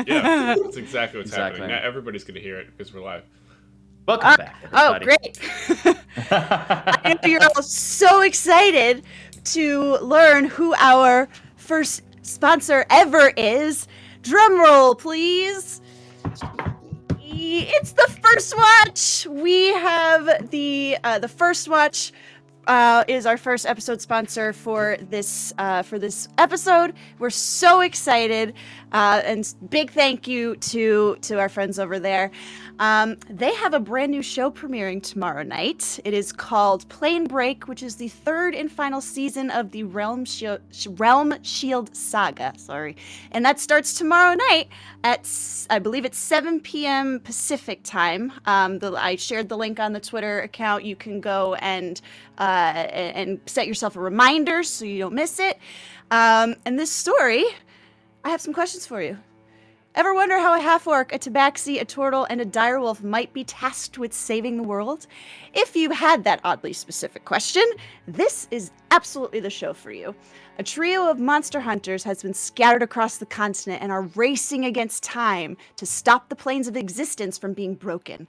Yeah, that's exactly what's happening. Not everybody's going to hear it because we're live. Welcome back, everybody. Oh, great. I know you're all so excited to learn who our first sponsor ever is. Drum roll, please. It's the First Watch. We have the First Watch is our first episode sponsor for this episode. We're so excited, and big thank you to our friends over there. They have a brand new show premiering tomorrow night. It is called Plane Break, which is the third and final season of the Realm Shield saga. And that starts tomorrow night at, I believe it's 7 p.m. Pacific time. I shared the link on the Twitter account. You can go and set yourself a reminder so you don't miss it. And this story, I have some questions for you. Ever wonder how a half-orc, a tabaxi, a turtle, and a direwolf might be tasked with saving the world? If you had that oddly specific question, this is absolutely the show for you. A trio of monster hunters has been scattered across the continent and are racing against time to stop the planes of existence from being broken.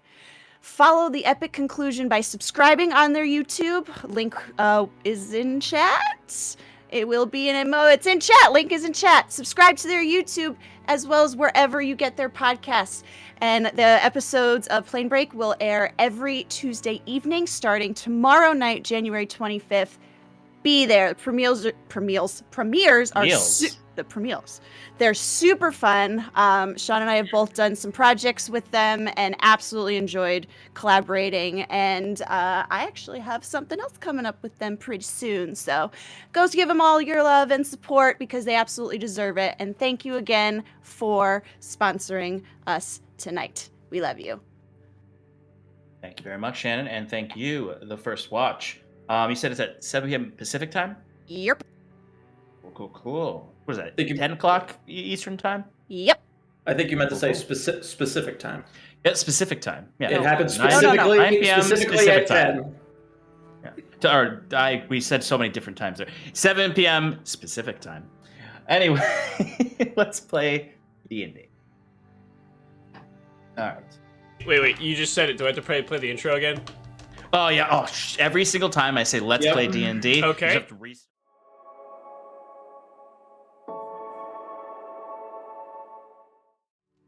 Follow the epic conclusion by subscribing on their YouTube. Link is in chat. It will be it's in chat. Link is in chat. Subscribe to their YouTube as well as wherever you get their podcasts. And the episodes of Plane Break will air every Tuesday evening starting tomorrow night, January 25th. Be there. Premieres are the premieres. They're super fun. Sean and I have both done some projects with them and absolutely enjoyed collaborating. And I actually have something else coming up with them pretty soon. So go give them all your love and support because they absolutely deserve it. And thank you again for sponsoring us tonight. We love you. Thank you very much, Shannon. And thank you, The First Watch. You said it's at 7 p.m. Pacific time? Yep. Cool. What is that? 10 o'clock Eastern time? Yep. I think you meant to say specific time. Yeah, specific time. Yeah. It happens specifically, 9 p.m. specifically at 10. Yeah. We said so many different times there. 7 p.m. specific time. Anyway, let's play D&D. All right. Wait. You just said it. Do I have to play the intro again? Oh, yeah. Every single time I say, let's play D&D. Okay. You have to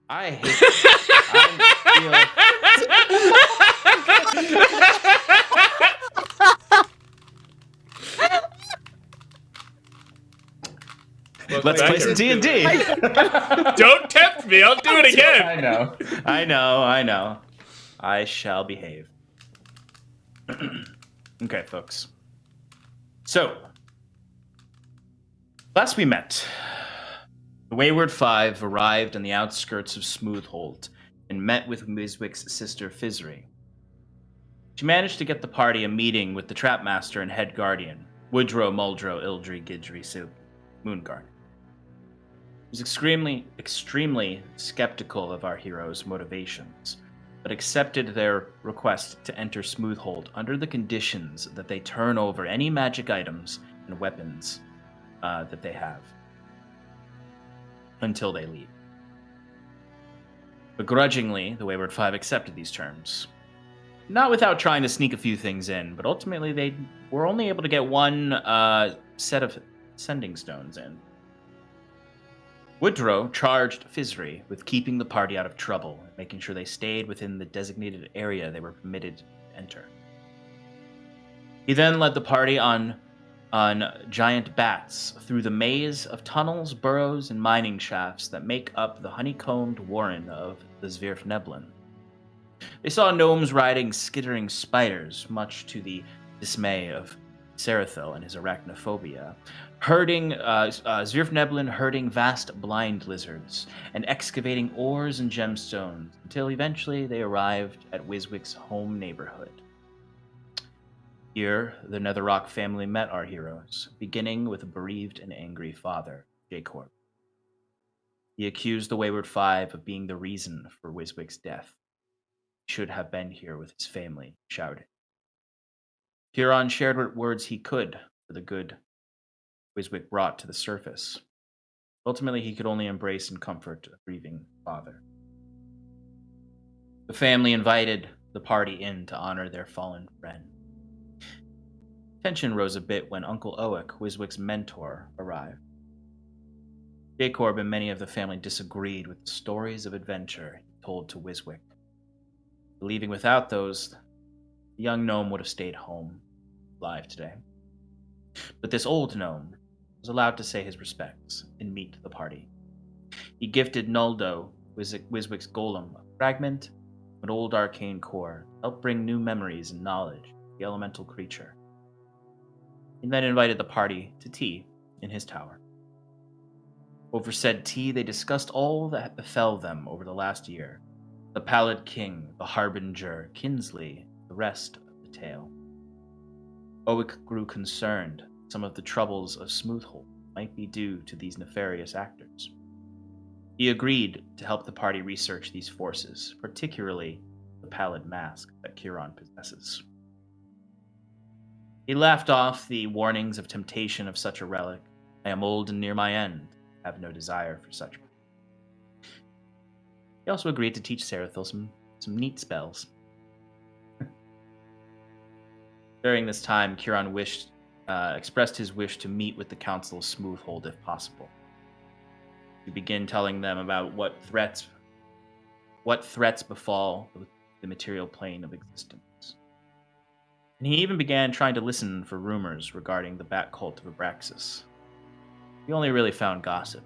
I hate Let's play some D&D. Don't tempt me. I'll do it again. I know. I shall behave. Okay, folks. So, last we met, the Wayward Five arrived on the outskirts of Smoothhold and met with Wiswick's sister Fizri. She managed to get the party a meeting with the Trapmaster and Head Guardian, Woodrow, Muldrow, Ildry, Gidry, Moonguard. He was extremely skeptical of our heroes' motivations, but accepted their request to enter Smoothhold under the conditions that they turn over any magic items and weapons that they have until they leave. Begrudgingly, the Wayward Five accepted these terms. Not without trying to sneak a few things in, but ultimately they were only able to get one set of sending stones in. Woodrow charged Fizri with keeping the party out of trouble and making sure they stayed within the designated area they were permitted to enter. He then led the party on giant bats through the maze of tunnels, burrows, and mining shafts that make up the honeycombed warren of the Zvirfneblin. They saw gnomes riding skittering spiders, much to the dismay of Sarathil and his arachnophobia, Zvirfneblin herding vast blind lizards, and excavating ores and gemstones, until eventually they arrived at Wiswick's home neighborhood. Here, the Netherrock family met our heroes, beginning with a bereaved and angry father, Jacorb. He accused the Wayward Five of being the reason for Wiswick's death. He should have been here with his family, shouted. Huron shared what words he could for the good Wiswick brought to the surface. Ultimately, he could only embrace and comfort a grieving father. The family invited the party in to honor their fallen friend. Tension rose a bit when Uncle Oak, Wiswick's mentor, arrived. Jacob and many of the family disagreed with the stories of adventure he told to Wiswick. Believing without those, the young gnome would have stayed home, alive today. But this old gnome was allowed to say his respects and meet the party. He gifted Nuldo, Wiswick's golem, a fragment of an old arcane core to help bring new memories and knowledge to the elemental creature. He then invited the party to tea in his tower. Over said tea, they discussed all that befell them over the last year. The Pallid King, the Harbinger, Kinsley, the rest of the tale. Oak grew concerned some of the troubles of Smoothhold might be due to these nefarious actors. He agreed to help the party research these forces, particularly the pallid mask that Kieran possesses. He laughed off the warnings of temptation of such a relic. I am old and near my end, have no desire for such. He also agreed to teach Sarathil some neat spells. During this time, Kieran expressed his wish to meet with the Council of Smoothhold if possible. To begin telling them about what threats befall the material plane of existence. And he even began trying to listen for rumors regarding the bat cult of Abraxas. He only really found gossip.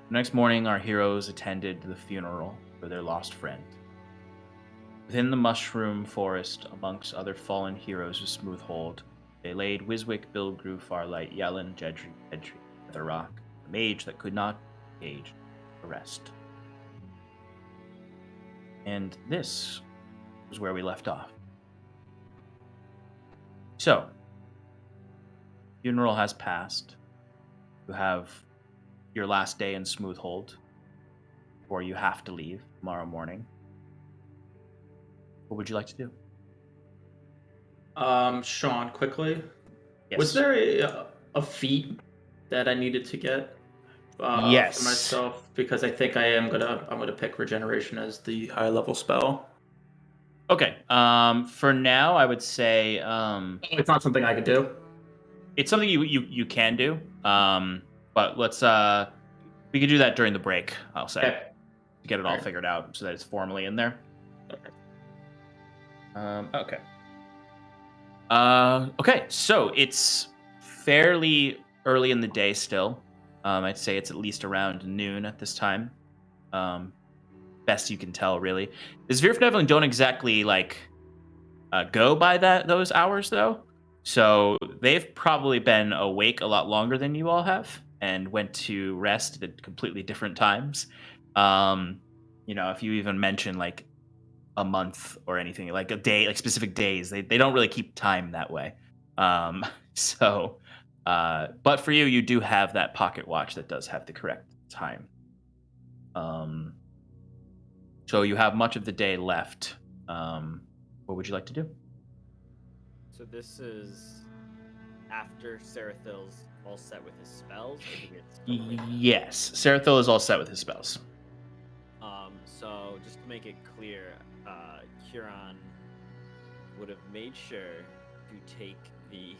The next morning, our heroes attended the funeral for their lost friend. Within the mushroom forest, amongst other fallen heroes of Smoothhold, they laid Wiswick, Bilgrew, Farlight, Yellen, Jedry, the rock, a mage that could not gauge the rest. And this was where we left off. So, funeral has passed. You have your last day in Smoothhold, or you have to leave tomorrow morning. What would you like to do? Sean, quickly. Yes. Was there a feat that I needed to get Yes. for myself? Because I think I'm gonna pick regeneration as the high level spell. Okay. For now, I would say It's not something I could do. it's something you can do. But let's we could do that during the break. I'll say Okay. to get it all figured out so that it's formally in there. Okay. Okay. Okay, so it's fairly early in the day still. I'd say it's at least around noon at this time. Best you can tell, really. The Zvirfnevelin don't exactly go by those hours though. So they've probably been awake a lot longer than you all have and went to rest at completely different times. If you even mention a month or anything, like a day, like specific days, they don't really keep time that way. But for you do have that pocket watch that does have the correct time. So you have much of the day left. What would you like to do? So this is after Sarathil's all set with his spells? Or do we have to still wait? Yes, Sarathil is all set with his spells. So just to make it clear, Kieran would have made sure to take the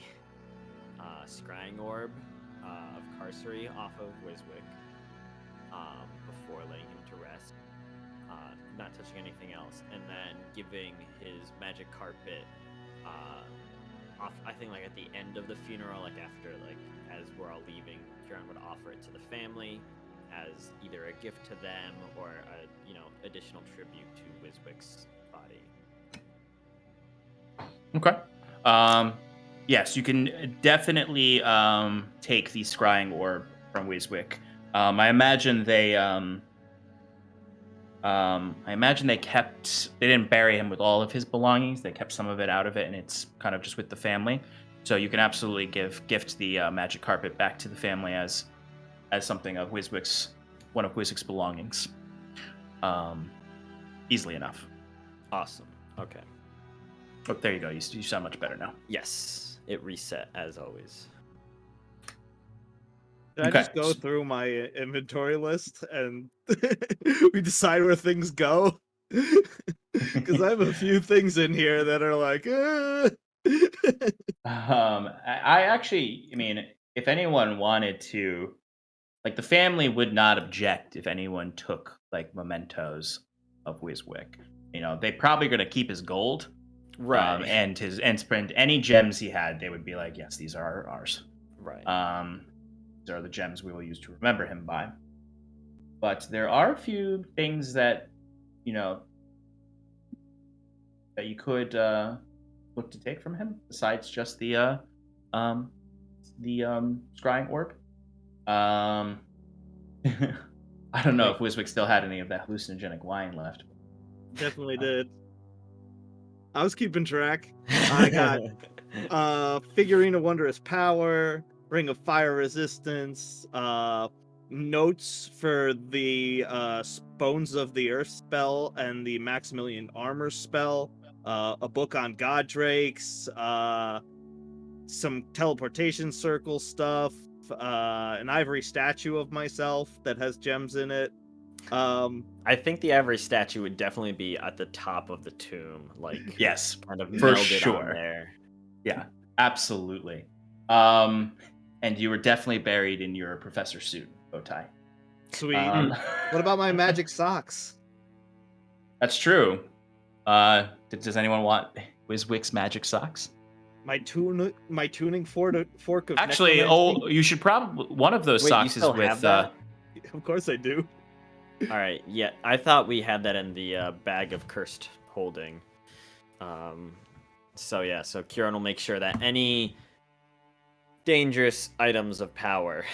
scrying orb of Carcery off of Wiswick before letting him to rest, not touching anything else, and then giving his magic carpet off. I think at the end of the funeral, after as we're all leaving, Kieran would offer it to the family as either a gift to them or a additional tribute to Wiswick's body. Okay. Yes, you can definitely take the scrying orb from Wiswick. I imagine they they didn't bury him with all of his belongings. They kept some of it out of it, and it's kind of just with the family. So you can absolutely gift the magic carpet back to the family as something of one of Wiswick's belongings. Easily enough. Awesome. Okay. Oh, there you go. You sound much better now. Yes, it reset as always. Should I Okay. just go through my inventory list and we decide where things go? Because I have a few things in here that are like, I actually, I mean, if anyone wanted to, like, the family would not object if anyone took like mementos of Wiswick. You know, they probably going to keep his gold, Right. and spend any gems he had. They would be like, yes, these are ours. Right. These are the gems we will use to remember him by. But there are a few things that, you know, that you could look to take from him besides just the scrying orb. I don't know if Wiswick still had any of that hallucinogenic wine left. definitely did. I was keeping track. I got Figurine of Wondrous Power, Ring of Fire Resistance, notes for the Bones of the Earth spell and the Maximilian Armor spell, a book on God Drakes, some teleportation circle stuff, an ivory statue of myself that has gems in it. I think the average statue would definitely be at the top of the tomb, like Yes, kind of for melded sure. on there. Yeah, absolutely. And you were definitely buried in your professor suit, bow tie. Sweet. What about my magic socks? That's true. Does anyone want Wiswick's magic socks? My tuning fork of Actually, necromancy? you should probably one of those Wait, you socks is still have with. that? Of course I do. All right, yeah, I thought we had that in the bag of cursed holding. So yeah, so Kieran will make sure that any dangerous items of power.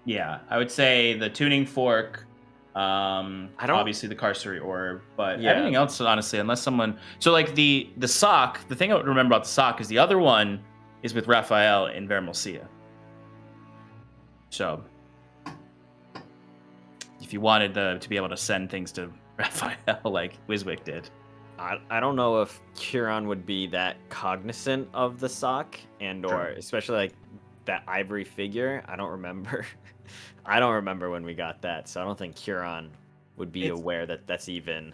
Yeah, I would say the tuning fork. Obviously the carcery orb, but Yeah. everything else, honestly, unless someone. So like the sock. The thing I would remember about the sock is the other one is with Raphael in Vermelsia. So if you wanted to be able to send things to Raphael like Wiswick did. I don't know if Kieran would be that cognizant of the sock or especially like that ivory figure. I don't remember. I don't remember when we got that, so I don't think Kieran would be aware that that's even.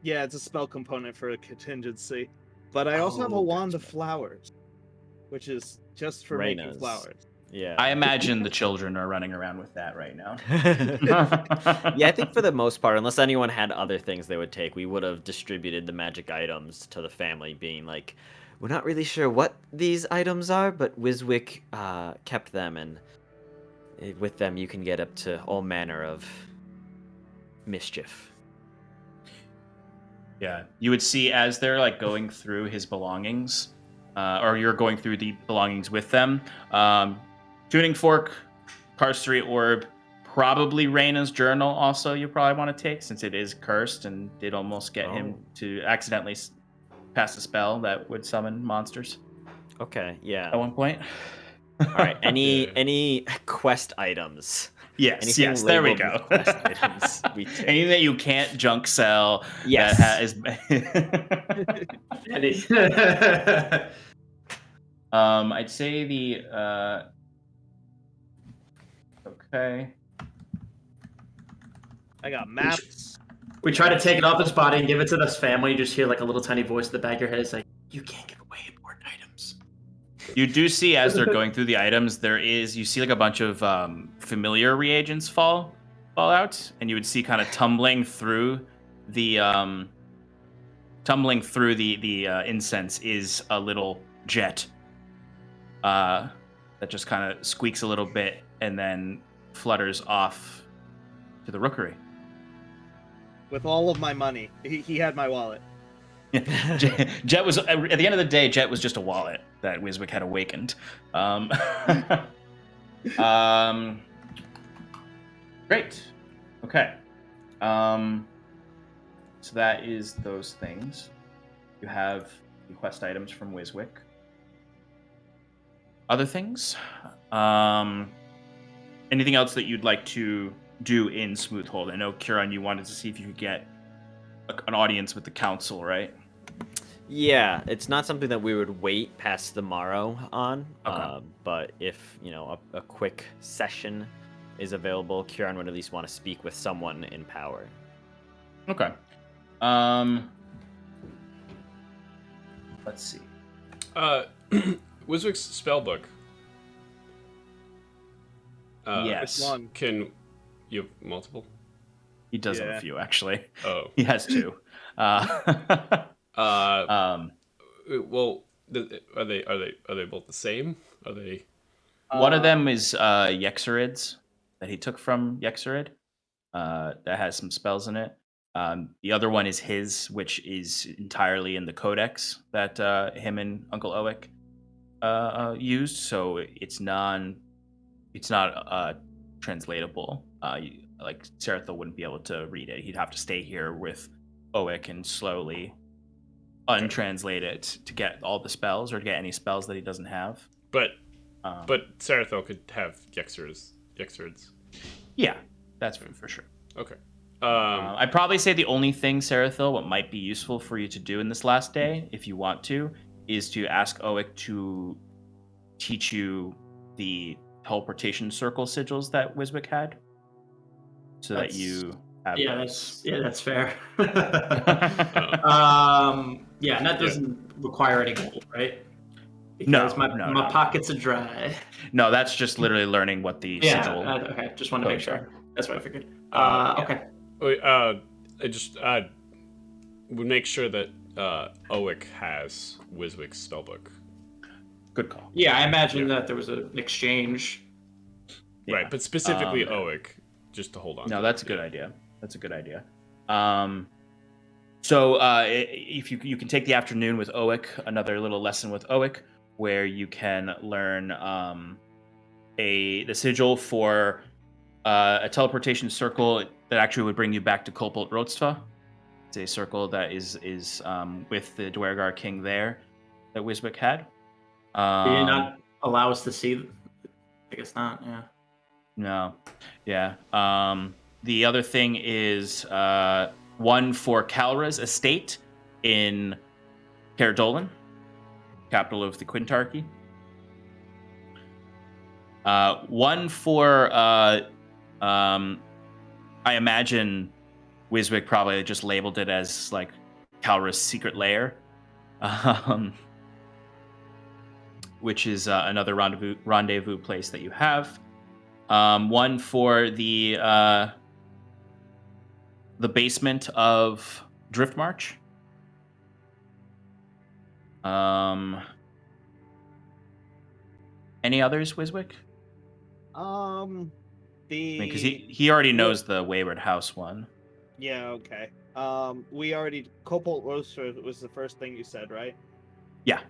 Yeah, it's a spell component for a contingency. But I also have a wand of flowers, which is just for making Reyna's. flowers. Yeah. I imagine the children are running around with that right now. Yeah, I think for the most part, unless anyone had other things they would take, we would have distributed the magic items to the family, being like, we're not really sure what these items are, but Wiswick kept them, and with them you can get up to all manner of mischief. Yeah, you would see as they're like going through his belongings, or you're going through the belongings with them. Tuning fork, carcery orb, probably Reyna's journal. Also, you probably want to take since it is cursed and did almost get him to accidentally pass a spell that would summon monsters. Okay, yeah. At one point. All right. Any quest items? Yes, Anything yes. There we labeled go. with quest items we take. Anything that you can't junk sell. Yes. I'd say the. Okay. I got maps. We try to take it off his body and give it to this family. You just hear like a little tiny voice in the back of your head. It's like, you can't give away important items. You do see as they're going through the items, you see like a bunch of familiar reagents fall out, and you would see kind of tumbling through the incense is a little jet that just kind of squeaks a little bit and then flutters off to the rookery. With all of my money. He had my wallet. Jet was, at the end of the day, Jet was just a wallet that Wiswick had awakened. Great. Okay. So that is those things. You have the quest items from Wiswick. Other things? Anything else that you'd like to do in Smoothhold? I know, Kieran, you wanted to see if you could get an audience with the council, right? Yeah, it's not something that we would wait past the morrow on. Okay. But if a quick session is available, Kieran would at least want to speak with someone in power. Okay. Let's see. Wiswick's spellbook. Yes. Which one? Can you have multiple? He does have Yeah. a few, actually. Oh. He has two. Well, are they both the same? Are they? One of them is Yexarid's that he took from Yexarid. That has some spells in it. The other one is his, which is entirely in the codex that him and Uncle Owick used. So it's not translatable. Like Sarathil wouldn't be able to read it. He'd have to stay here with Owick and slowly untranslate it to get all the spells or to get any spells that he doesn't have. But Sarathil could have Yexarid's. Yeah, that's for sure. Okay. I'd probably say the only thing, Sarathil, what might be useful for you to do in this last day, if you want to, is to ask Owick to teach you the teleportation circle sigils that Wiswick had, so that you have those. That's fair. Oh. Yeah, and that doesn't require any gold, right? No, Because my pockets are dry. No, that's just literally learning what the sigil. Okay, just wanted to make sure. That's what I figured. Okay. Wait, I just would make sure that Owick has Wiswick's spellbook. Good call. Yeah, I imagine that there was an exchange. Yeah. Right, but specifically Owick, just to hold on. No, that's a good idea. That's a good idea. So if you can take the afternoon with Owick, another little lesson with Owick, where you can learn the sigil for a teleportation circle that actually would bring you back to Kolpolt Rotstva. It's a circle that is with the Dwergar king there that Wiswick had. Did you not allow us to see? I guess not. Yeah. No. Yeah. The other thing is one for Calra's estate in Caerdolan, capital of the Quintarchy. One for, I imagine Wiswick probably just labeled it as like Calra's secret lair, which is another rendezvous place that you have. One for the basement of Driftmarch. Any others, Wiswick? Because he already knows the Wayward House one. Yeah, okay. We already Copalt Roaster was the first thing you said, right? Yeah.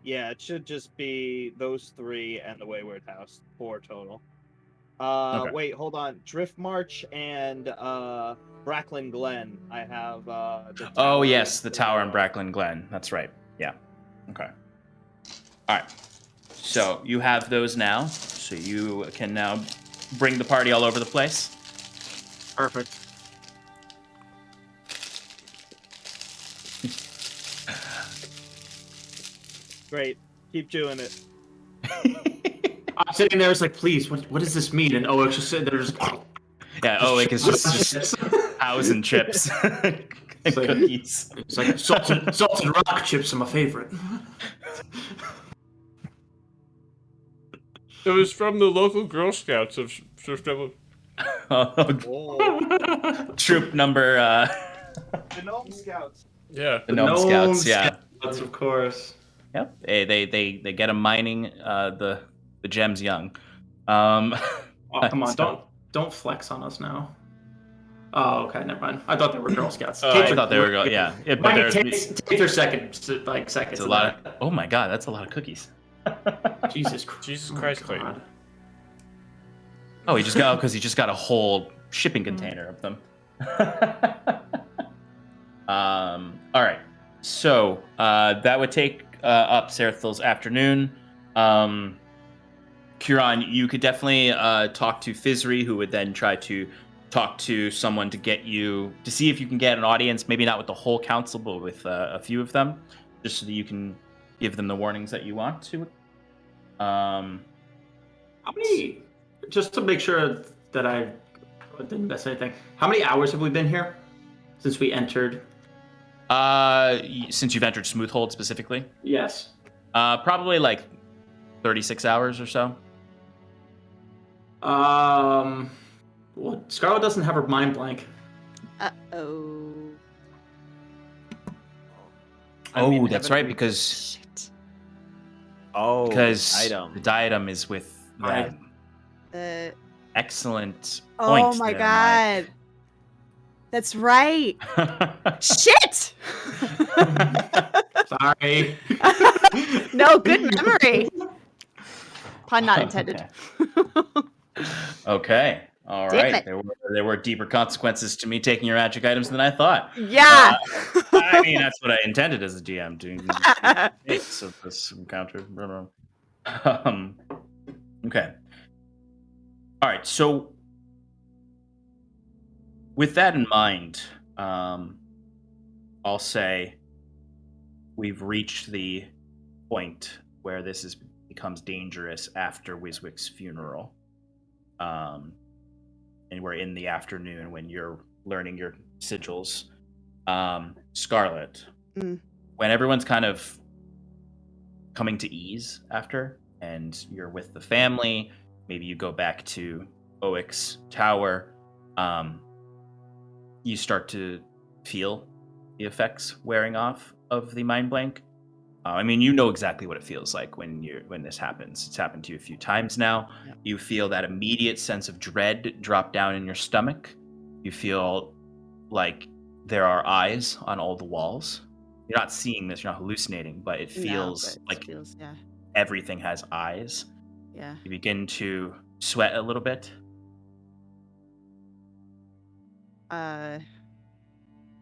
Yeah, it should just be those three and the Wayward House, 4 total. Okay. Wait, hold on. Driftmarch and Bracklin Glen. I have the Oh yes, the tower in Bracklin Glen. That's right. Yeah. Okay. All right. So you have those now. So you can now bring the party all over the place. Perfect. Great. Keep doing it. I'm sitting there, it's like, please, what does this mean? And Owick's just sitting there, just Yeah, Owick is just housing chips and It's like- cookies. it's like salted rock chips are my favorite. It was from the local Girl Scouts of Swift. Whoa. Troop number The Gnome Scouts. Yeah. the Gnome Scouts. Yeah. Scouts, of course. Yep. They get them mining the gems young. Oh, come on, So- don't flex on us now. Oh, okay, never mind. I thought they were Girl Scouts. I thought they were going. Yeah. But there's Take their seconds. it's a lot of. Oh my god, that's a lot of cookies. Jesus Christ. Jesus Christ, Clayton. God. Oh, he just got a whole shipping container of them. All right. So that would take up Sarathil's afternoon. Kieran, you could definitely talk to Fizri, who would then try to talk to someone to see if you can get an audience, maybe not with the whole council, but with a few of them, just so that you can give them the warnings that you want to. How many? Just to make sure that I didn't miss anything. How many hours have we been here since we entered? Since you've entered Smoothhold specifically? Yes. Probably like 36 hours or so. Well, Scarlet doesn't have her mind blank. Uh-oh. Oh, that's right, because Shit. item. the diadem is with that. Excellent point. Oh my god. That's right. Shit! Sorry. No, good memory. Pun not intended. Okay. All Damn right. it. There were deeper consequences to me taking your magic items than I thought. Yeah. I mean, that's what I intended as a DM doing mistakes of this encounter. Okay. All right. So, with that in mind, I'll say we've reached the point where this becomes dangerous after Wiswick's funeral. And we're in the afternoon when you're learning your sigils. Scarlet, when everyone's kind of coming to ease after, and you're with the family, maybe you go back to Owick's tower, you start to feel the effects wearing off of the mind blank. I mean, you know exactly what it feels like when this happens. It's happened to you a few times now. Yep. You feel that immediate sense of dread drop down in your stomach. You feel like there are eyes on all the walls. You're not seeing this, you're not hallucinating, but it feels yeah. everything has eyes. Yeah. You begin to sweat a little bit.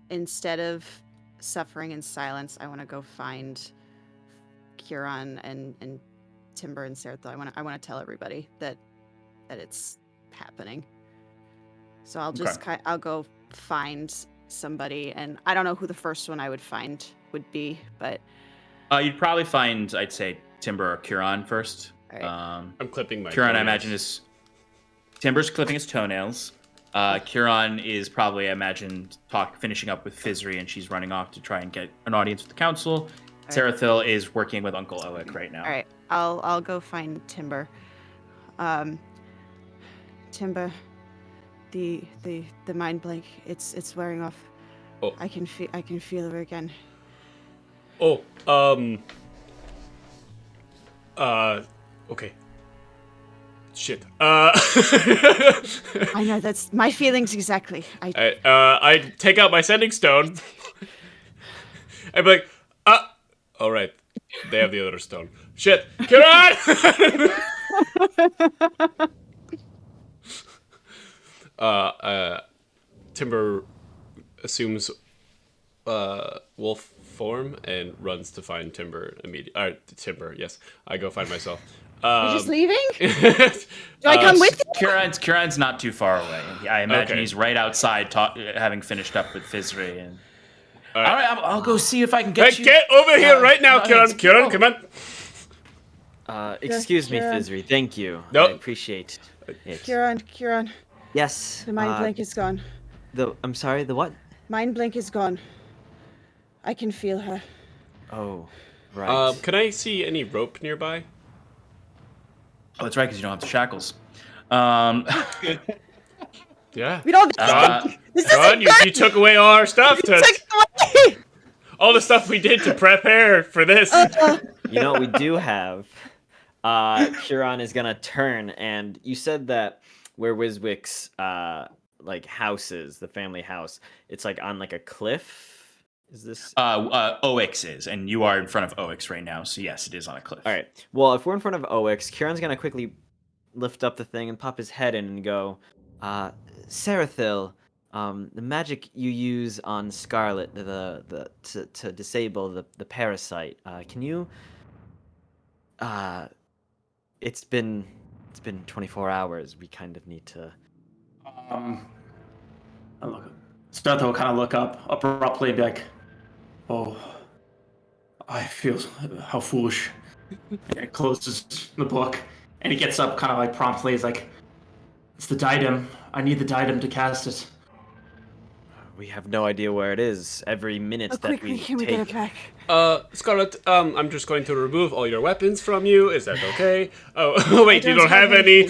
Instead of suffering in silence, I want to go find Huron and Timber and Sarathil. I want to tell everybody that it's happening. So I'll just I'll go find somebody, and I don't know who the first one I would find would be, but You'd probably find, I'd say, Timber or Huron first. all right. I'm clipping my Huron, I toenails. imagine, Timber's clipping his toenails. Huron is probably, I imagine, finishing up with Fizri, and she's running off to try and get an audience with the council. right. Sarathil is working with Uncle Owick right now. All right, I'll go find Timber. Timber, the mind blank, it's wearing off. Oh. I can feel her again. Oh, okay. Shit. I know, that's my feelings exactly. I take out my sending stone. I'd be like, all right, they have the other stone. Shit, Kiran! Timber assumes wolf form and runs to find Timber immediately. Timber, yes. I go find myself. You're just leaving? Do I come with you? Huron's not too far away. I imagine Okay. he's right outside, having finished up with Fizri. And All all right, I'll go see if I can get Hey, you. get over here right now, Kiran! let's Kiran, go. come on. Excuse me, Kieran. Fizri. Thank you. Nope. I appreciate it. Kiran, Yes. the mind blank is gone. I'm sorry. The what? Mind blank is gone. I can feel her. Oh, right. Can I see any rope nearby? Oh, that's right, because you don't have the shackles. Yeah. We don't. This John, isn't you took away all our stuff. good. Take it away. All the stuff we did to prepare for this. You know what we do have? Huron is gonna turn, and you said that where Wiswick's like house is, the family house, it's like on like a cliff. Is this? Owick's is, and you are in front of Owick's right now, so yes, it is on a cliff. All right. Well, if we're in front of Owick's, Huron's gonna quickly lift up the thing and pop his head in and go, Sarathil, the magic you use on Scarlet, to disable the parasite. Can you? It's been 24 hours. We kind of need to. Sarathil will kind of look up abruptly and be like, "Oh, I feel how foolish." And he closes the book, and he gets up kind of like promptly. He's like, "It's the diadem. I need the diadem to cast it." We have no idea where it is. Every minute that Quickly, we can we take. get it back? Scarlet, I'm just going to remove all your weapons from you. Is that okay? Oh, wait, you don't have any.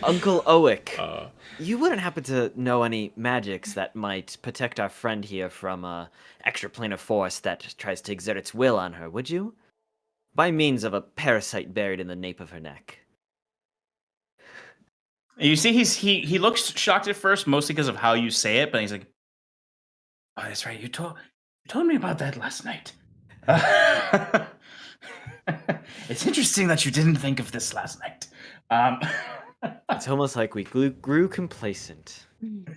Uncle Owick, you wouldn't happen to know any magics that might protect our friend here from extraplanar force that tries to exert its will on her, would you? By means of a parasite buried in the nape of her neck. You see, he looks shocked at first, mostly because of how you say it, but he's like, "Oh, that's right. You told me about that last night. It's interesting that you didn't think of this last night." It's almost like we grew complacent.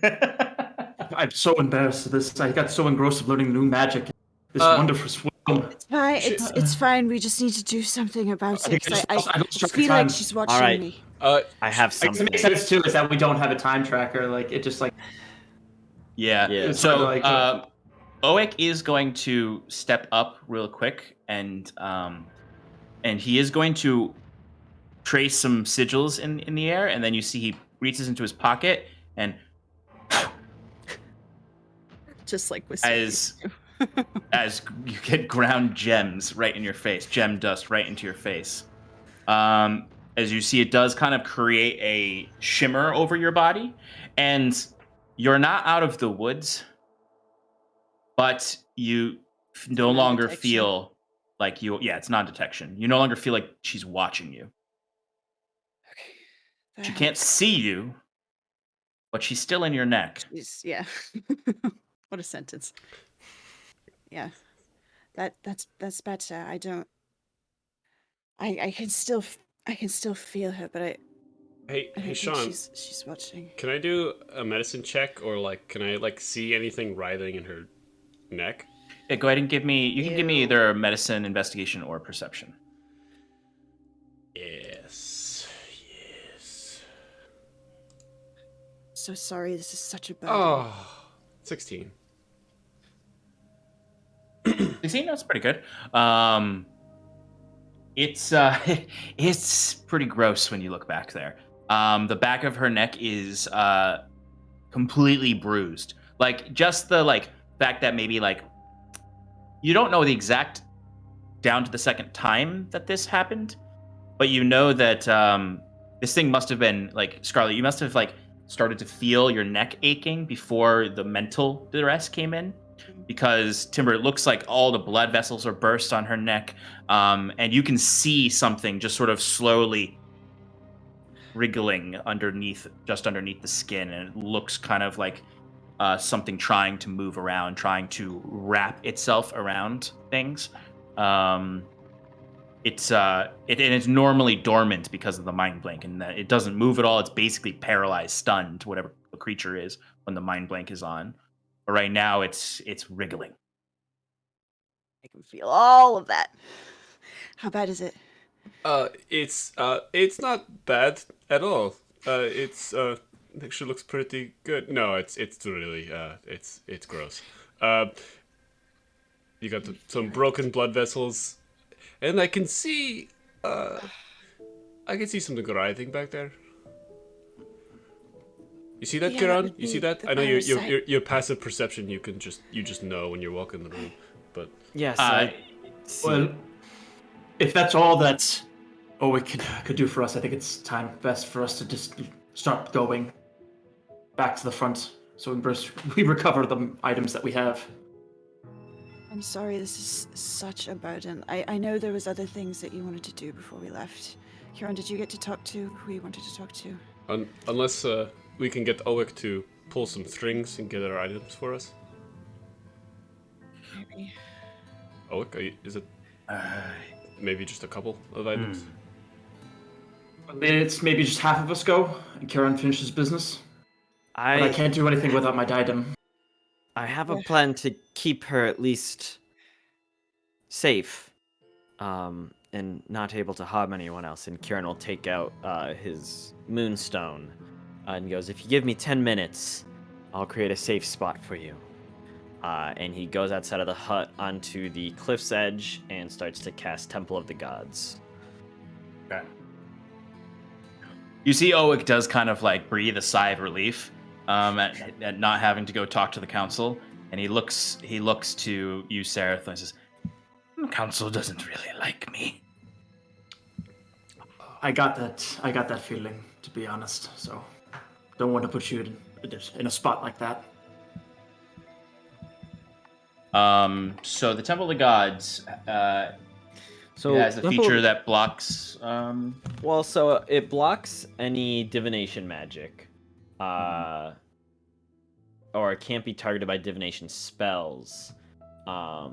I'm so embarrassed of this. I got so engrossed of learning new magic. This wonderful swim. It's fine. It's fine. We just need to do something about it. 'Cause I lost track of feel like time. she's watching Alright. me. I have It something. makes sense too, is that we don't have a time tracker. Like it just like Yeah. Yeah. So, It's like, Oek is going to step up real quick, and he is going to trace some sigils in the air, and then you see he reaches into his pocket and Just like with as you get ground gems right in your face, gem dust right into your face. As you see, it does kind of create a shimmer over your body, and you're not out of the woods, but you no longer non-detection. feel like you. Yeah, it's non-detection. You no longer feel like she's watching you. Okay. She can't see you, but she's still in your neck. Yeah. What a sentence. Yeah. That's better. I don't. I can still feel her, but I Hey, don't think Sean, she's watching. can I do a medicine check, or like, can I like see anything writhing in her neck? Yeah, go ahead and give me. You can give me either medicine, investigation, or perception. Yes. So sorry. This is such a burden. Oh, 16. 16, that's pretty good. It's it's pretty gross when you look back there. The back of her neck is completely bruised. Like just the fact that maybe you don't know the exact down to the second time that this happened, but you know that this thing must have been Scarlet. You must have started to feel your neck aching before the mental duress came in. Because Timber, it looks like all the blood vessels are burst on her neck, and you can see something just sort of slowly wriggling just underneath the skin, and it looks kind of like something trying to move around, trying to wrap itself around things. It's normally dormant because of the mind blank, and it doesn't move at all. It's basically paralyzed, stunned, whatever the creature is when the mind blank is on. But right now, it's wriggling. I can feel all of that. How bad is it? It's not bad at all. It's actually looks pretty good. No, it's really it's gross. You got some broken blood vessels, and I can see something writhing back there. You see that, Yeah, Kiran? that would You see be that? the I know parasite. your passive perception. You just know when you walk in the room. But Yes, I see. well, if that's all that we could do for us, I think it's best for us to just start going back to the front so we recover the items that we have. I'm sorry, this is such a burden. I know there was other things that you wanted to do before we left. Kieran, did you get to talk to who you wanted to talk to? unless we can get Owick to pull some strings and get our items for us. Maybe. Owick, is it maybe just a couple of items? It's maybe just half of us go, and Kieran finishes business. But I can't do anything without my diadem. I have a plan to keep her at least safe, and not able to harm anyone else. And Kieran will take out his moonstone and goes, "If you give me 10 minutes, I'll create a safe spot for you." And he goes outside of the hut onto the cliff's edge and starts to cast Temple of the Gods. Okay. You see Owick does kind of like breathe a sigh of relief at not having to go talk to the council, and he looks to you, Sarathil, and says, "The council doesn't really like me." I got that feeling, to be honest. So, don't want to put you in a spot like that. So the Temple of the Gods, So it has a feature that blocks. Well, so it blocks any divination magic, or it can't be targeted by divination spells. I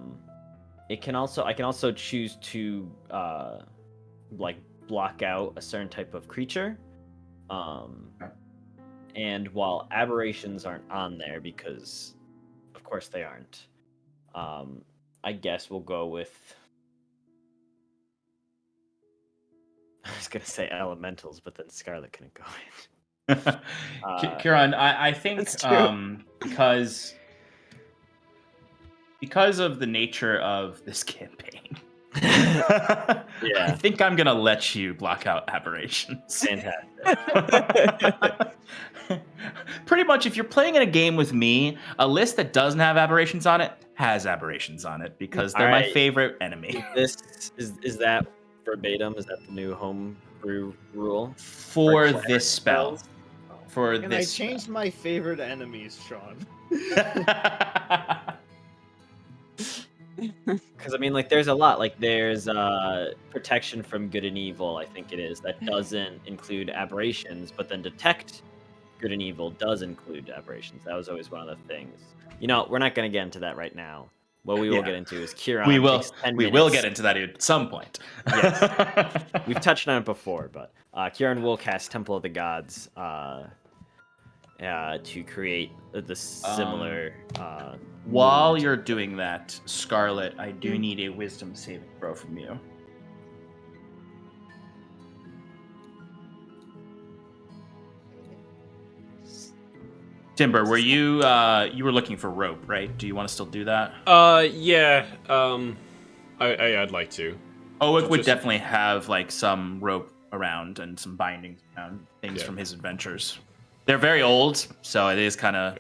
can also choose to like block out a certain type of creature. And while aberrations aren't on there, because of course they aren't, I guess we'll go with. I was gonna say elementals, but then Scarlet couldn't go in. Kieran, I think because of the nature of this campaign, I think I'm gonna let you block out aberrations. Fantastic. Pretty much, if you're playing in a game with me, a list that doesn't have aberrations on it has aberrations on it because they're my favorite enemy. Is that verbatim? Is that the new homebrew rule for this spell? For and this, I changed my favorite enemies, Sean. Because I mean, like, there's a lot. Like, there's protection from good and evil. I think it is that doesn't include aberrations, but then detect good and evil does include aberrations. That was always one of the things. You know, we're not going to get into that right now. What we will get into is Kieran. We will get into that at some point. Yes, we've touched on it before, but Kieran will cast Temple of the Gods to create the similar. While you're doing that, Scarlet, I do need a Wisdom saving throw from you. Timber, were you were looking for rope, right? Do you want to still do that? Yeah. I'd like to. Owick would definitely have like some rope around and some bindings around things from his adventures. They're very old, so it is kind of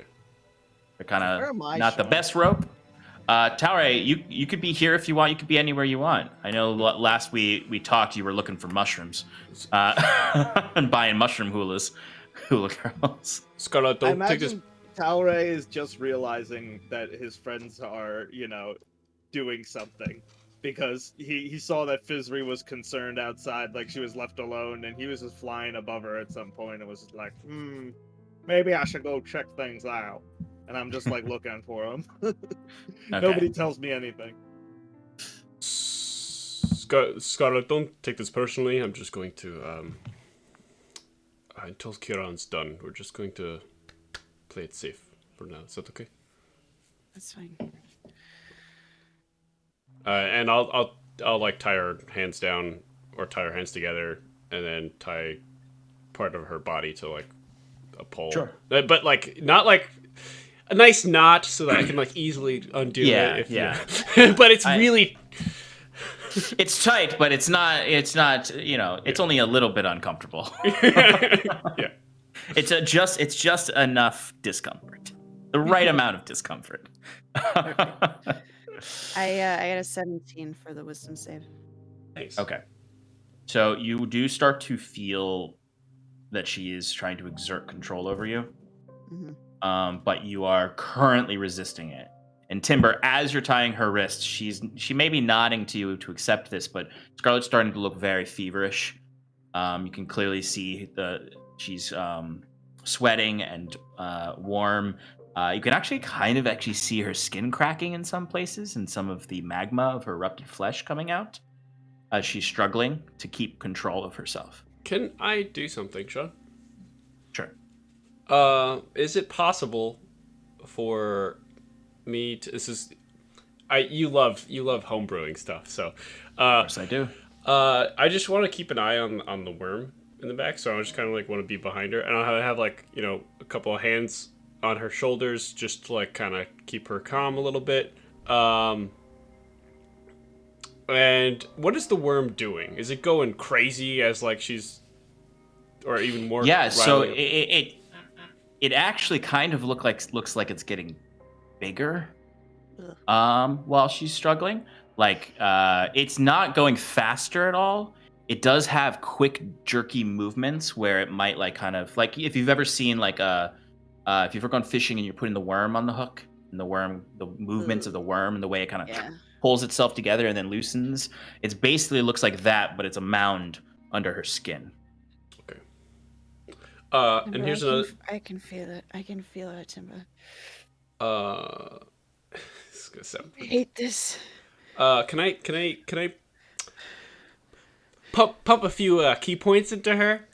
not the best rope. Taure, you could be here if you want. You could be anywhere you want. I know last we talked, you were looking for mushrooms and buying mushroom hula girls. Scarlet, don't take this. Taure is just realizing that his friends are, doing something. Because he saw that Fizri was concerned outside, like she was left alone, and he was just flying above her at some point and was just like, maybe I should go check things out. And I'm just like looking for him. Nobody tells me anything. Scarlet, don't take this personally. I'm just going to, until Kieran's done, we're just going to play it safe for now. Is that okay? That's fine. And I'll like tie her hands down or tie her hands together and then tie part of her body to like a pole. Sure. But like not like a nice knot so that I can like easily undo it. But it's really it's tight, but it's not it's only a little bit uncomfortable. Yeah. It's just enough discomfort. The right amount of discomfort. I got a 17 for the wisdom save. Nice. Okay. So you do start to feel that she is trying to exert control over you. Mm-hmm. But you are currently resisting it. And Timber, as you're tying her wrist, she may be nodding to you to accept this, but Scarlet's starting to look very feverish. You can clearly see she's sweating and warm. You can actually see her skin cracking in some places and some of the magma of her erupted flesh coming out as she's struggling to keep control of herself. Can I do something, Sean? Sure. Is it possible for me to... You love homebrewing stuff, so... of course I do. I just want to keep an eye on the worm in the back, so I just kind of like want to be behind her, and I'll have like, you know, a couple of hands on her shoulders just to like kind of keep her calm a little bit. And what is the worm doing? Is it going crazy as like she's, or even more? Yeah, so riling? it actually kind of looks like it's getting bigger while she's struggling. Like it's not going faster at all. It does have quick jerky movements where it might like kind of like if you've ever seen like if you've ever gone fishing and you're putting the worm on the hook and the movements of the worm and the way it kind of pulls itself together and then loosens. It's basically looks like that, but it's a mound under her skin. Okay. And here's another. I can feel it. I can feel it, Timber. This is gonna sound. I hate this. Can I pump a few key points into her,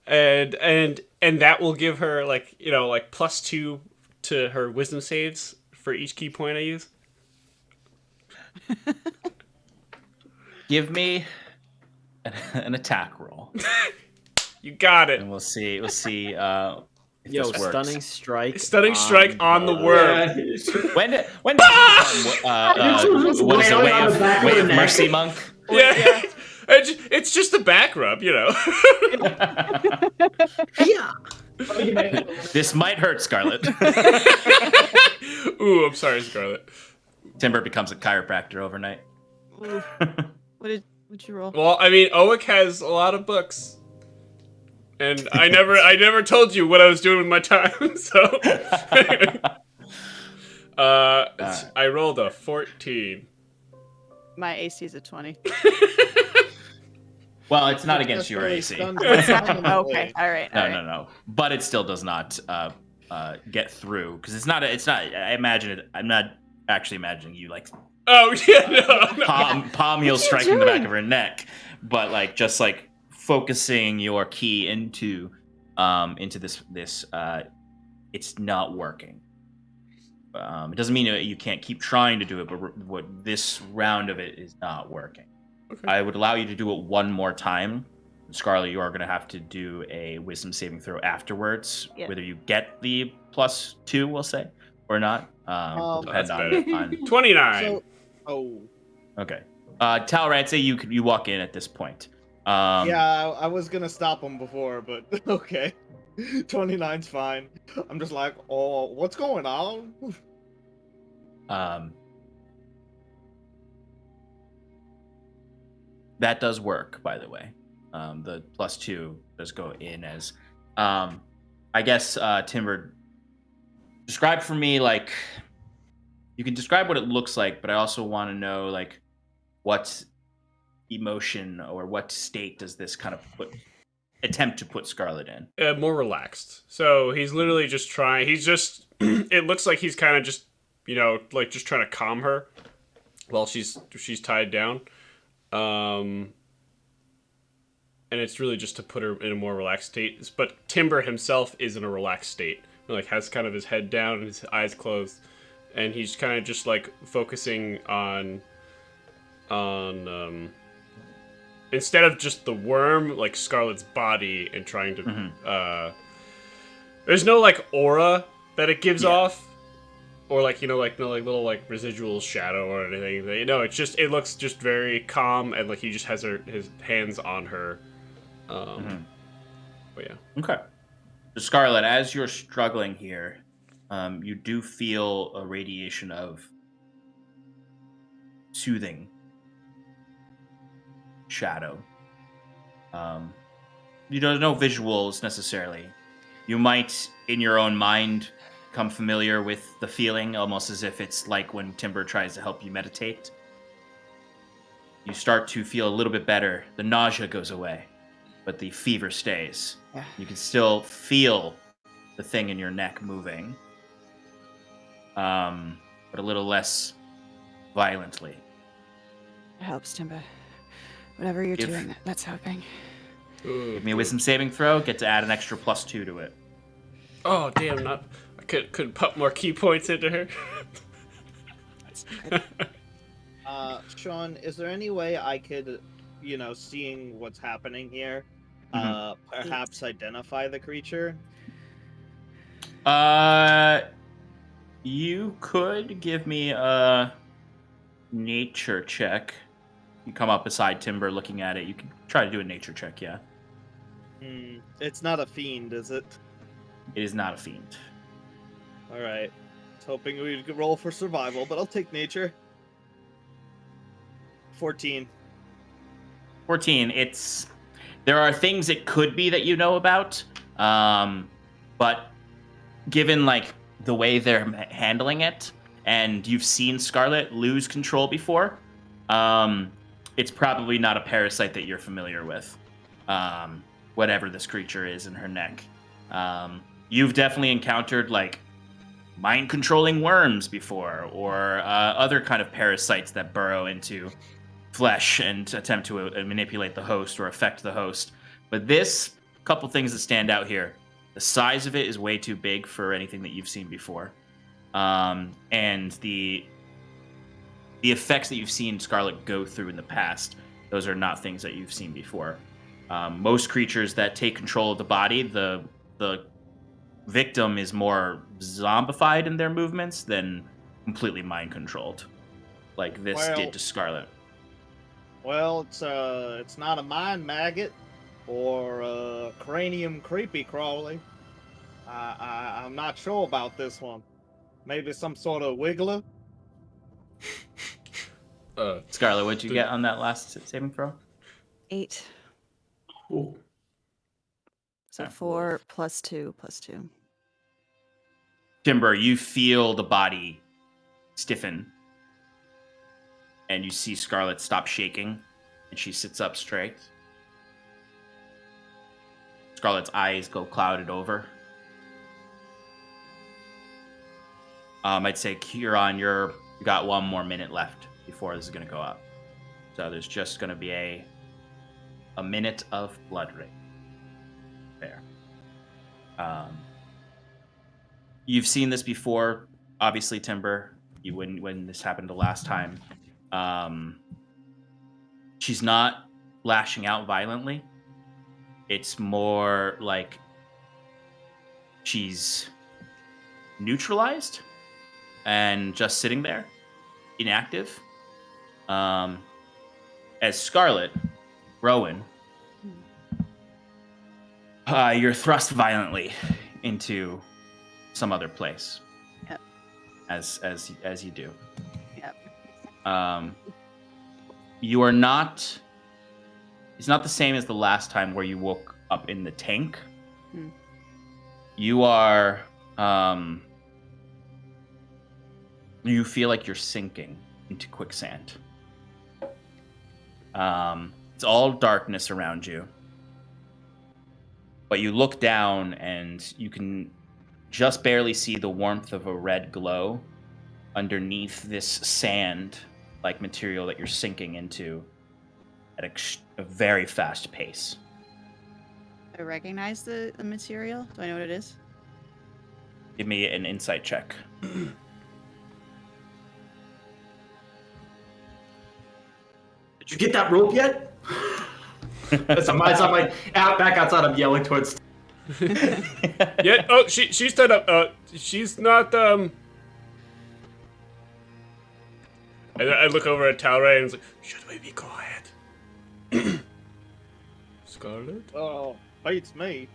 and that will give her like, you know, like +2 to her wisdom saves for each key point I use. Give me an attack roll. You got it. And we'll see. If Yo, this works. stunning strike. Stunning strike on the worm. When did was it a way of mercy monk? Yeah. It's just a back rub, you know. This might hurt, Scarlet. Ooh, I'm sorry, Scarlet. Timber becomes a chiropractor overnight. What did you roll? Well, I mean, Owick has a lot of books, and I never told you what I was doing with my time. So, I rolled a 14. My AC is a 20. Well, it's not against your AC. Okay, all right. No. But it still does not get through because it's not. I imagine it. I'm not actually imagining you like. Oh yeah, no. Palm heel striking the back of her neck, but like just like focusing your key into this. It's not working. It doesn't mean you can't keep trying to do it, but what this round of it is not working. Okay. I would allow you to do it one more time. Scarlet, you are going to have to do a wisdom saving throw afterwards, whether you get the +2, we'll say, or not. Will depend on 29. Okay. Talrad, say you walk in at this point. Yeah, I was gonna stop him before, but okay. 29's fine. I'm just like, oh, what's going on? That does work, by the way. The +2 does go in as, I guess, Timber, describe for me, like, you can describe what it looks like, but I also want to know, like, what emotion or what state does this kind of attempt to put Scarlet in? More relaxed. So he's literally just trying. He's just. It looks like he's kind of just, you know, like just trying to calm her while she's tied down. And it's really just to put her in a more relaxed state. But Timber himself is in a relaxed state. Like has kind of his head down and his eyes closed, and he's kind of just like focusing on instead of just the worm, like Scarlet's body, and trying to there's no like aura that it gives off, or like, you know, like no like little like residual shadow or anything. No, it's just, it looks just very calm, and like he just has his hands on her. But yeah. Okay. So Scarlet, as you're struggling here, you do feel a radiation of soothing shadow. You don't know visuals necessarily. You might, in your own mind, become familiar with the feeling, almost as if it's like when Timber tries to help you meditate. You start to feel a little bit better. The nausea goes away, but the fever stays. Yeah. You can still feel the thing in your neck moving, but a little less violently. It helps, Timber. Whatever you're doing, that's helping. Give me a wisdom saving throw. Get to add an extra +2 to it. Oh damn! I could pump more key points into her. That's good. Sean, is there any way I could, you know, seeing what's happening here, perhaps identify the creature? You could give me a nature check. You come up beside Timber looking at it. You can try to do a nature check, yeah. It's not a fiend, is it? It is not a fiend. All right. I was hoping we could roll for survival, but I'll take nature. 14. 14. There are things it could be that you know about, but given like the way they're handling it, and you've seen Scarlet lose control before, it's probably not a parasite that you're familiar with. Whatever this creature is in her neck. You've definitely encountered like mind-controlling worms before, or other kind of parasites that burrow into flesh and attempt to manipulate the host or affect the host. But this, couple things that stand out here. The size of it is way too big for anything that you've seen before. And the effects that you've seen Scarlet go through in the past, those are not things that you've seen before. Most creatures that take control of the body, the victim is more zombified in their movements than completely mind-controlled, like this did to Scarlet. Well, it's not a mind maggot or a cranium creepy crawly. I'm not sure about this one. Maybe some sort of wiggler. Scarlet, what'd you get on that last saving throw? 8. Ooh. So 4 plus 2 plus 2. Timber, you feel the body stiffen, and you see Scarlet stop shaking, and she sits up straight. Scarlet's eyes go clouded over. I'd say, Kieran, you got 1 more minute left before this is going to go up. So there's just going to be a minute of blood rain. There. You've seen this before, obviously, Timber. When this happened the last time. She's not lashing out violently. It's more like she's neutralized and just sitting there, inactive. As Scarlet, Rowan, you're thrust violently into some other place. Yep. As you do. Yep. You are not. It's not the same as the last time where you woke up in the tank. You are. You feel like you're sinking into quicksand. It's all darkness around you. But you look down and you can just barely see the warmth of a red glow underneath this sand-like material that you're sinking into at a very fast pace. I recognize the material. Do I know what it is? Give me an insight check. Did you get that rope yet? It's on my back outside. I'm yelling towards. Yeah. Oh, she's tied up. She's not. I look over at Talray and it's like, should we be quiet? Scarlet? Oh, beats me.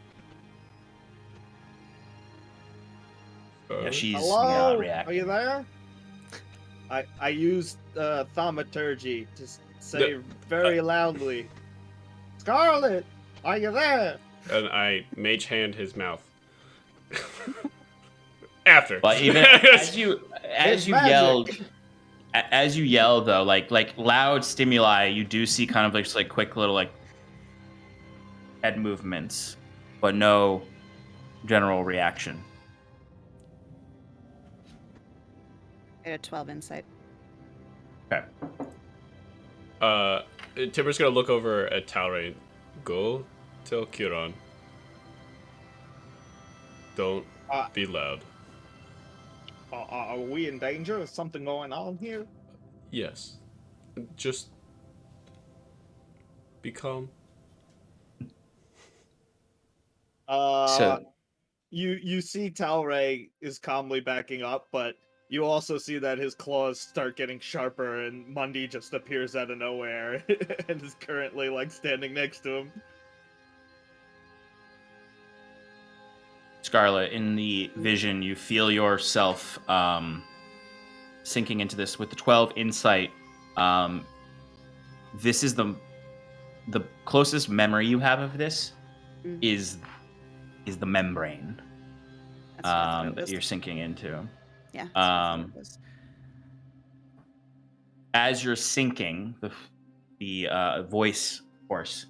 Yeah, she's Hello? not reacting. Are you there? I used thaumaturgy to say very loudly, Scarlet, are you there? And I mage hand his mouth. After. But even as you yell though, like loud stimuli, you do see kind of like quick little like head movements, but no general reaction. I had a 12 insight. Okay. Timber's gonna look over at Talray. Go tell Kieran. Don't be loud. Are we in danger? Is something going on here? Yes. Just be calm. So you see Talray is calmly backing up, but you also see that his claws start getting sharper, and Mundi just appears out of nowhere and is currently like standing next to him. Scarlet, in the vision, you feel yourself sinking into this with the 12 insight. This is the closest memory you have of this is the membrane that you're sinking into. Yeah. As you're sinking, the voice force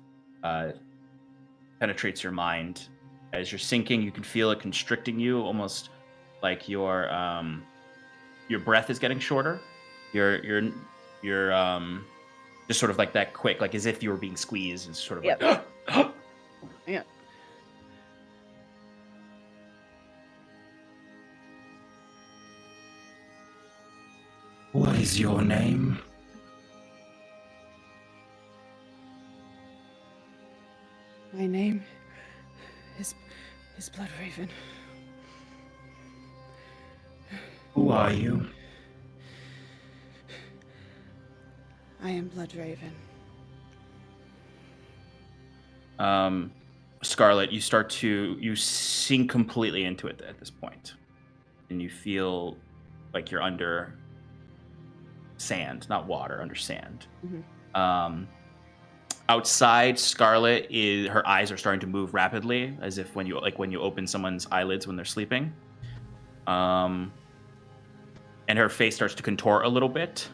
penetrates your mind. As you're sinking, you can feel it constricting you, almost like your breath is getting shorter. You're just sort of like that quick, like as if you were being squeezed. It's sort of like yeah. What is your name? My name is Blood Raven. Who are you? I am Blood Raven. Scarlet, you sink completely into it at this point, and you feel like you're under sand, not water, under sand. Mm-hmm. Outside, Scarlet her eyes are starting to move rapidly, as if when you open someone's eyelids when they're sleeping. And her face starts to contort a little bit.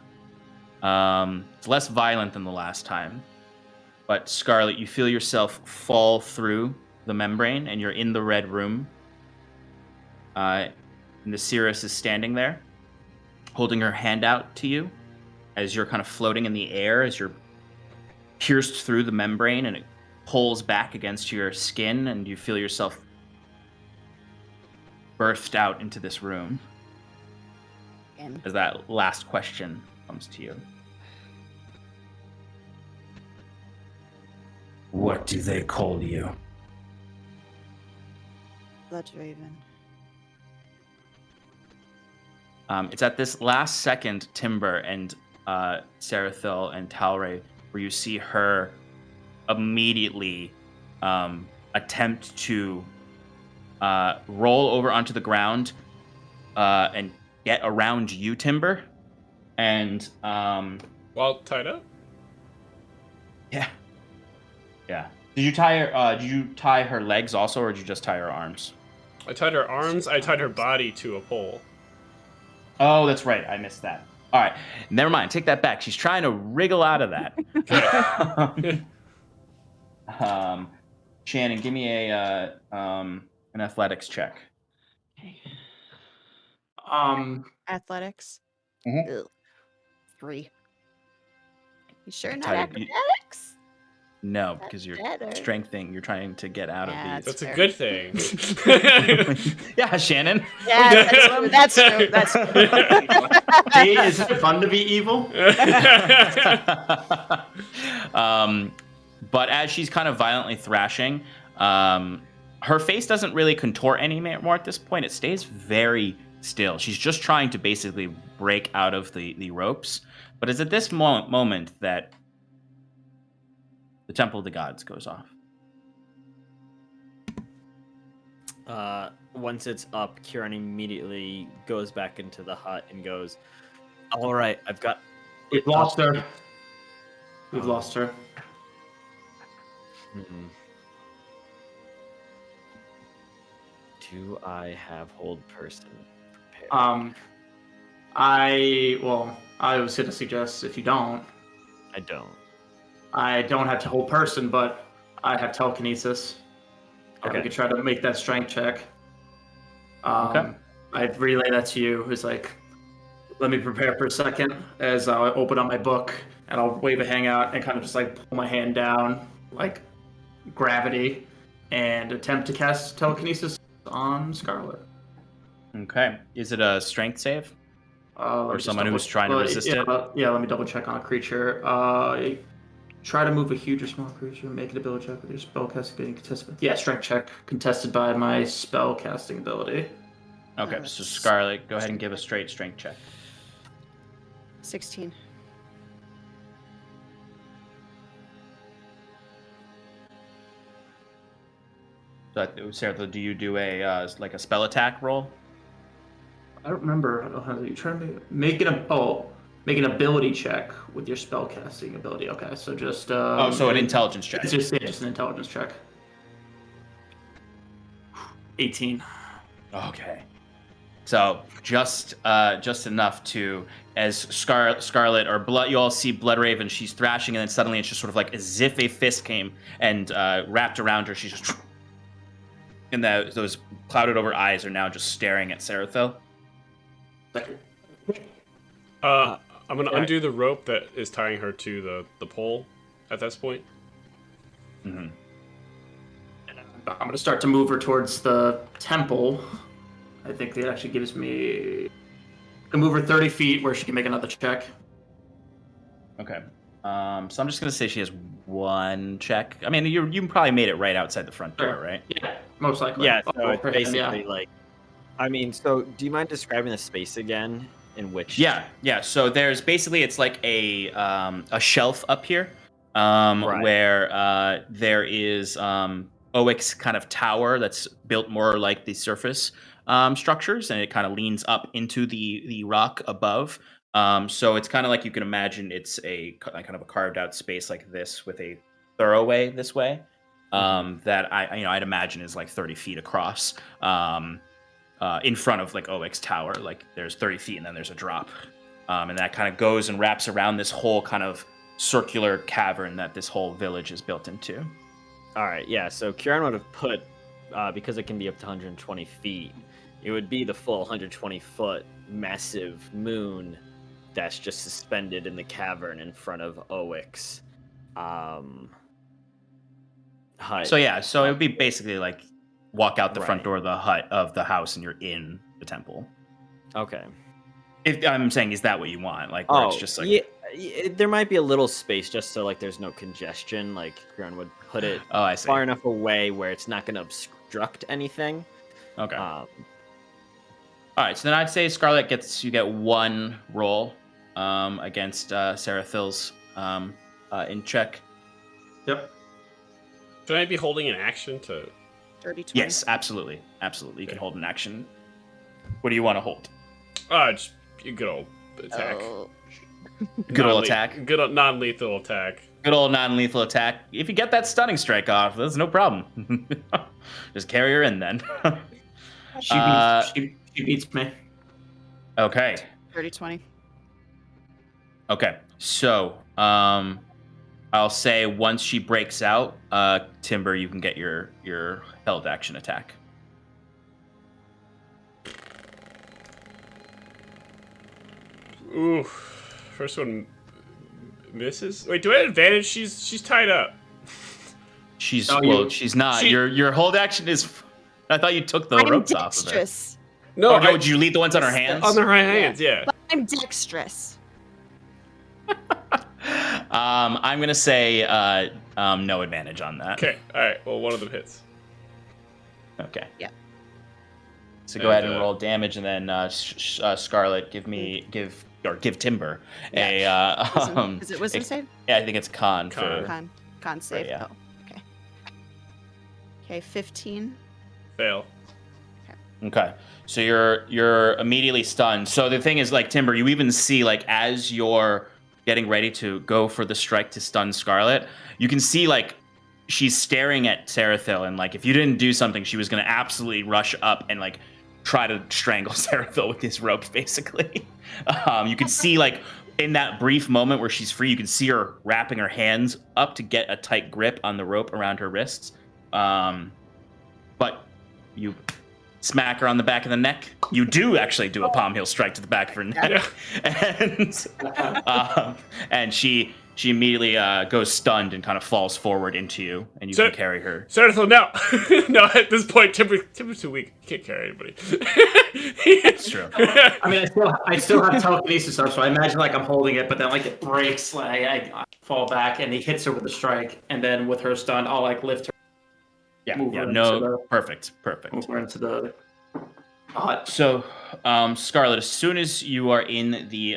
It's less violent than the last time. But Scarlet, you feel yourself fall through the membrane, and you're in the red room. And the Seeress is standing there, holding her hand out to you, as you're kind of floating in the air, as you're pierced through the membrane, and it pulls back against your skin, and you feel yourself birthed out into this room. As that last question comes to you. What do they call you? Blood Raven. It's at this last second, Timber and Sarathil and Talray, where you see her immediately attempt to roll over onto the ground and get around you, Timber. And while tied up? Yeah. Did you tie her legs also, or did you just tie her arms? I tied her arms. I tied her body to a pole. Oh, that's right. I missed that. All right. Never mind. Take that back. She's trying to wriggle out of that. Shannon, give me an athletics check. Okay. Um, Athletics. Mhm. 3. You sure not Tied- acrobatics? No, because you're better. strengthening. You're trying to get out Yeah, of That's these. a good thing. Yeah, Shannon. Yeah, that's true. That's true. gee, is it fun to be evil? But as she's kind of violently thrashing, her face doesn't really contort anymore at this point. It stays very still. She's just trying to basically break out of the ropes. But it's at this moment that the Temple of the Gods goes off. Once it's up, Kieran immediately goes back into the hut and goes, "All right, I've got." We've lost her. We've lost her. Do I have hold person prepared? I was gonna suggest if you don't. I don't. I don't have to hold person, but I have telekinesis. Okay. We could try to make that strength check. Okay. I'd relay that to you. It's like, let me prepare for a second as I open up my book, and I'll wave a hangout and kind of just like pull my hand down, like gravity, and attempt to cast telekinesis on Scarlet. Okay. Is it a strength save? Or someone who's trying to resist it? Yeah, let me double check on a creature. Try to move a huge or small creature. Make an ability check with your spellcasting being contested. Yeah, strength check contested by my spellcasting ability. Okay, so Scarlet, go ahead and give a straight strength check. 16. So, Sarathil, do you do a like a spell attack roll? I don't remember how you try to make an ability check with your spellcasting ability. Okay, so just so an intelligence check. It's just an intelligence check. 18. Okay. So just enough to, as Scarlet or Blood, you all see Bloodraven. She's thrashing, and then suddenly it's just sort of like as if a fist came and wrapped around her. She's just, and those clouded over eyes are now just staring at Sarathil. I'm gonna undo the rope that is tying her to the pole at this point. Mm-hmm. I'm gonna start to move her towards the temple. I think that actually gives me. I can move her 30 feet where she can make another check. Okay. So I'm just gonna say she has one check. I mean, you probably made it right outside the front door, right? Yeah, most likely. Yeah, so it's for him, basically like. I mean, so do you mind describing the space again? In which? Yeah. So there's basically it's like a shelf up here, where there is Owick's kind of tower that's built more like the surface structures, and it kind of leans up into the rock above. So it's kind of like you can imagine it's a kind of a carved out space like this with a thoroughway this way that I'd imagine is like 30 feet across. In front of like Owick's tower, like there's 30 feet and then there's a drop, and that kind of goes and wraps around this whole kind of circular cavern that this whole village is built into. All right, yeah. So Kieran would have put, because it can be up to 120 feet, it would be the full 120-foot massive moon that's just suspended in the cavern in front of Owick's hut. So it would be basically like walk out the front door of the hut of the house and you're in the temple. Okay. If I'm saying, is that what you want? Like, where it's just like... Yeah, there might be a little space just so like there's no congestion. Like Kieran would put it far enough away where it's not going to obstruct anything. Okay. All right, so then I'd say Scarlet you get one roll against Sarathil's in check. Yep. Should I be holding an action to... 30, 20. Yes, absolutely. You can hold an action. What do you want to hold? Just a good old attack. Good old attack. Good old non-lethal attack. Good old non-lethal attack. If you get that stunning strike off, that's no problem. Just carry her in then. She beats me. Okay. 30, 20. Okay. So, I'll say once she breaks out, Timber, you can get your held action attack. Ooh, first one misses. Wait, do I have advantage? She's tied up. She's not. Your hold action is. I thought you took the ropes off of it. No, did you leave the ones on her hands? On her hands, yeah. But I'm dexterous. I'm gonna say no advantage on that. Okay, all right. Well, one of them hits. Okay. Yeah. So go ahead and roll damage, and then Scarlet, give Timber a. Is it wisdom save? Yeah, I think it's con. Con save. Yeah. Oh, okay. Okay, 15. Fail. Okay. So you're immediately stunned. So the thing is, like Timber, you even see like as you're getting ready to go for the strike to stun Scarlet, you can see like she's staring at Sarathil, and like if you didn't do something, she was gonna absolutely rush up and like try to strangle Sarathil with his ropes, basically. You can see like in that brief moment where she's free, you can see her wrapping her hands up to get a tight grip on the rope around her wrists. But you smack her on the back of the neck. You do actually do a palm heel strike to the back of her neck, and she She immediately goes stunned and kind of falls forward into you, and you can carry her. Sarathil, no. No, at this point, Timber's too weak. You can't carry anybody. That's true. I mean, I still have telekinesis up, so I imagine like I'm holding it, but then like it breaks, like I fall back, and he hits her with a strike, and then with her stunned, I'll like lift her. Perfect. Move her into the. So, Scarlet, as soon as you are in the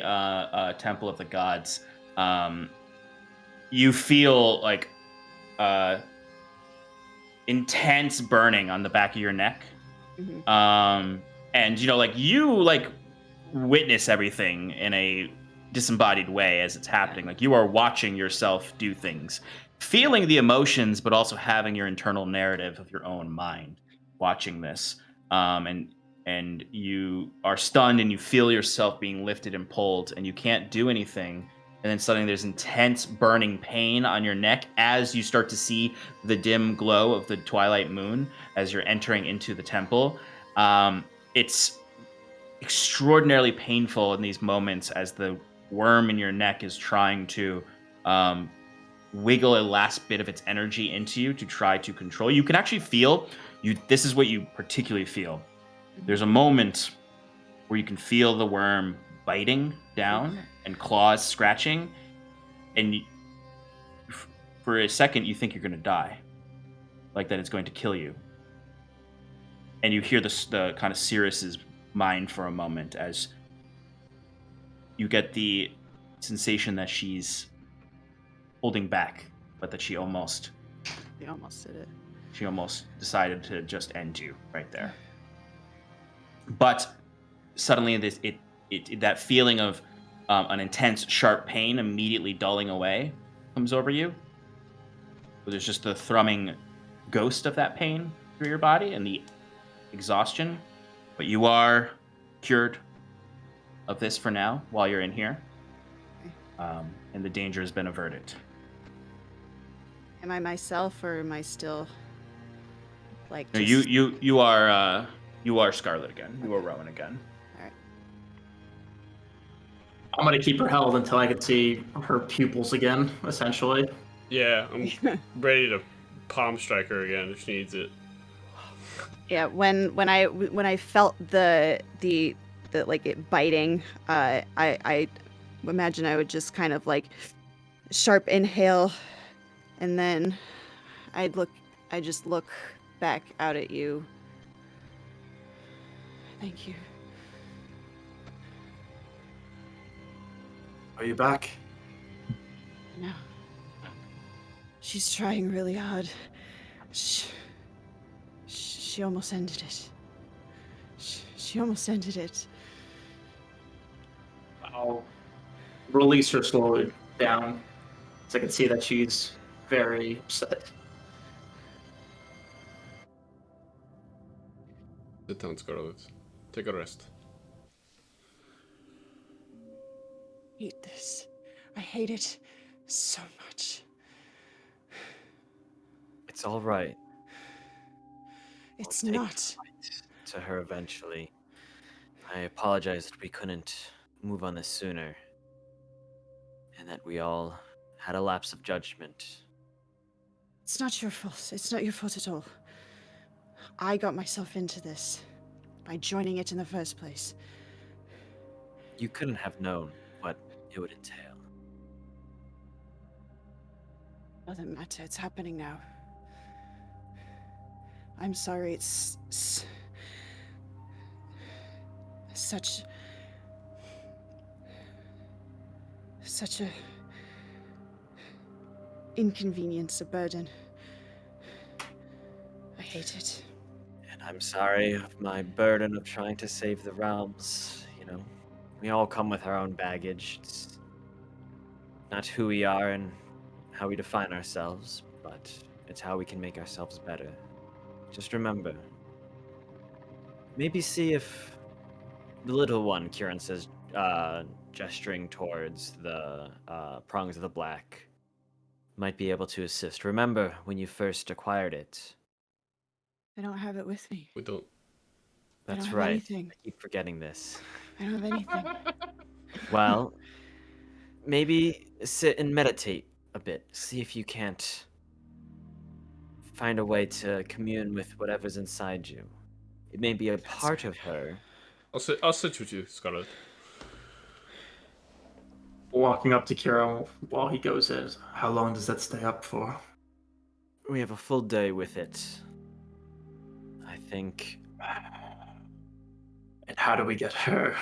Temple of the Gods, you feel like intense burning on the back of your neck. Mm-hmm. And you witness everything in a disembodied way as it's happening. Like you are watching yourself do things, feeling the emotions, but also having your internal narrative of your own mind watching this. And you are stunned and you feel yourself being lifted and pulled, and you can't do anything. And then suddenly there's intense burning pain on your neck as you start to see the dim glow of the twilight moon as you're entering into the temple. It's extraordinarily painful in these moments as the worm in your neck is trying to wiggle a last bit of its energy into you to try to control. You can actually feel, this is what you particularly feel. There's a moment where you can feel the worm biting down and claws scratching, and for a second you think you're going to die, like that it's going to kill you. And you hear the kind of Seeress's mind for a moment as you get the sensation that she's holding back, but that she almost did it. She almost decided to just end you right there. But suddenly that feeling of an intense, sharp pain immediately dulling away comes over you. There's just the thrumming ghost of that pain through your body and the exhaustion. But you are cured of this for now while you're in here. And the danger has been averted. Am I myself, or am I still like? No, you are Scarlet again. You are Rowan again. All right. I'm gonna keep her held until I can see her pupils again. Essentially. Yeah, I'm ready to palm strike her again if she needs it. Yeah, when I felt the like it biting, I imagine I would just kind of like sharp inhale, and then I just look back out at you. Thank you. Are you back? No. She's trying really hard. She almost ended it. She almost ended it. I'll release her slowly down, so I can see that she's very upset. Sit down, Scarlet. Take a rest. I hate this. I hate it so much. It's all right. It's I'll take not. the fight to her eventually. I apologize that we couldn't move on this sooner, and that we all had a lapse of judgment. It's not your fault. It's not your fault at all. I got myself into this by joining it in the first place. You couldn't have known what it would entail. Doesn't matter. It's happening now. I'm sorry. It's such a inconvenience, a burden. I hate it. And I'm sorry of my burden of trying to save the realms. You know, we all come with our own baggage. It's not who we are and how we define ourselves, but it's how we can make ourselves better. Just remember, maybe see if the little one, Kieran says, gesturing towards the prongs of the black, might be able to assist. Remember when you first acquired it. I don't have it with me. We don't. That's have right. anything. I keep forgetting this. I don't have anything. Well, maybe sit and meditate a bit. See if you can't find a way to commune with whatever's inside you. It may be a part of her. I'll sit with you, Scarlet. Walking up to Kira while he goes in. How long does that stay up for? We have a full day with it. I think. And how do we get her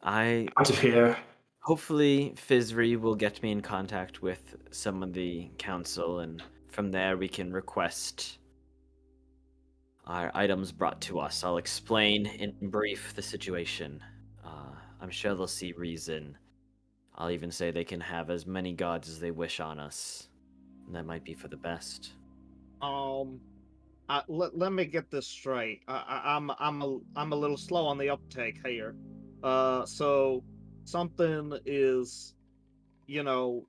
Out of here? Hopefully, Fizri will get me in contact with some of the council, and from there we can request our items brought to us. I'll explain in brief the situation. I'm sure they'll see reason. I'll even say they can have as many gods as they wish on us. And that might be for the best. Let me get this straight. I'm a little slow on the uptake here. So something is,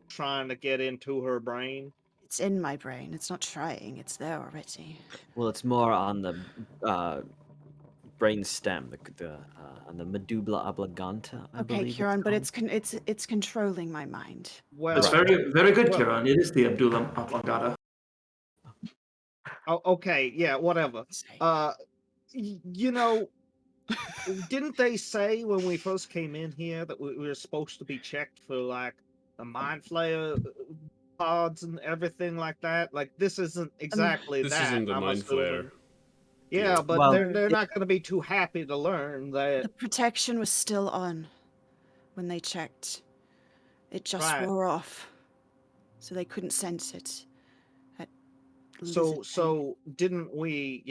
trying to get into her brain. It's in my brain. It's not trying. It's there already. Well, it's more on the brain stem, on the medulla oblongata. I Okay, believe Kieran, but called. it's controlling my mind. Well, That's very, very good, Kiran. It is the Abdullah Oblongata. Oh, okay, yeah, whatever. Didn't they say when we first came in here that we were supposed to be checked for like the mind flayer pods and everything like that? Like this isn't exactly This that. isn't the I'm mind assuming. flayer. Yeah, but Well, they're not going to be too happy to learn The that. protection was still on when they checked. It just Right. wore off, so they couldn't sense it. So didn't we,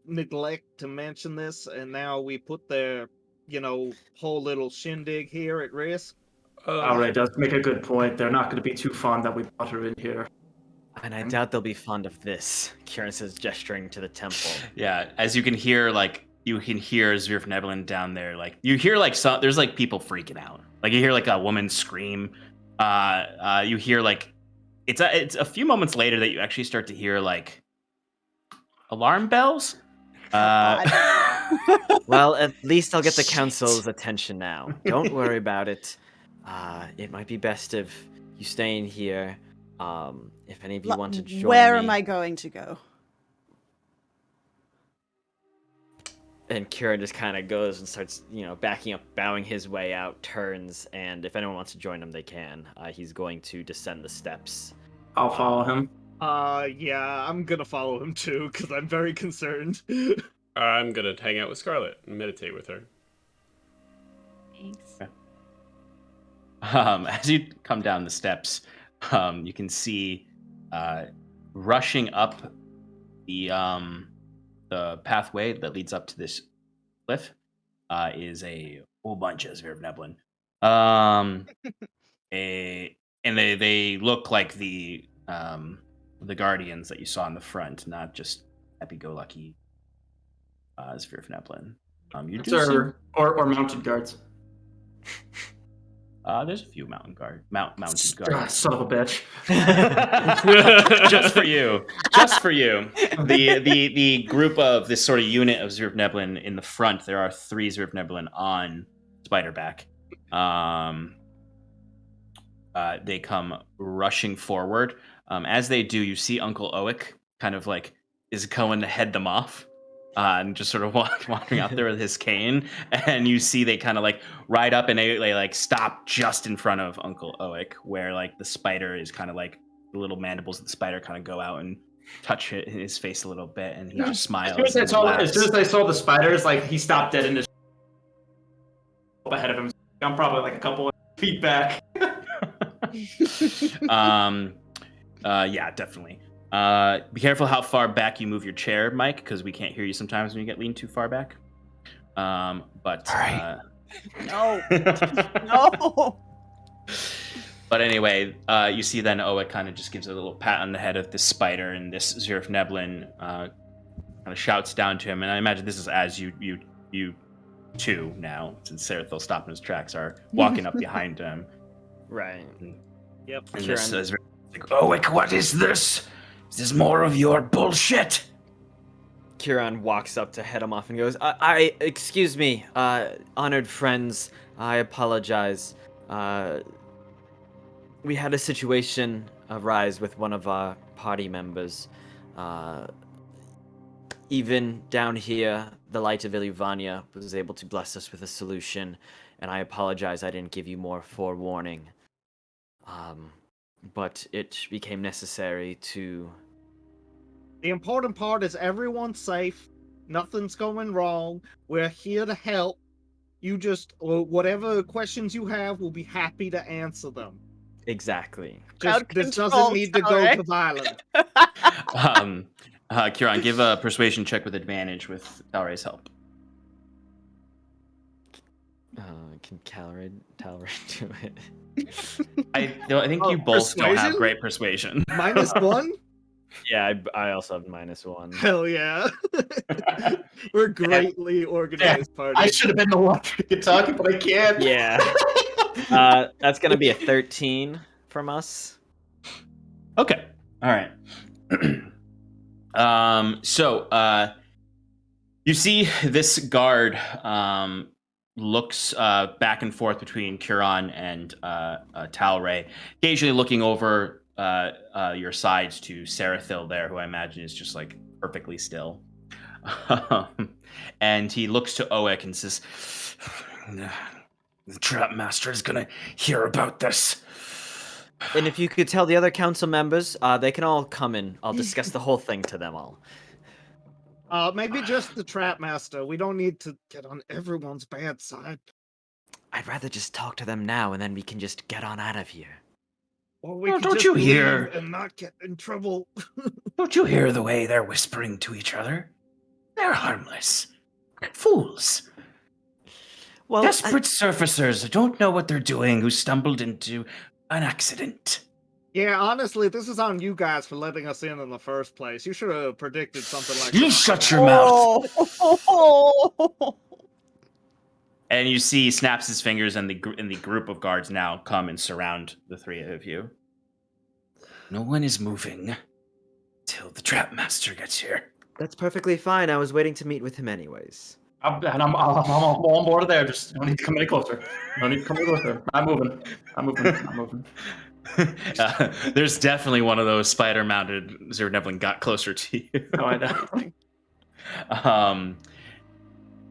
neglect to mention this, and now we put their, whole little shindig here at risk? Alright, does make a good point. They're not going to be too fond that we brought her in here. And I doubt they'll be fond of this. Kieran says, gesturing to the temple. Yeah, as you can hear, Zvirfneblin down there. Like you hear there's like people freaking out. Like you hear like a woman scream. You hear like it's a few moments later that you actually start to hear like alarm bells. Well, at least I'll get the council's attention now. Don't worry about it. It might be best if you stay in here. If any of you want to join Where me. am I going to go? And Kieran just kind of goes and starts, backing up, bowing his way out, turns, and if anyone wants to join him, they can. He's going to descend the steps. I'll follow him. Yeah, I'm gonna follow him too, because I'm very concerned. I'm gonna hang out with Scarlet and meditate with her. Thanks. As you come down the steps, you can see rushing up the pathway that leads up to this cliff is a whole bunch of Zvirfneblin. And they look like the guardians that you saw in the front, not just happy-go-lucky Zvirfneblin. You do see... or mounted guards. There's a few mounted guards. Son of a bitch. Just for you. Just for you. The group of this sort of unit of Zvirfneblin in the front, there are 3 Zvirfneblin on Spiderback. They come rushing forward. As they do, you see Uncle Oick kind of like is going to head them off. And just sort of wandering out there with his cane, and you see they kind of like ride up and they like stop just in front of Uncle Oick, where like the spider is kind of like the little mandibles of the spider kind of go out and touch his face a little bit, and he just smiles. As soon as I saw the spiders, like he stopped dead in his ahead of him. I'm probably like a couple of feet back. Yeah, definitely. Be careful how far back you move your chair, Mike, because we can't hear you sometimes when you get leaned too far back. But No. No. But anyway, you see then Oick kind of just gives a little pat on the head of this spider, and this Zvirfneblin kind of shouts down to him. And I imagine this is as you two now, since Sarathil stopped in his tracks, are walking up behind him. Right. Yep. And this is like, Oick, what is this? Is this more of your bullshit? Kieran walks up to head him off and goes, excuse me, honored friends. I apologize. We had a situation arise with one of our party members. Even down here, the Light of Illuvania was able to bless us with a solution, and I apologize I didn't give you more forewarning. But it became necessary to... The important part is everyone's safe. Nothing's going wrong. We're here to help. You just, whatever questions you have, we'll be happy to answer them. Exactly. This doesn't need to go to violence. Kieran, give a persuasion check with advantage with Talray's help. Can Talray do it? I think you both don't have great persuasion. -1? Yeah, I also have -1. Hell yeah. We're greatly organized party. I should have been the one to get talking, but I can't. Yeah. That's gonna be a 13 from us. Okay. All right. So you see this guard looks back and forth between Kieran and Talray, occasionally looking over your sides to Sarathil there, who I imagine is just like perfectly still. And he looks to Oek and says, "The Trap Master is gonna hear about this. And if you could tell the other council members, they can all come in. I'll discuss the whole thing to them all." Maybe just the Trap Master. We don't need to get on everyone's bad side. I'd rather just talk to them now, and then we can just get on out of here. Or we Well, could don't just you leave hear? and not get in trouble. Don't you hear the way they're whispering to each other? They're harmless. Fools. Well, Desperate surfacers who don't know what they're doing, who stumbled into an accident. Yeah, honestly, this is on you guys for letting us in the first place. You should have predicted something like You that. shut your mouth. Oh. And you see, he snaps his fingers, and the group of guards now come and surround the three of you. No one is moving till the Trap Master gets here. That's perfectly fine. I was waiting to meet with him anyways. I'm on board there. Just don't need to come any closer. Don't need to come any closer. I'm moving. There's definitely one of those spider-mounted Zero Devlin got closer to you. No, I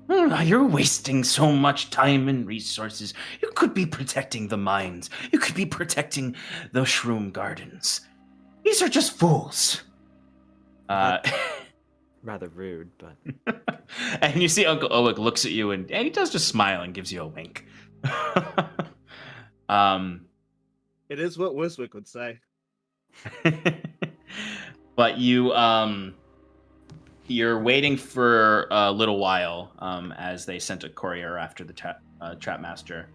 know. You're wasting so much time and resources. You could be protecting the mines. You could be protecting the shroom gardens. These are just fools. Rather rude, but... And you see Uncle Oleg looks at you, and he does just smile and gives you a wink. It is what Wiswick would say. But you're waiting for a little while as they sent a courier after the Trap Master.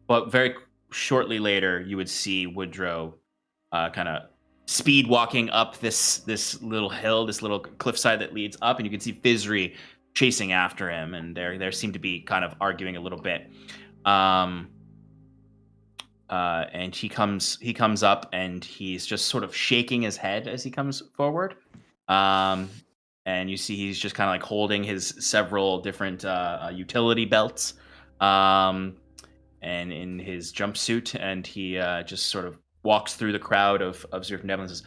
But very shortly later, you would see Woodrow kind of speed walking up this little hill, this little cliffside that leads up, and you can see Fizri chasing after him, and they seem to be kind of arguing a little bit. And he comes up, and he's just sort of shaking his head as he comes forward. And you see he's just kind of like holding his several different utility belts, and in his jumpsuit, and he just sort of walks through the crowd of Zero Devlin and says,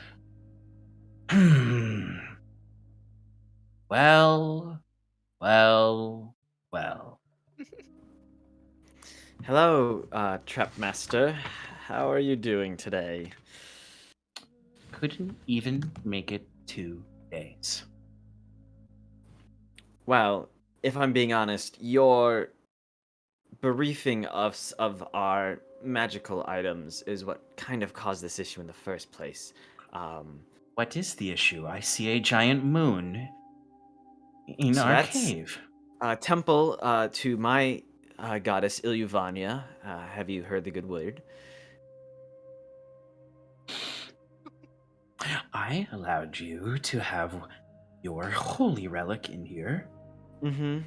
Well. Hello, Trap Master. How are you doing today? Couldn't even make it 2 days. Well, if I'm being honest, your briefing us of our magical items is what kind of caused this issue in the first place. What is the issue? I see a giant moon in our cave. Temple to my goddess Illuvania. Have you heard the good word? I allowed you to have your holy relic in here. Mm-hmm.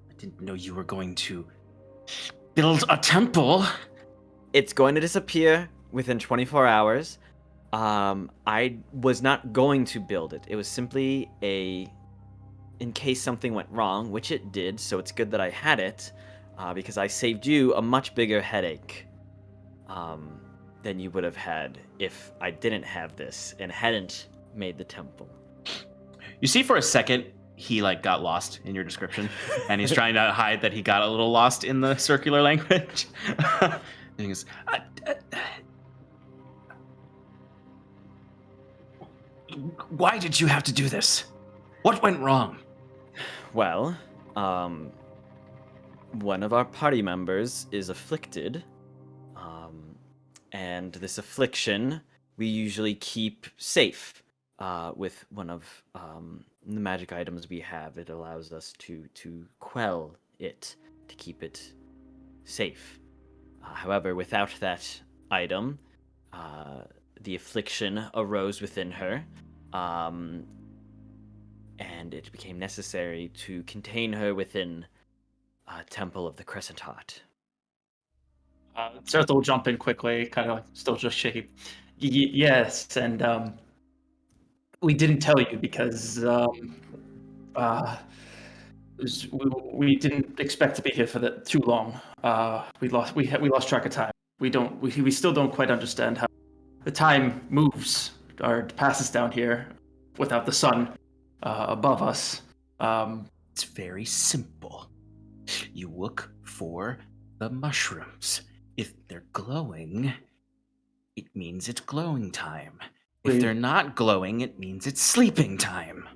I didn't know you were going to build a temple. It's going to disappear within 24 hours. I was not going to build it. It was simply in case something went wrong, which it did, so it's good that I had it, because I saved you a much bigger headache than you would have had if I didn't have this and hadn't made the temple. You see for a second, he like got lost in your description, and he's trying to hide that he got a little lost in the circular language. And he goes, why did you have to do this? What went wrong? Well, one of our party members is afflicted, and this affliction we usually keep safe with one of the magic items we have. It allows us to quell it, to keep it safe. However, without that item, the affliction arose within her, and it became necessary to contain her within a temple of the Crescent Heart. Sarathil will jump in quickly, kind of like still just shaky. Yes, and we didn't tell you because we didn't expect to be here for too long. We lost track of time. We still don't quite understand how the time moves or passes down here without the sun above us. It's very simple. You look for the mushrooms. If they're glowing, it means it's glowing time. If they're not glowing, it means it's sleeping time.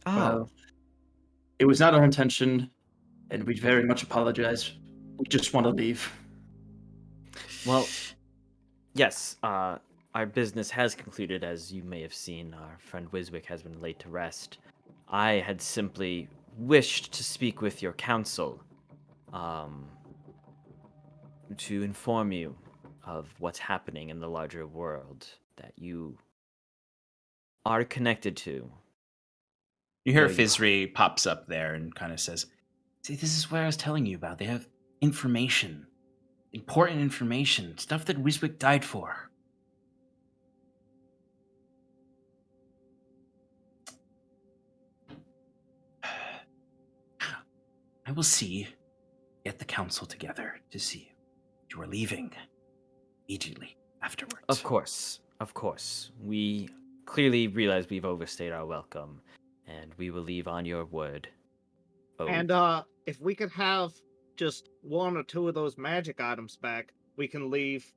Oh. It was not our intention, and we very much apologize. We just want to leave. Well, yes, our business has concluded, as you may have seen. Our friend Wiswick has been laid to rest. I had simply wished to speak with your council, to inform you of what's happening in the larger world that you are connected to. You hear Fizri pops up there and kind of says, see, this is what I was telling you about. They have information. Important information. Stuff that Wiswick died for. I will get the council together to see you. You are leaving immediately afterwards. Of course. We clearly realize we've overstayed our welcome, and we will leave on your word. Oh. And if we could have just one or two of those magic items back, we can leave.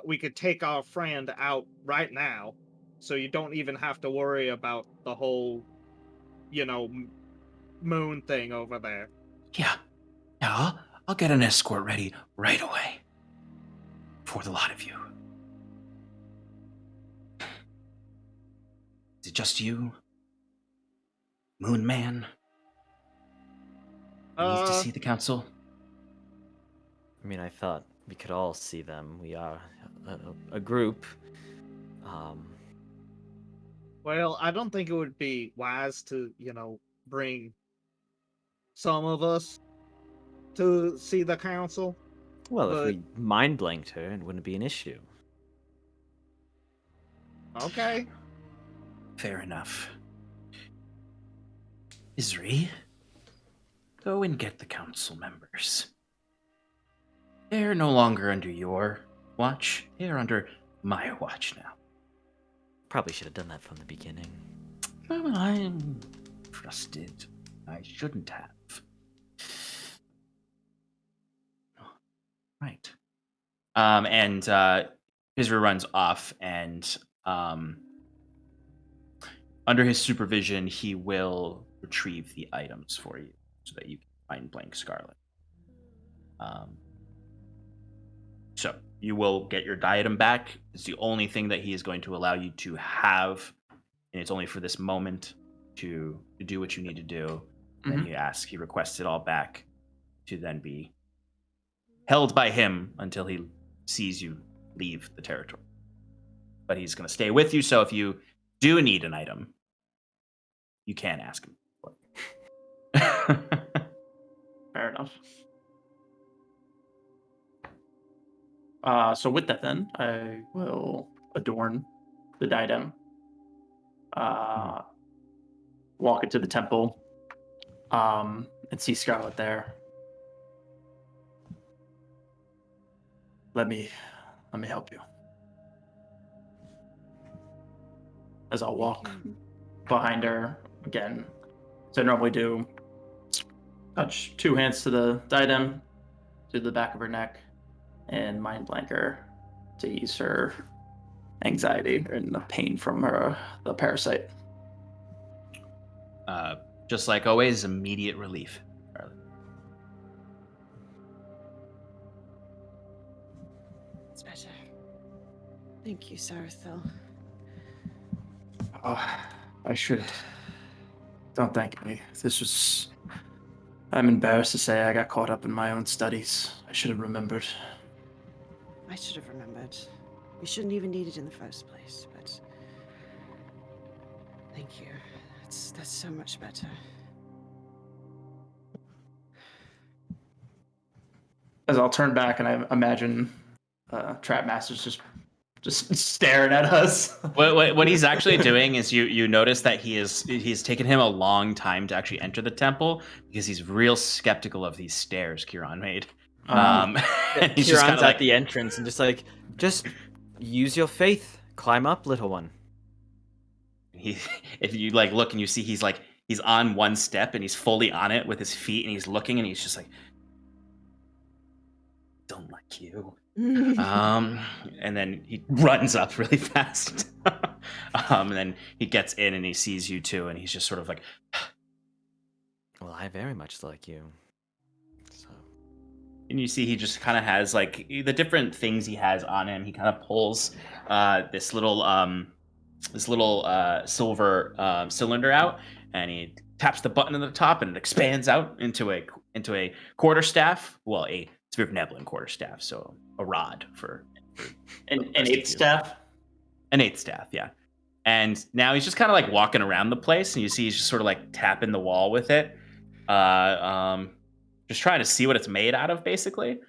We could take our friend out right now, so you don't even have to worry about the whole, moon thing over there. Yeah, I'll get an escort ready right away. For the lot of you. Is it just you? Moon Man? Needs to see the council? I mean, I thought we could all see them. We are a group. Well, I don't think it would be wise to, bring some of us to see the council. Well, if we mind blanked her, it wouldn't be an issue. Okay. Fair enough. Isri, go and get the council members. They're no longer under your watch. They're under my watch now. Probably should have done that from the beginning. Well, I'm trusted. I shouldn't have. Right. And Isra runs off, and under his supervision, he will retrieve the items for you so that you can find blank Scarlet. So you will get your diadem back. It's the only thing that he is going to allow you to have, and it's only for this moment to do what you need to do. And he requests it all back to then be held by him until he sees you leave the territory. But he's going to stay with you, so if you do need an item, you can ask him for it. Fair enough. So with that then, I will adorn the diadem, walk into the temple, and see Scarlet there. Let me help you. As I'll walk behind her again, as I normally do. Touch 2 hands to the diadem, to the back of her neck, and mind blank her to ease her anxiety and the pain from the parasite. Just like always, immediate relief. It's better. Thank you, Sarathil. I should. Don't thank me. I'm embarrassed to say I got caught up in my own studies. I should have remembered. I should have remembered. We shouldn't even need it in the first place, but thank you. That's so much better. As I'll turn back and I imagine Trapmaster's just staring at us. What he's actually doing is you notice that he's taken him a long time to actually enter the temple because he's real skeptical of these stairs Kieran made. He's just kind of at the entrance and just use your faith. Climb up, little one. If you look and you see he's on one step and he's fully on it with his feet and he's looking and he's just like, don't like you. And then he runs up really fast. And then he gets in and he sees you too, and he's just sort of like, well, I very much like you. So. And you see he just kind of has the different things he has on him. He kind of pulls this little silver cylinder out, and he taps the button at the top, and it expands out into a quarterstaff. Well, a Svirfneblin quarterstaff, so a rod for an eighth staff. An eighth staff, yeah. And now he's just kind of walking around the place, and you see he's just sort of tapping the wall with it, just trying to see what it's made out of, basically.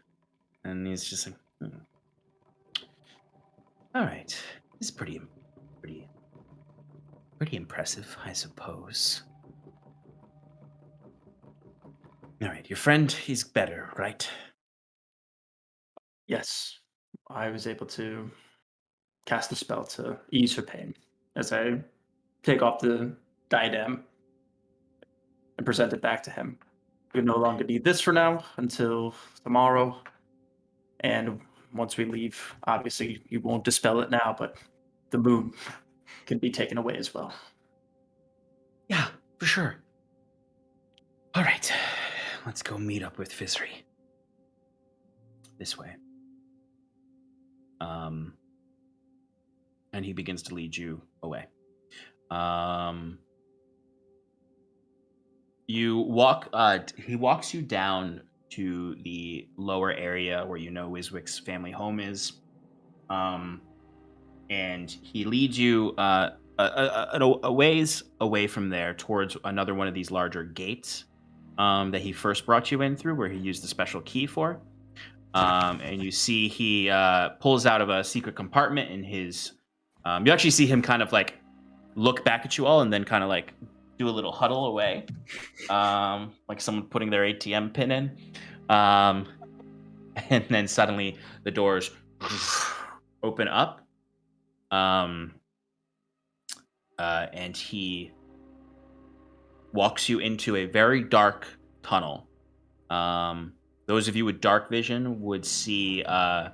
And he's just like, all right, this is pretty impressive, I suppose. All right, your friend, he's better, right? Yes, I was able to cast a spell to ease her pain as I take off the diadem and present it back to him. We no longer need this for now until tomorrow. And once we leave, obviously you won't dispel it now, but the moon can be taken away as well. Yeah, for sure. All right, let's go meet up with Fizri. This way. And he begins to lead you away. You walk. He walks you down to the lower area where Wiswick's family home is, and he leads you a ways away from there towards another one of these larger gates that he first brought you in through, where he used the special key for. And you see he pulls out of a secret compartment in his. You actually see him kind of look back at you all and then kind of do a little huddle away, like someone putting their ATM pin in. And then suddenly the doors open up. And he walks you into a very dark tunnel. Those of you with dark vision would see a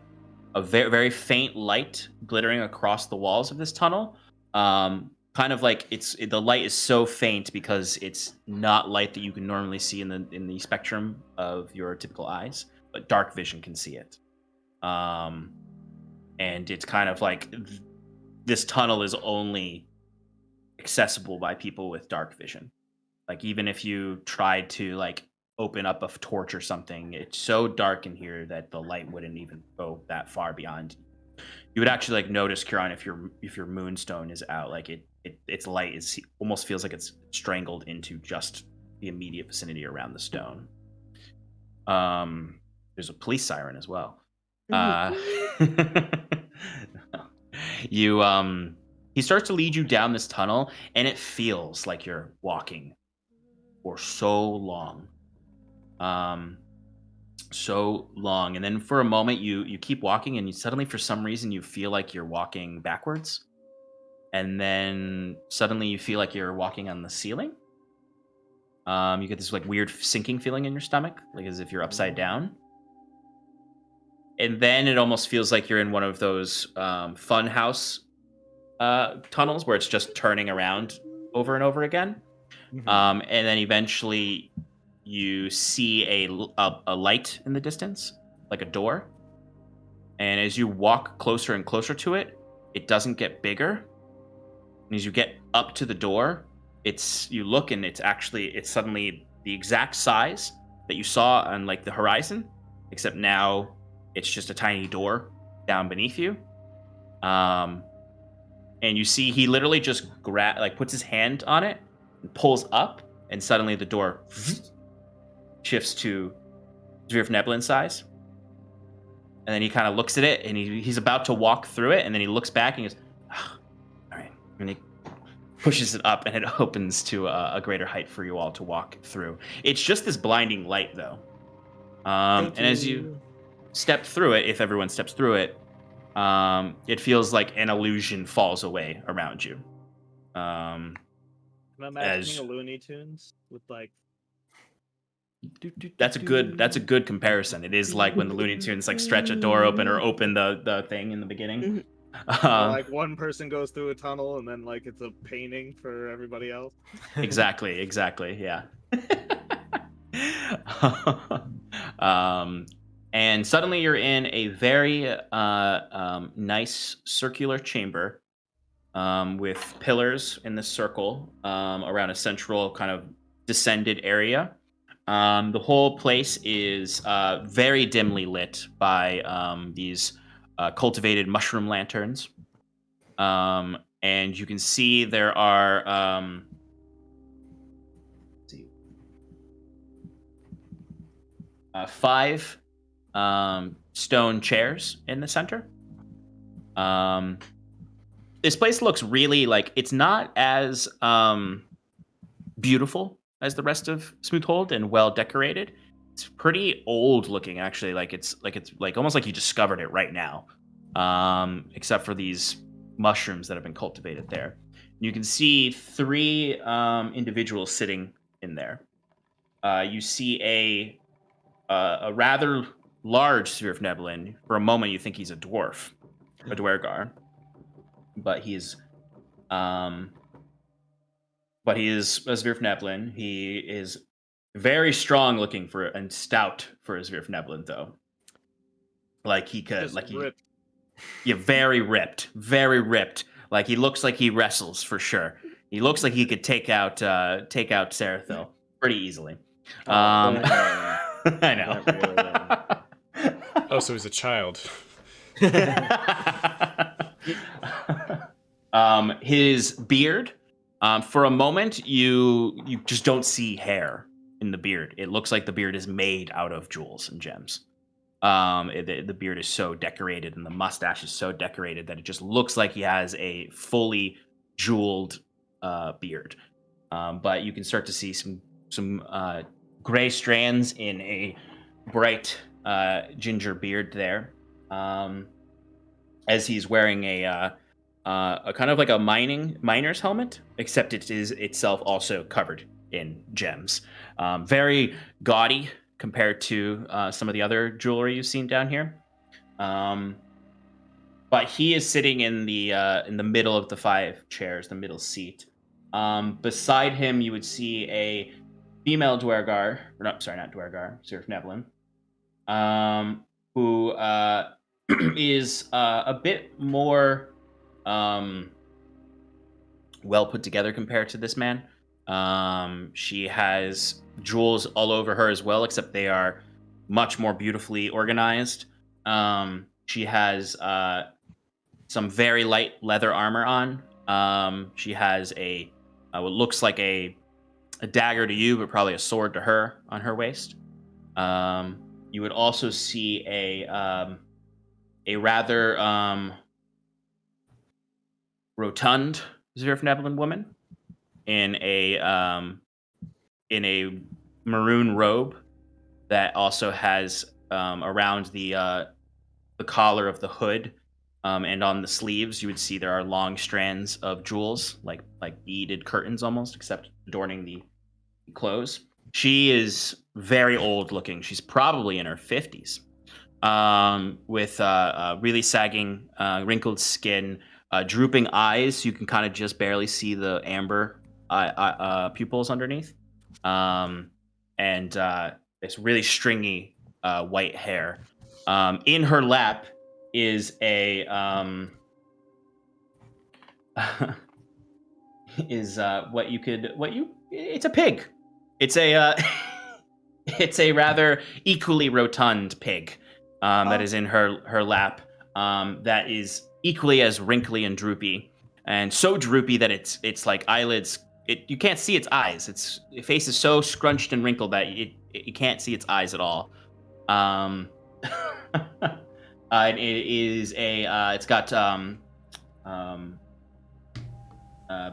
very, very faint light glittering across the walls of this tunnel. Kind of the light is so faint because it's not light that you can normally see in the spectrum of your typical eyes, but dark vision can see it. And it's kind of this tunnel is only accessible by people with dark vision. Even if you tried to open up a torch or something, it's so dark in here that the light wouldn't even go that far beyond. You would actually notice, Kieran, if your moonstone is out, its light is almost feels like it's strangled into just the immediate vicinity around the stone. There's a police siren as well. He starts to lead you down this tunnel, and it feels like you're walking for so long. So long. And then for a moment, you keep walking, and you suddenly, for some reason, you feel like you're walking backwards. And then suddenly you feel like you're walking on the ceiling. You get this like weird sinking feeling in your stomach, like as if you're upside down. And then it almost feels like you're in one of those fun house tunnels where it's just turning around over and over again. And then eventually you see a light in the distance, like a door. And as you walk closer and closer to it, it doesn't get bigger. And as you get up to the door, you look, and it's suddenly the exact size that you saw on like the horizon, except now it's just a tiny door down beneath you. And you see he literally just puts his hand on it and pulls up, and suddenly the door shifts to Zvirfneblin size. And then he kind of looks at it, and he's about to walk through it, and then he looks back and he goes, oh, all right. And he pushes it up, and it opens to a greater height for you all to walk through. It's just this blinding light, though. And as you step through it, if everyone steps through it, it feels like an illusion falls away around you. I'm imagining a Looney Tunes with like. That's a good comparison. It is like when the Looney Tunes like stretch a door open or open the thing in the beginning. Like one person goes through a tunnel and then like it's a painting for everybody else. Exactly, yeah. And suddenly you're in a very nice circular chamber with pillars in the circle around a central kind of descended area. The whole place is very dimly lit by these cultivated mushroom lanterns. And you can see there are five stone chairs in the center. This place looks really like it's not as beautiful as the rest of Smoothhold and well decorated. It's pretty old looking, actually. It's almost like you discovered it right now, except for these mushrooms that have been cultivated there. You can see three individuals sitting in there. You see a rather large Zvirfneblin. For a moment, you think he's a dwarf, a dwergar, but he's a Zvirfneblin. He is very strong looking and stout for a Zvirfneblin, though. Like he could, Just like he, ripped. yeah, very ripped, very ripped. Like he looks like he wrestles for sure. He looks like he could take out Sarathil pretty easily. I know. Oh, so he's a child. His beard. For a moment, you just don't see hair in the beard. It looks like the beard is made out of jewels and gems. The beard is so decorated, and the mustache is so decorated that it just looks like he has a fully jeweled beard. But you can start to see some gray strands in a bright ginger beard there, as he's wearing a kind of like a miner's helmet, except it is itself also covered in gems. Very gaudy compared to some of the other jewelry you've seen down here. But he is sitting in the middle of the five chairs, the middle seat. Beside him, you would see a female dwergar, or not dwergar, Zvirfneblin, who is a bit more well put together compared to this man. She has jewels all over her as well, except they are much more beautifully organized. She has some very light leather armor on. She has what looks like a dagger to you, but probably a sword to her on her waist. You would also see a rather rotund Zvirfneblin woman in a in a maroon robe that also has around the collar of the hood and on the sleeves, you would see there are long strands of jewels, like beaded curtains almost, except adorning the clothes. She is very old looking. She's probably in her 50s, with really sagging, wrinkled skin, drooping eyes. You can kind of just barely see the amber pupils underneath, and this really stringy white hair. In her lap is a it's a pig. It's a it's a rather equally rotund pig that is in her lap, that is equally as wrinkly and droopy, and so droopy that it's like eyelids. You can't see its eyes. Its face is so scrunched and wrinkled that you can't see its eyes at all. And it is it's got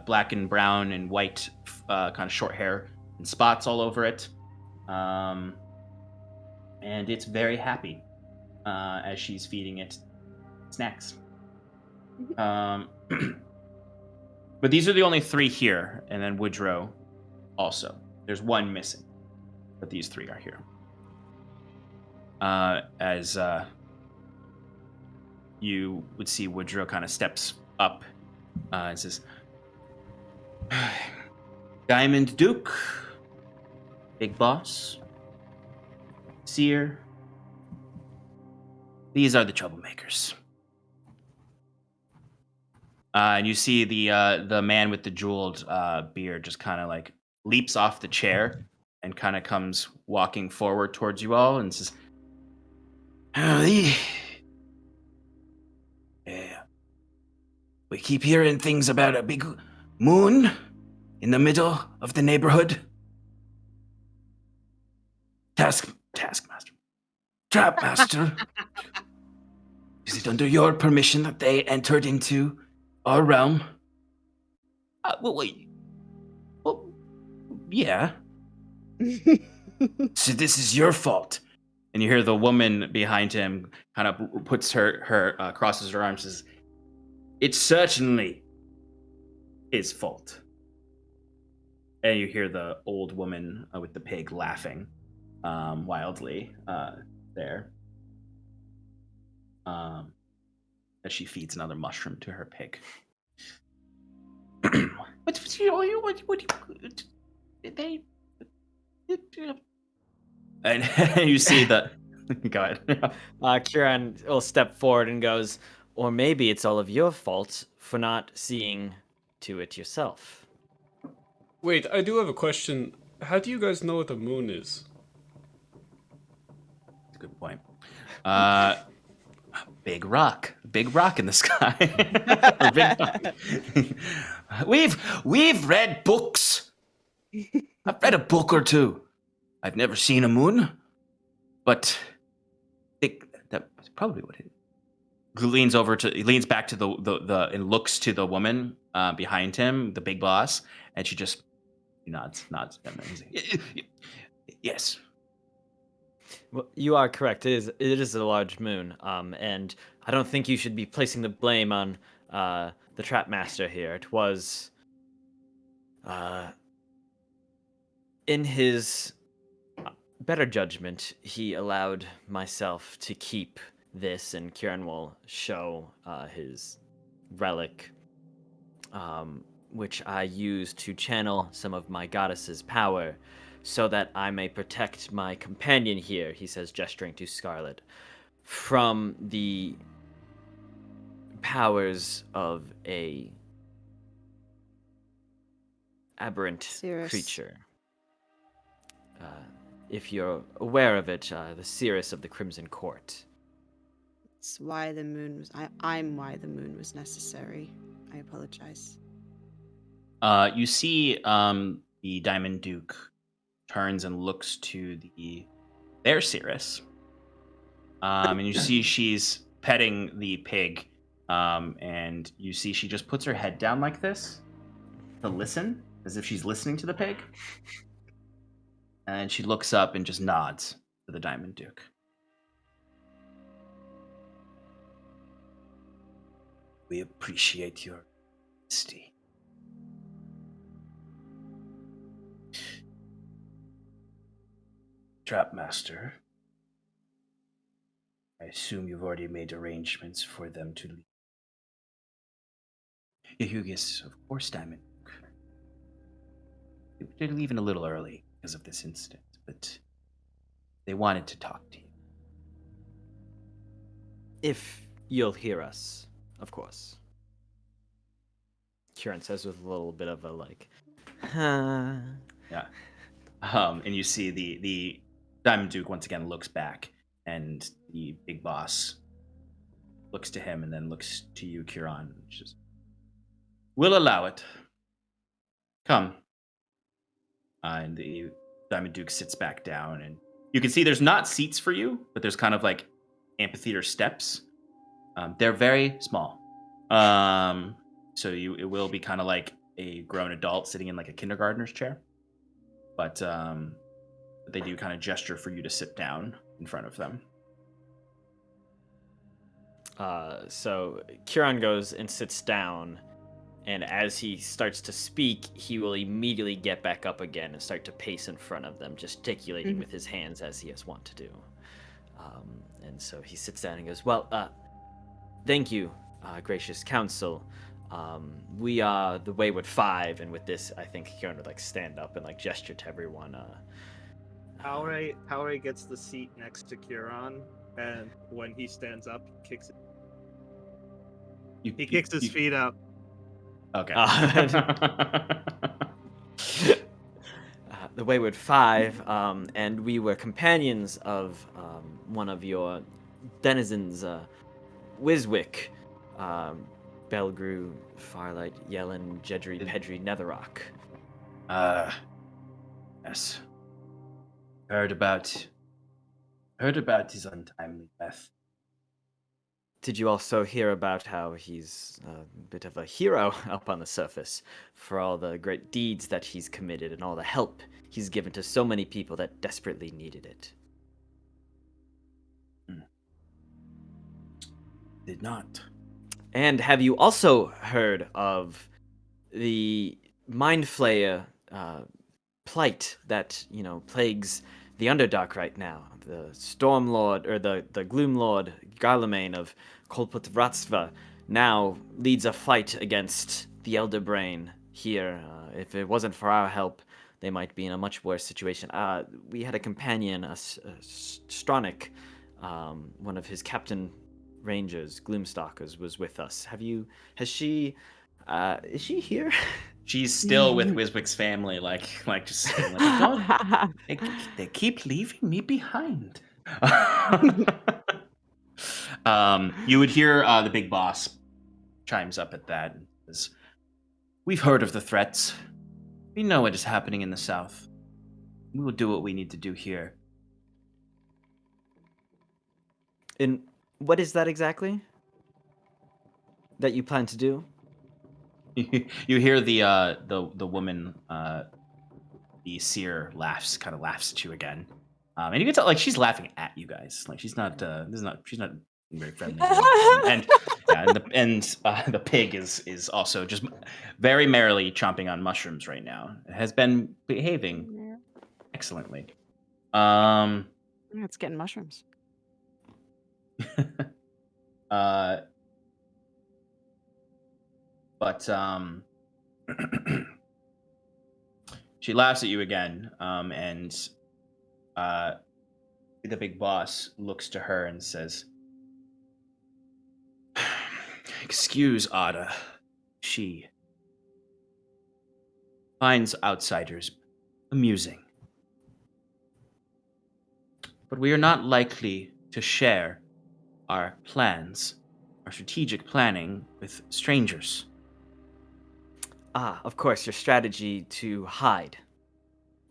black and brown and white kind of short hair and spots all over it. And it's very happy as she's feeding it snacks. But these are the only 3 here, and then Woodrow also. There's 1 missing, but these 3 are here. As you would see, Woodrow kind of steps up and says, Diamond Duke, Big Boss, Seer, these are the troublemakers. And you see the man with the jeweled beard just kind of like leaps off the chair and kind of comes walking forward towards you all and says, yeah. We keep hearing things about a big moon in the middle of the neighborhood. Taskmaster. Trapmaster. Is it under your permission that they entered into our realm? Well, yeah. So this is your fault. And you hear the woman behind him kind of puts her crosses her arms and says, it's certainly his fault. And you hear the old woman with the pig laughing wildly there. As she feeds another mushroom to her pig. And you see that. Go ahead. Kieran will step forward and goes, or maybe it's all of your fault for not seeing to it yourself. Wait, I do have a question. How do you guys know what the moon is? That's a good point. Big rock in the sky. We've read books. I've read a book or two. I've never seen a moon, but that's probably what it is. He leans back to the and looks to the woman behind him, the big boss, and she just nods. Yes. Well, you are correct. It is a large moon, and I don't think you should be placing the blame on the Trapmaster here. It was, in his better judgment, he allowed myself to keep this, and Kieran will show his relic, which I use to channel some of my goddess's power, so that I may protect my companion here, he says, gesturing to Scarlet, from the powers of a aberrant Seeress. creature. If you're aware of it, the Seeress of the Crimson Court. It's why the moon was. I'm why the moon was necessary. I apologize. You see the Diamond Duke turns and looks to their Seeress. And you see she's petting the pig. And you see she just puts her head down like this to listen, as if she's listening to the pig. And she looks up and just nods to the Diamond Duke. We appreciate your honesty. Trapmaster, I assume you've already made arrangements for them to leave. Yes, of course, Diamond. They're leaving a little early because of this incident, but they wanted to talk to you. If you'll hear us, of course. Kieran says with a little bit of a huh. Yeah. And you see the Diamond Duke once again looks back, and the big boss looks to him and then looks to you, Kieran. Just, we'll allow it. Come. And the Diamond Duke sits back down, and you can see there's not seats for you, but there's kind of like amphitheater steps. They're very small. So it will be kind of like a grown adult sitting in like a kindergartner's chair. But they do kind of gesture for you to sit down in front of them. So Kieran goes and sits down, and as he starts to speak, he will immediately get back up again and start to pace in front of them, gesticulating with his hands as he is wont to do. And so he sits down and goes, well, thank you, gracious council. We are the Wayward Five, and with this, I think Kieran would stand up and gesture to everyone. Powerade gets the seat next to Kieran, and when he stands up, he kicks it. He kicks his feet up. Okay. The Wayward Five, and we were companions of one of your denizens, Wiswick, Belgrew, Farlight, Yellen, Jedri, Pedri, Netherrock. Yes. Heard about his untimely death. Did you also hear about how he's a bit of a hero up on the surface for all the great deeds that he's committed and all the help he's given to so many people that desperately needed it? Did not. And have you also heard of the Mind Flayer plight that, plagues the Underdark right now? The Stormlord, or the Gloomlord Garlemane of Kolputvratsva now leads a fight against the Elder Brain here. If it wasn't for our help, they might be in a much worse situation. We had a companion, a Stronic, one of his captain rangers, Gloomstalkers, was with us. Is she here? She's still with Wiswick's family, just sitting don't, they keep leaving me behind. You would hear the big boss chimes up at that and says, we've heard of the threats. We know what is happening in the south. We will do what we need to do here. And what is that exactly that you plan to do? You hear the woman, the seer laughs at you again, and you can tell she's laughing at you guys. She's not she's not very friendly. And the pig is also just very merrily chomping on mushrooms right now. It has been behaving excellently. It's getting mushrooms. But she laughs at you again, and the big boss looks to her and says, excuse Ada. She finds outsiders amusing. But we are not likely to share our plans, our strategic planning with strangers. Of course, your strategy to hide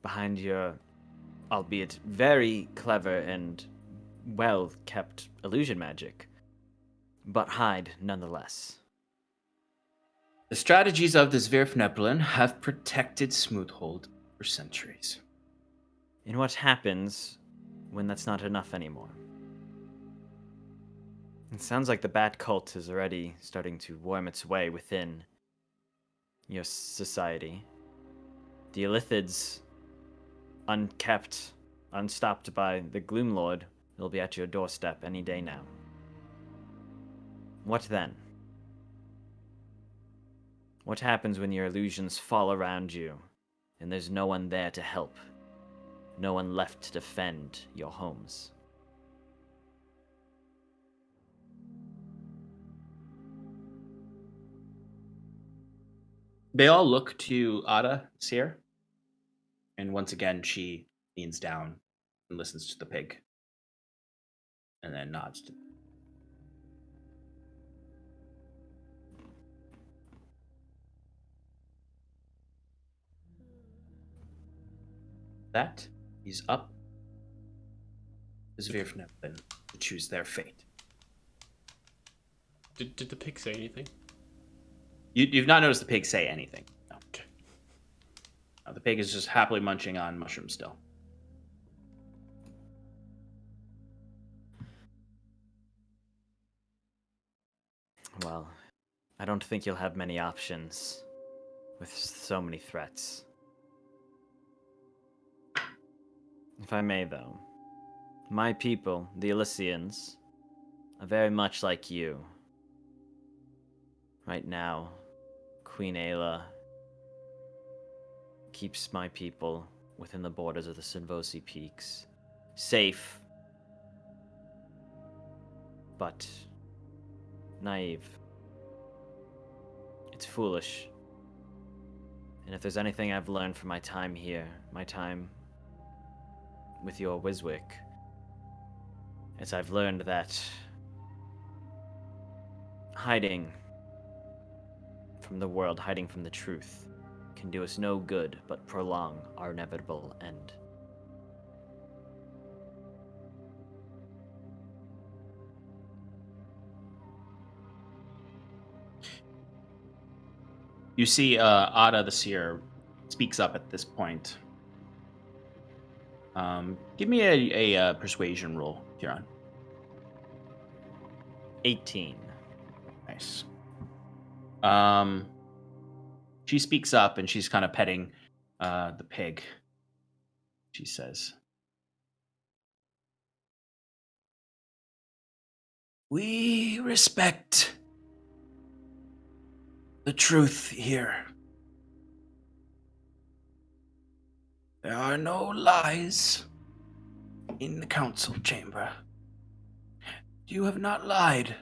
behind your, albeit very clever and well-kept illusion magic, but hide nonetheless. The strategies of the Zvirfneblin have protected Smoothhold for centuries. And what happens when that's not enough anymore? It sounds like the Bat Cult is already starting to worm its way within your society. The Illithids, unkept, unstopped by the Gloomlord, will be at your doorstep any day now. What then? What happens when your illusions fall around you and there's no one there to help? No one left to defend your homes? They all look to Ada Seer, and once again she leans down and listens to the pig, and then nods to. That is up to Zvirfnepin to choose their fate. Did the pig say anything? You've not noticed the pig say anything. No. Okay. No, the pig is just happily munching on mushrooms still. Well, I don't think you'll have many options with so many threats. If I may, though, my people, the Elysians, are very much like you. Right now, Queen Aella keeps my people within the borders of the Sinvosi Peaks, safe, but naive. It's foolish. And if there's anything I've learned from my time here, my time with your Wiswick, it's I've learned that hiding from the world, hiding from the truth, can do us no good but prolong our inevitable end. You see Ada the Seer speaks up at this point. Give me a persuasion roll, Kieran. 18. Nice. She speaks up and she's kind of petting the pig. She says, "We respect the truth here. There are no lies in the council chamber. You have not lied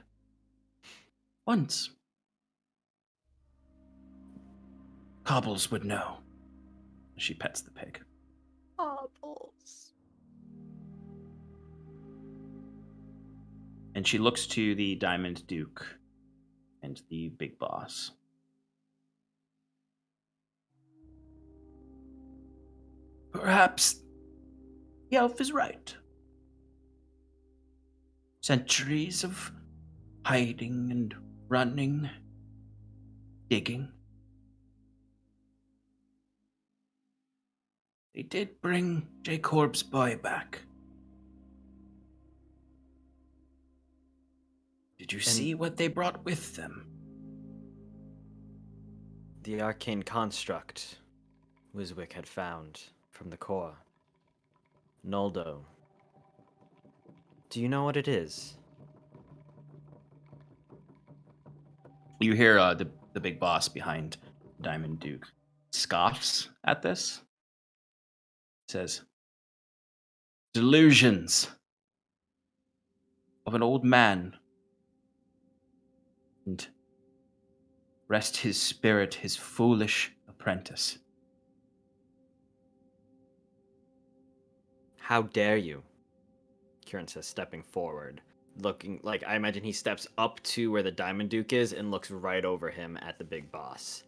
once. Cobbles would know." She pets the pig. Cobbles. And she looks to the Diamond Duke and the big boss. "Perhaps the elf is right. Centuries of hiding and running, digging. They did bring J. Corb's boy back. Did you see what they brought with them?" The arcane construct Wiswick had found from the core. Noldo. Do you know what it is? You hear the big boss behind Diamond Duke scoffs at this. Says, "Delusions of an old man, and rest his spirit, his foolish apprentice." How dare you? Kieran says, stepping forward, looking like I imagine he steps up to where the Diamond Duke is and looks right over him at the big boss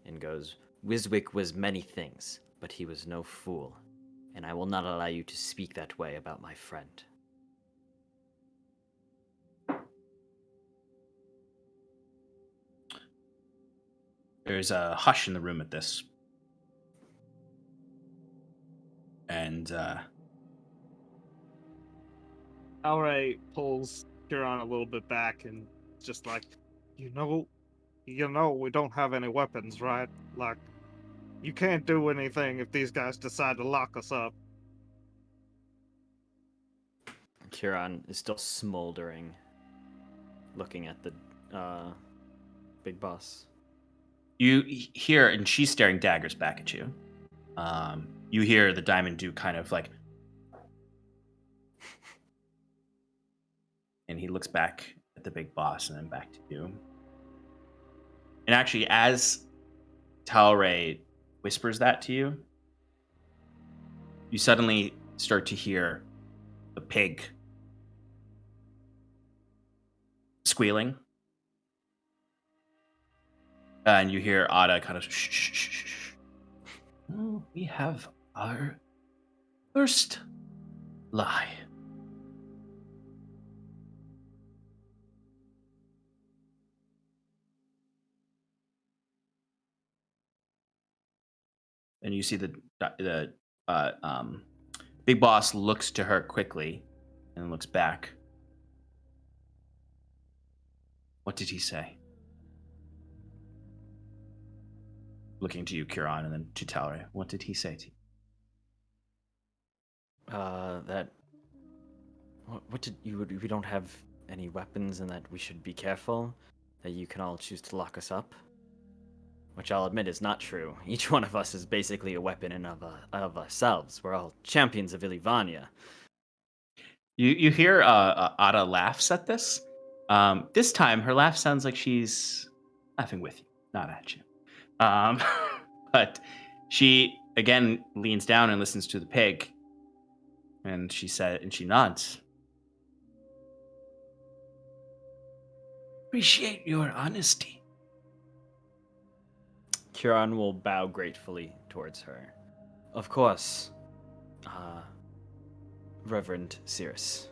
and goes, "Wiswick was many things, but he was no fool, and I will not allow you to speak that way about my friend." There's a hush in the room at this. And Alray pulls Huron a little bit back and just like, you know, we don't have any weapons, right? Like, you can't do anything if these guys decide to lock us up. Huron is still smoldering, looking at the big boss. you hear, and she's staring daggers back at you. You hear the Diamond Duke kind of like, and he looks back at the big boss and then back to you. And actually, as Talray whispers that to you, you suddenly start to hear the pig squealing. And you hear Ada kind of shh, shh, shh, shh, shh. Oh, we have our first lie. And you see the big boss looks to her quickly and looks back. What did he say? Looking to you, Kiran, and then to Talray. What did he say to you? That what did you? We don't have any weapons, and that we should be careful. That you can all choose to lock us up. Which I'll admit is not true. Each one of us is basically a weapon in of ourselves. We're all champions of Illivania. You hear Ada laughs at this. This time, her laugh sounds like she's laughing with you, not at you. But she again leans down and listens to the pig, and she nods. Appreciate your honesty. Huron will bow gratefully towards her. Of course, Reverend Seeress.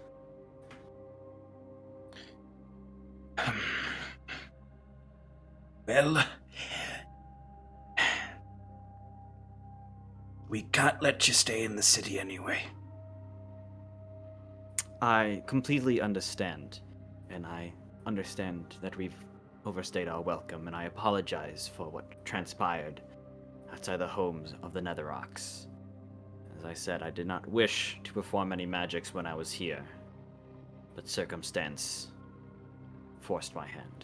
Well, we can't let you stay in the city anyway. I completely understand, and I understand that we've overstayed our welcome, and I apologize for what transpired outside the homes of the Netherrocks. As I said, I did not wish to perform any magics when I was here, but circumstance forced my hand.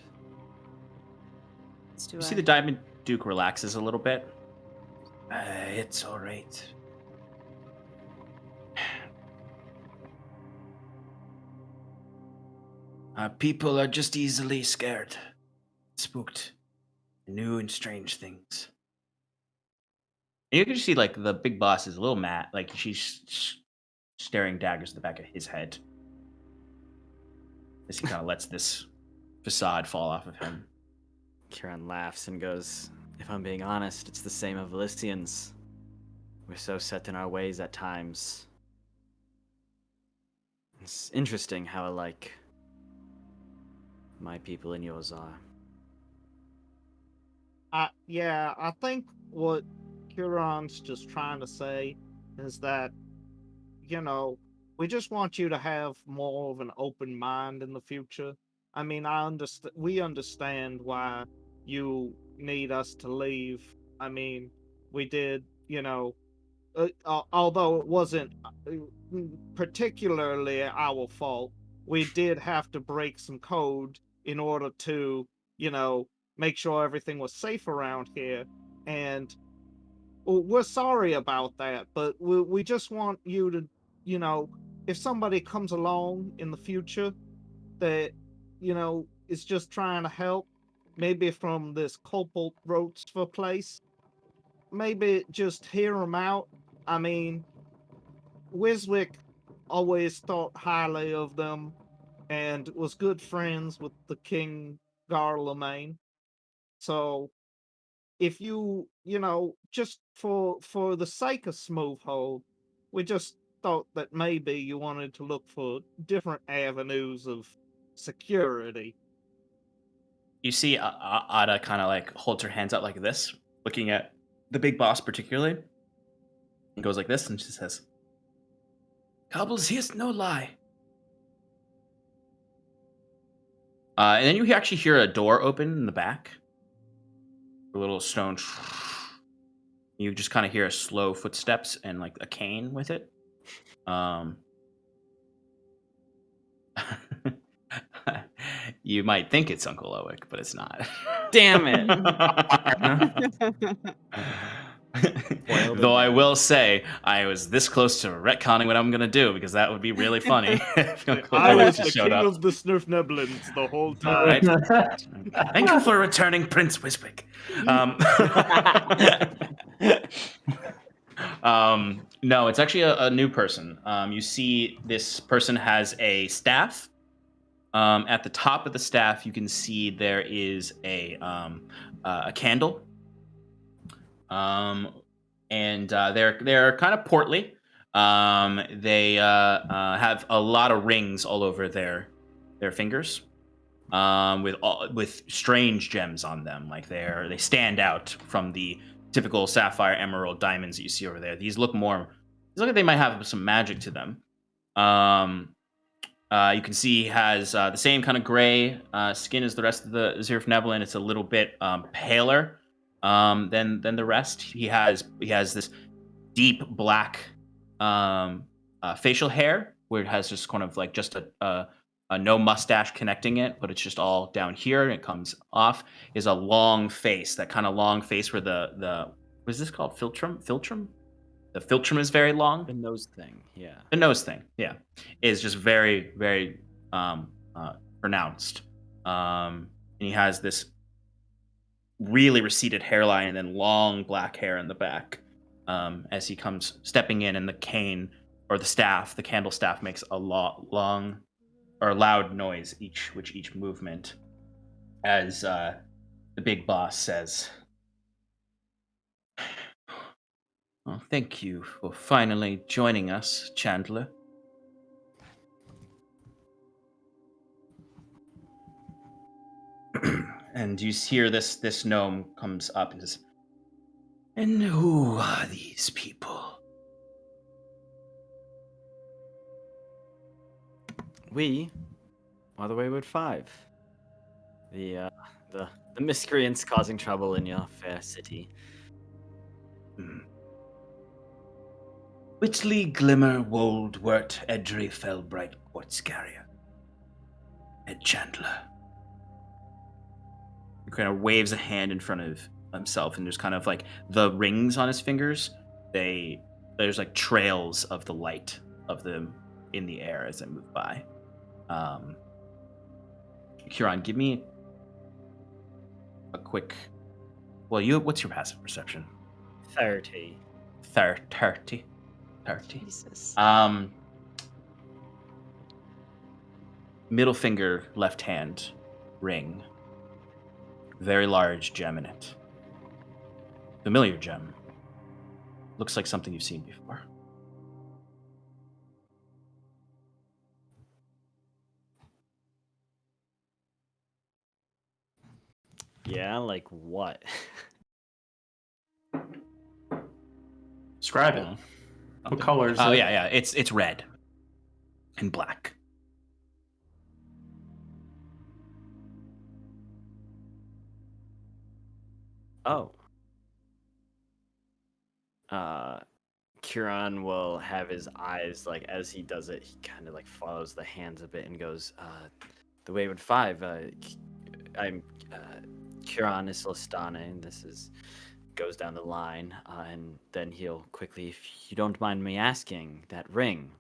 You see the Diamond Duke relaxes a little bit. It's all right. People are just easily scared, spooked, new and strange things. And you can see like the big boss is a little mad, like she's staring daggers at the back of his head as he kind of lets this facade fall off of him. Kieran laughs and goes, if I'm being honest, it's the same of Elysians. We're so set in our ways at times. It's interesting how alike my people and yours are. Yeah, I think what Huron's just trying to say is that, we just want you to have more of an open mind in the future. I mean, we understand why you need us to leave. I mean, we did, although it wasn't particularly our fault, we did have to break some code in order to, make sure everything was safe around here. And we're sorry about that, but we just want you to, if somebody comes along in the future that, is just trying to help, maybe from this Copal Roadsford place, maybe just hear them out. I mean, Wiswick always thought highly of them and was good friends with the King Garlemagne. So if just for the sake of Smoothhold, we just thought that maybe you wanted to look for different avenues of security. You see Ada kind of like holds her hands out like this, looking at the big boss particularly. It goes like this, and she says, "Cobbles, here's no lie." And then you actually hear a door open in the back. A little stone. You just kind of hear slow footsteps and like a cane with it. You might think it's Uncle Owick, but it's not. Damn it. Though I will say, I was this close to retconning what I'm going to do, because that would be really funny. If Uncle I Owick was just the showed king up. of the Snurf Neblins the whole All right. time. Thank you for returning, Prince Wiswick. No, it's actually a new person. You see this person has a staff. At the top of the staff, you can see there is a candle. And they're kind of portly. They have a lot of rings all over their fingers, with strange gems on them. Like they stand out from the typical sapphire, emerald, diamonds that you see over there. These look like they might have some magic to them. You can see he has the same kind of gray skin as the rest of the Zerf Neblin. It's a little bit paler than the rest. He has this deep black facial hair, where it has just kind of like just a no mustache connecting it, but it's just all down here and it comes off. Is a long face, that kind of long face where the what is this called? Philtrum? The philtrum is very long. The nose thing, yeah. The nose thing, yeah, is just very, very pronounced. And he has this really receded hairline and then long black hair in the back. As he comes stepping in, and the cane or the staff, the candle staff, makes a loud noise each movement, as the big boss says, "Well, thank you for finally joining us, Chandler." And you hear this gnome comes up and says, "And who are these people?" We are the Wayward Five. The miscreants causing trouble in your fair city. Whitley, Glimmer, Wold, Wert, Edry, Fellbright, Quartz Carrier, Ed Chandler. He kind of waves a hand in front of himself, and there's kind of like the rings on his fingers. There's like trails of the light of them in the air as they move by. Huron, give me a quick. Well, what's your passive perception? 30. 30. Jesus. Middle finger, left hand, ring. Very large gem in it. Familiar gem. Looks like something you've seen before. Yeah, like what? Describe it. What color is Oh it? yeah. It's red and black. Oh. Kieran will have his eyes, like, as he does it, he kind of like follows the hands a bit and goes, the Wayward Five, I'm Kieran Islastane, and this is goes down the line, and then he'll quickly, if you don't mind me asking, that ring,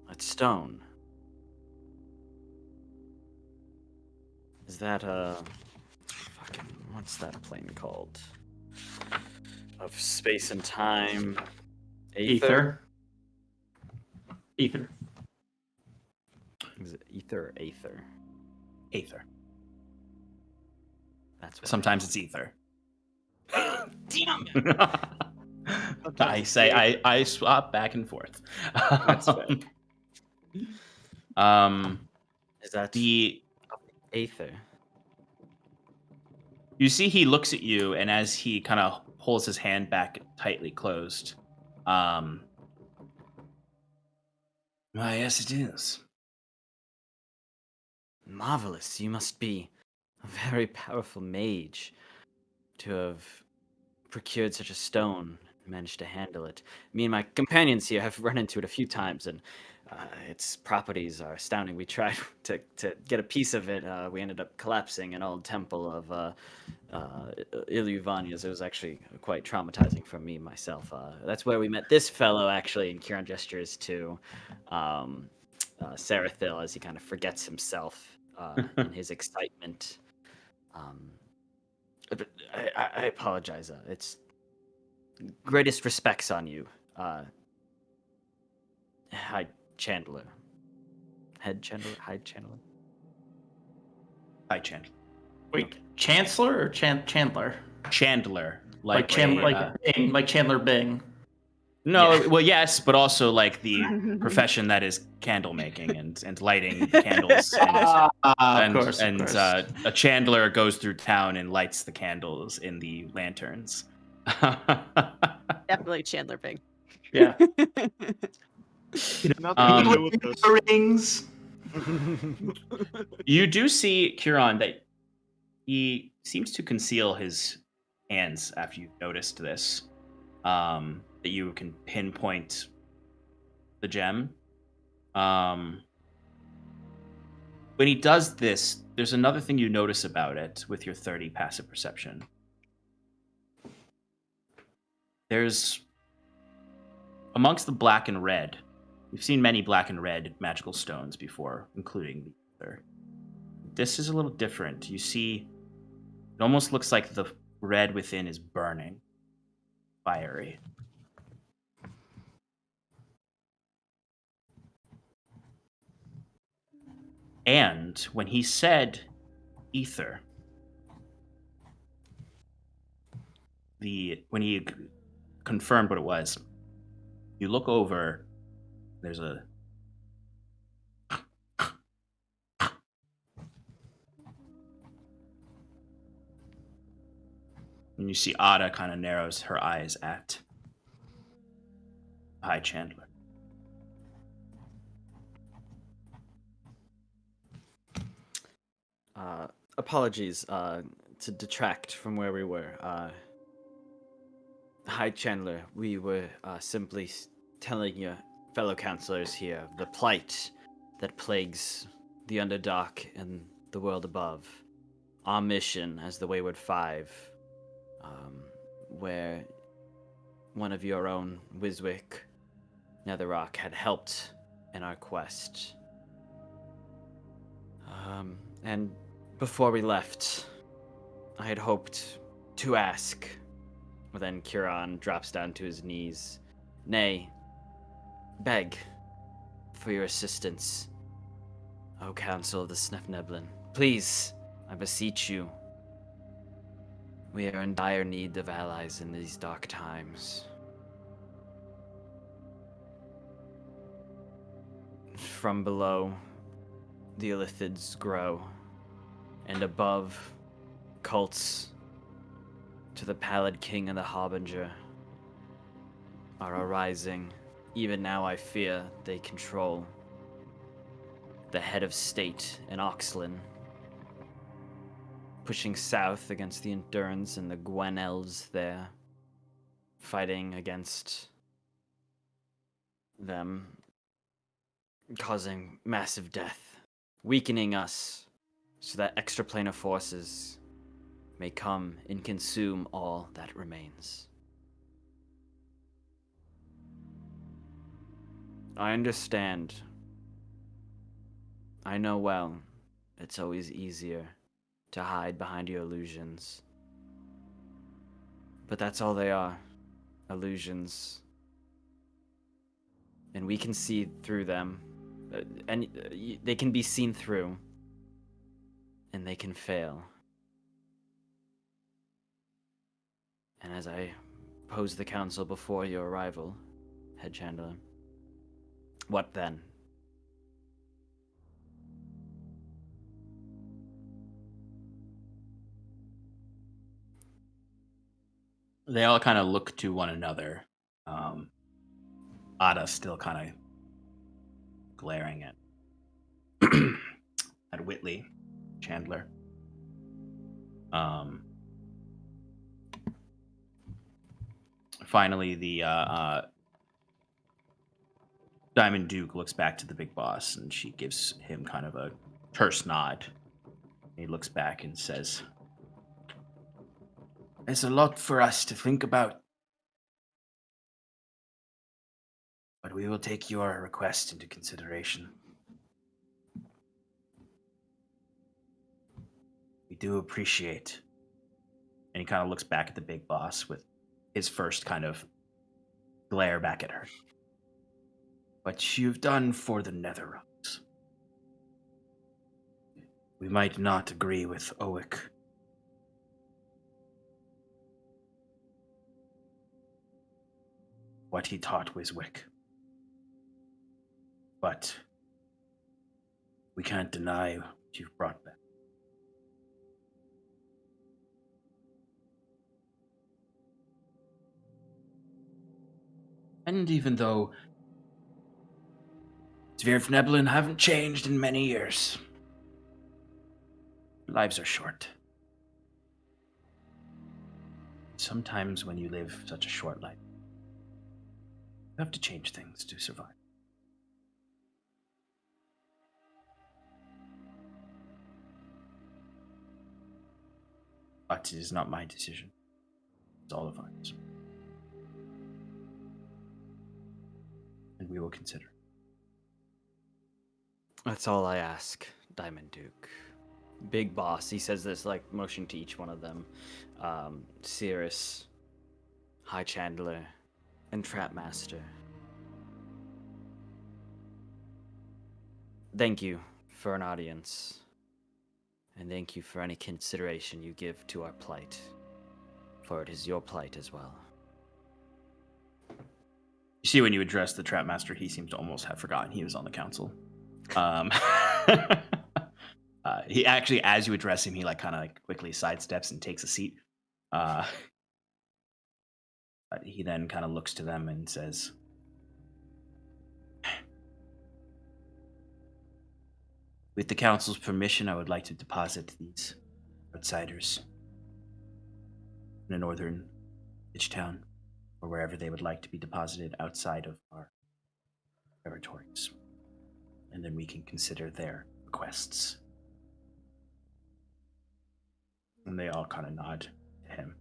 that stone, is that fucking, what's that plane called? Of space and time. Ether. Is it ether or aether? Aether. That's what Sometimes it's ether. Damn it. I swap back and forth. That's fair. Is that the aether? You see he looks at you, and as he kind of pulls his hand back tightly closed, Why, yes, it is. Marvelous. You must be a very powerful mage to have procured such a stone and managed to handle it. Me and my companions here have run into it a few times, and its properties are astounding. We tried to get a piece of it. We ended up collapsing an old temple of Iluvania's. It was actually quite traumatizing for me myself. That's where we met this fellow, actually, and Kieran gestures to Sarathil as he kind of forgets himself in his excitement. But I apologize. It's greatest respects on you, High Chandler. Head Chandler? High Chandler? Hi, Chandler. Wait, Chancellor or Chandler? Chandler. Like Chandler, Bing, like Chandler Bing. No, Yeah. well, yes, but also like the profession that is candle making and lighting candles. Of course. A chandler goes through town and lights the candles in the lanterns. Definitely Chandler Bing. Yeah. Nothing to do with this. Rings. You do see, Kieran, that he seems to conceal his hands after you've noticed this. That you can pinpoint the gem. When he does this, there's another thing you notice about it with your 30 passive perception. There's, amongst the black and red, you've seen many black and red magical stones before, including the ether. This is a little different. You see, it almost looks like the red within is burning, fiery. And when he said ether, when he confirmed what it was, you look over, there's a and you see Ada kind of narrows her eyes at High Chandler. Apologies to detract from where we were. Hi, Chandler. We were simply telling your fellow counselors here the plight that plagues the Underdark and the world above. Our mission as the Wayward Five, where one of your own, Wiswick, Netherrock, had helped in our quest. And before we left, I had hoped to ask. But then Kieran drops down to his knees. Nay, beg for your assistance, O Council of the Snefneblin. Please, I beseech you. We are in dire need of allies in these dark times. From below, the Illithids grow, and above, cults to the Pallid King and the Harbinger are arising. Even now I fear they control the head of state in Oxlin, pushing south against the Endurance and the Gwen Elves there, fighting against them, causing massive death, weakening us so that extraplanar forces may come and consume all that remains. I understand. I know well, it's always easier to hide behind your illusions. But that's all they are, illusions. And we can see through them, and they can be seen through, and they can fail. And as I posed the council before your arrival, Head Chandler, what then? They all kind of look to one another. Ada still kind of glaring at at Whitley, Chandler. Finally, the Diamond Duke looks back to the big boss, and she gives him kind of a terse nod. He looks back and says, "There's a lot for us to think about, but we will take your request into consideration. We do appreciate." And he kind of looks back at the big boss with his first kind of glare back at her. "What you've done for the Netherrealms. We might not agree with Owick. What he taught Wiswick. But we can't deny what you've brought back. And even though Svirfneblin haven't changed in many years, lives are short. Sometimes when you live such a short life, you have to change things to survive. But it is not my decision. It's all of ours. And we will consider. That's all I ask, Diamond Duke. Big boss, he says this, like, motion to each one of them. Seeress, High Chandler, and Trapmaster. Thank you for an audience. And thank you for any consideration you give to our plight. For it is your plight as well. You see, when you address the Trapmaster, he seems to almost have forgotten he was on the council. He actually, as you address him, he kind of quickly sidesteps and takes a seat. He then kind of looks to them and says, "With the council's permission, I would like to deposit these outsiders in a northern ditch town, or wherever they would like to be deposited outside of our territories. And then we can consider their requests." And they all kind of nod to him.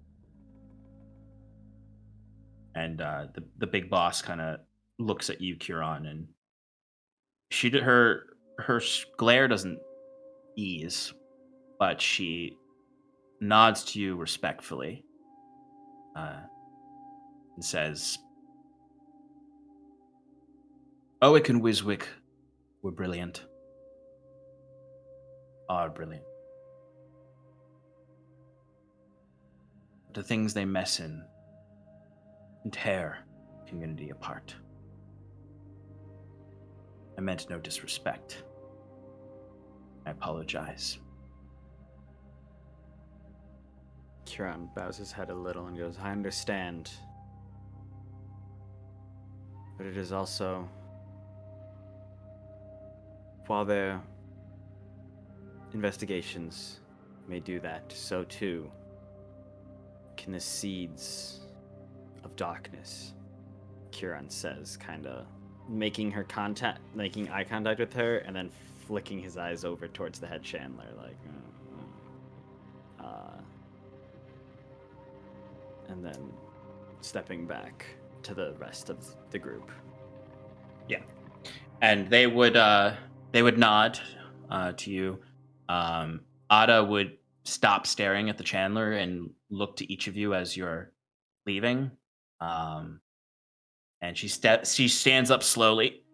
And the big boss kind of looks at you, Kieran, and her glare doesn't ease, but she nods to you respectfully and says, "Owick and Wiswick were brilliant. Are brilliant. The things they mess in and tear the community apart. I meant no disrespect. I apologize." Kieran bows his head a little and goes, "I understand. But it is also, while their investigations may do that, so too can the seeds of darkness," Kieran says, kind of making eye contact with her, and then flicking his eyes over towards the head chandler, like, and then stepping back to the rest of the group. Yeah, and they would nod to you. Ada would stop staring at the Chandler and look to each of you as you're leaving. And she stands up slowly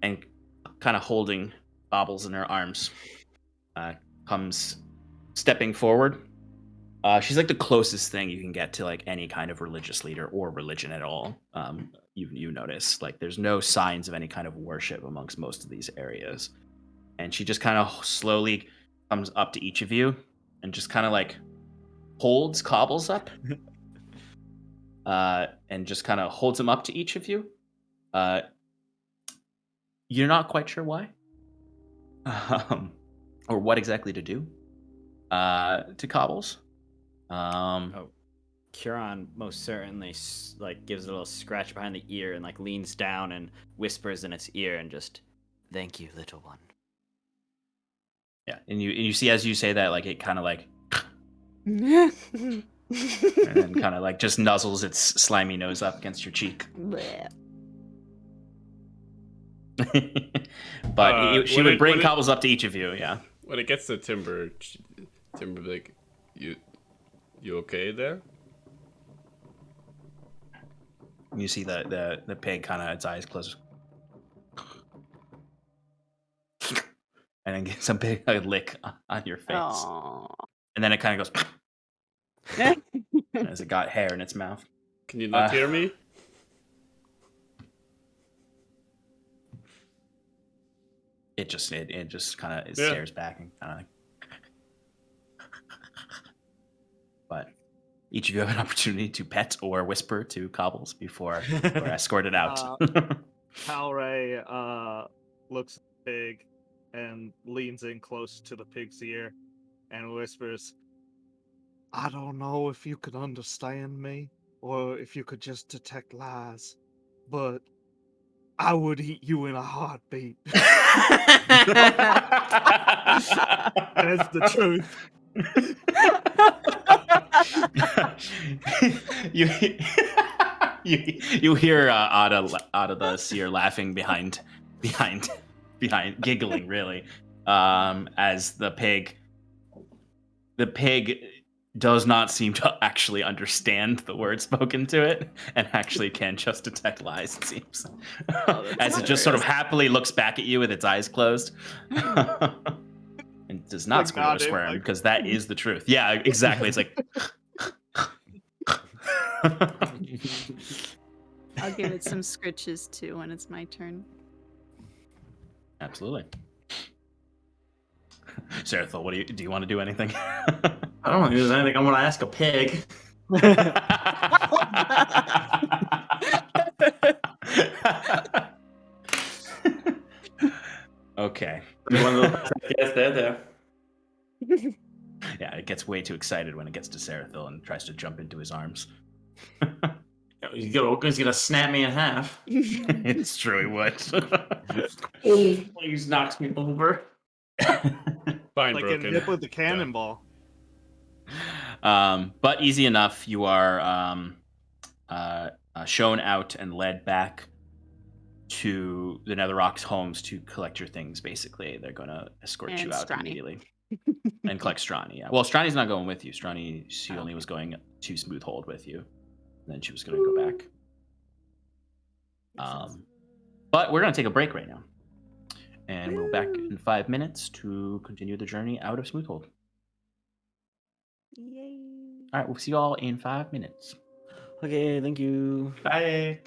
and kind of holding baubles in her arms, comes stepping forward. She's like the closest thing you can get to like any kind of religious leader or religion at all. You notice like there's no signs of any kind of worship amongst most of these areas. And she just kind of slowly comes up to each of you and just kind of like cobbles up and just kind of holds him up to each of you. You're not quite sure why, or what exactly to do to Cobbles. Huron most certainly gives a little scratch behind the ear and leans down and whispers in its ear and just, "Thank you, little one." Yeah, and you see as you say that, it kind of and then kind of just nuzzles its slimy nose up against your cheek. But she would bring Cobbles up to each of you. Yeah. When it gets to Timber like, you okay there? You see the pig kind of its eyes close, and then gets a big lick on your face. Aww. And then it kind of goes as it got hair in its mouth. Can you not hear me? It just kind of stares back and kind of but each of you have an opportunity to pet or whisper to Cobbles before we're escorted out. Palray looks at the pig and leans in close to the pig's ear and whispers, "I don't know if you could understand me or if you could just detect lies, but I would eat you in a heartbeat." That's the truth. you hear out of the seer laughing behind, giggling really, as the pig does not seem to actually understand the words spoken to it and actually can just detect lies, it seems. As it just sort of happily looks back at you with its eyes closed. And does not squeal or squirm, because that is the truth. Yeah, exactly. It's like... I'll give it some scritches too when it's my turn. Absolutely. Sarathil, do you want to do anything? I don't want to do anything. I want to ask a pig. Okay. One of those guys there. Yeah, it gets way too excited when it gets to Sarathil and tries to jump into his arms. He's gonna snap me in half. It's true, he would. Please knocks me over. Fine, Like broken. a nip with the cannonball. But easy enough. You are shown out and led back to the Netherrock's homes to collect your things. Basically, they're going to escort you out immediately and collect Strani. Yeah. Well, Strani's not going with you. She only was going to Smoothhold with you. And then she was going to go back. But we're going to take a break right now. And we'll be back in 5 minutes to continue the journey out of Smoothhold. Yay. All right, we'll see you all in 5 minutes. Okay, thank you. Bye.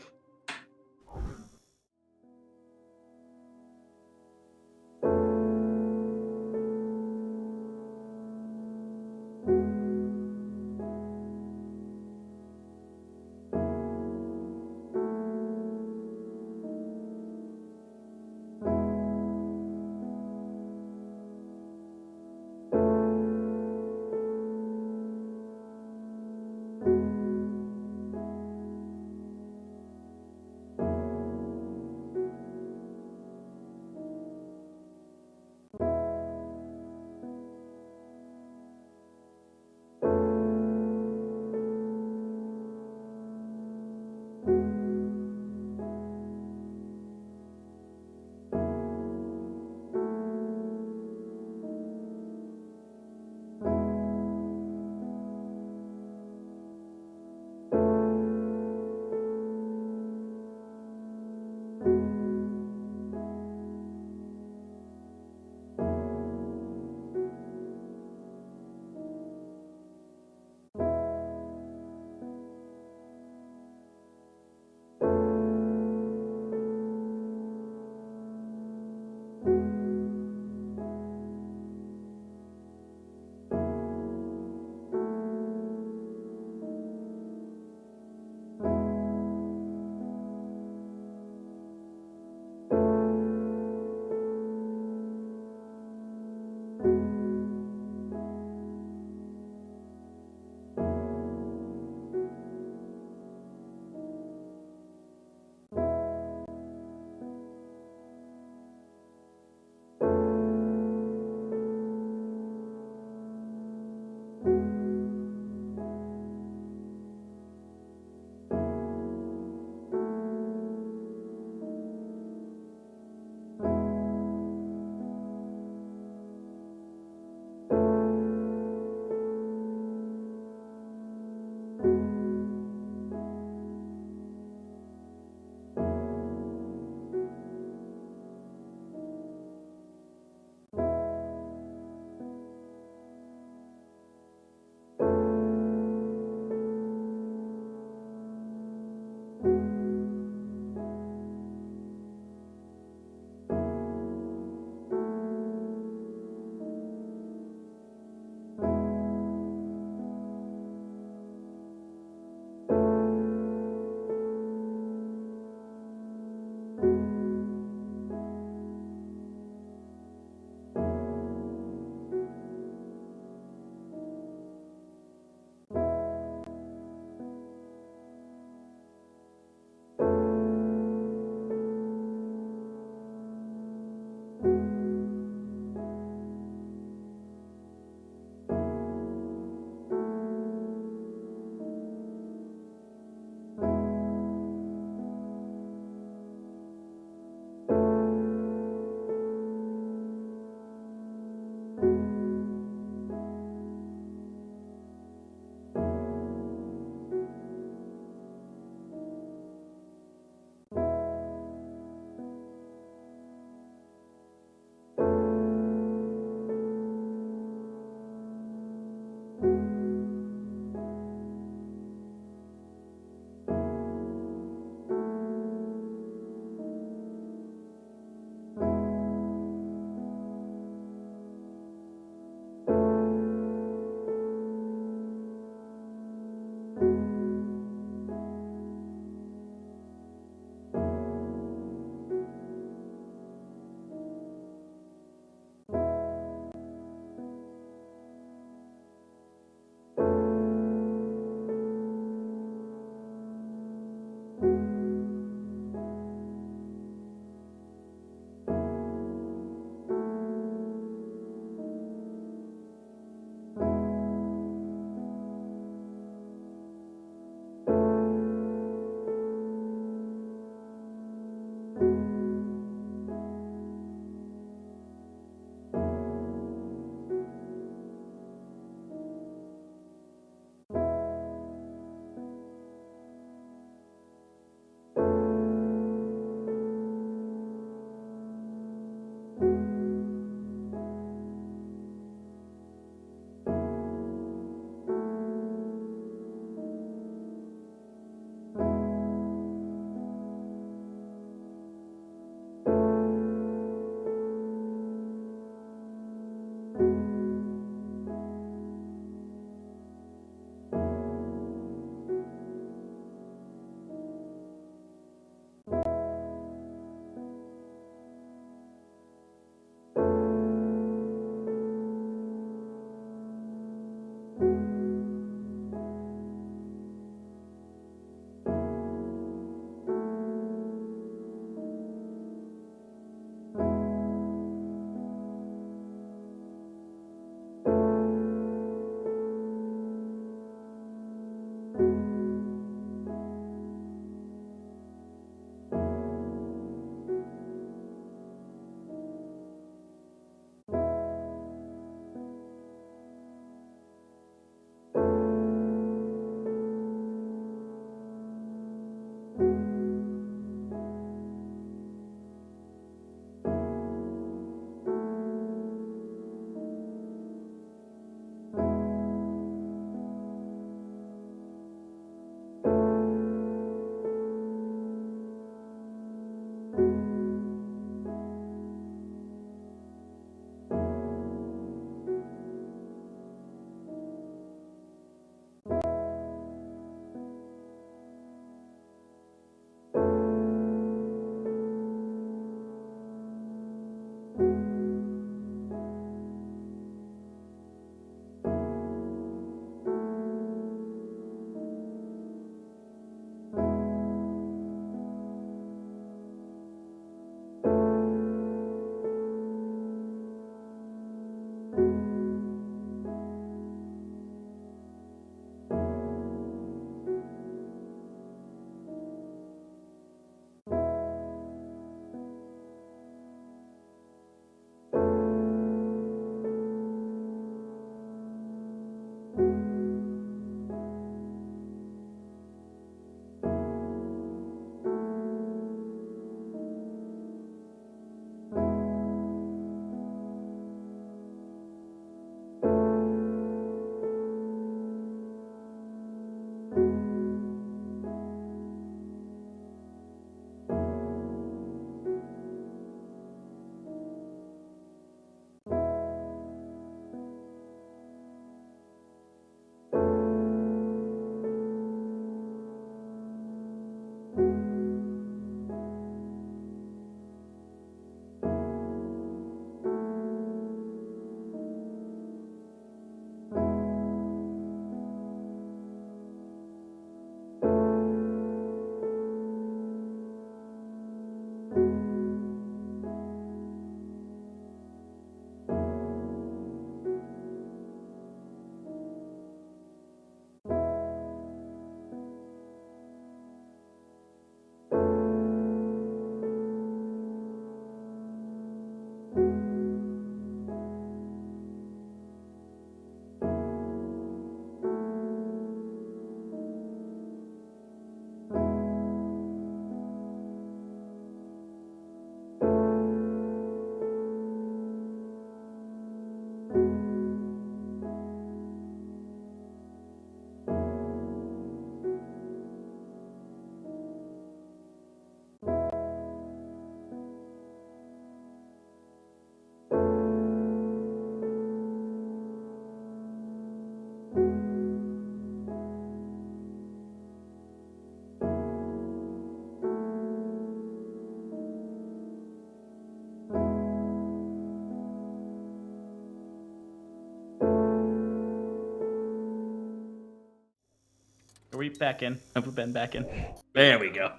back in. I put Ben back in. There we go.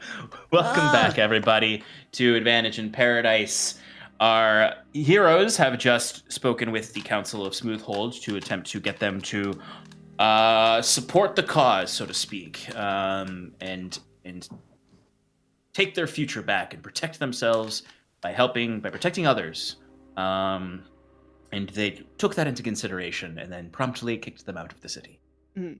Welcome back, everybody, to Advantage in Paradise. Our heroes have just spoken with the Council of Smoothhold to attempt to get them to support the cause, so to speak, and take their future back and protect themselves by protecting others. And they took that into consideration and then promptly kicked them out of the city.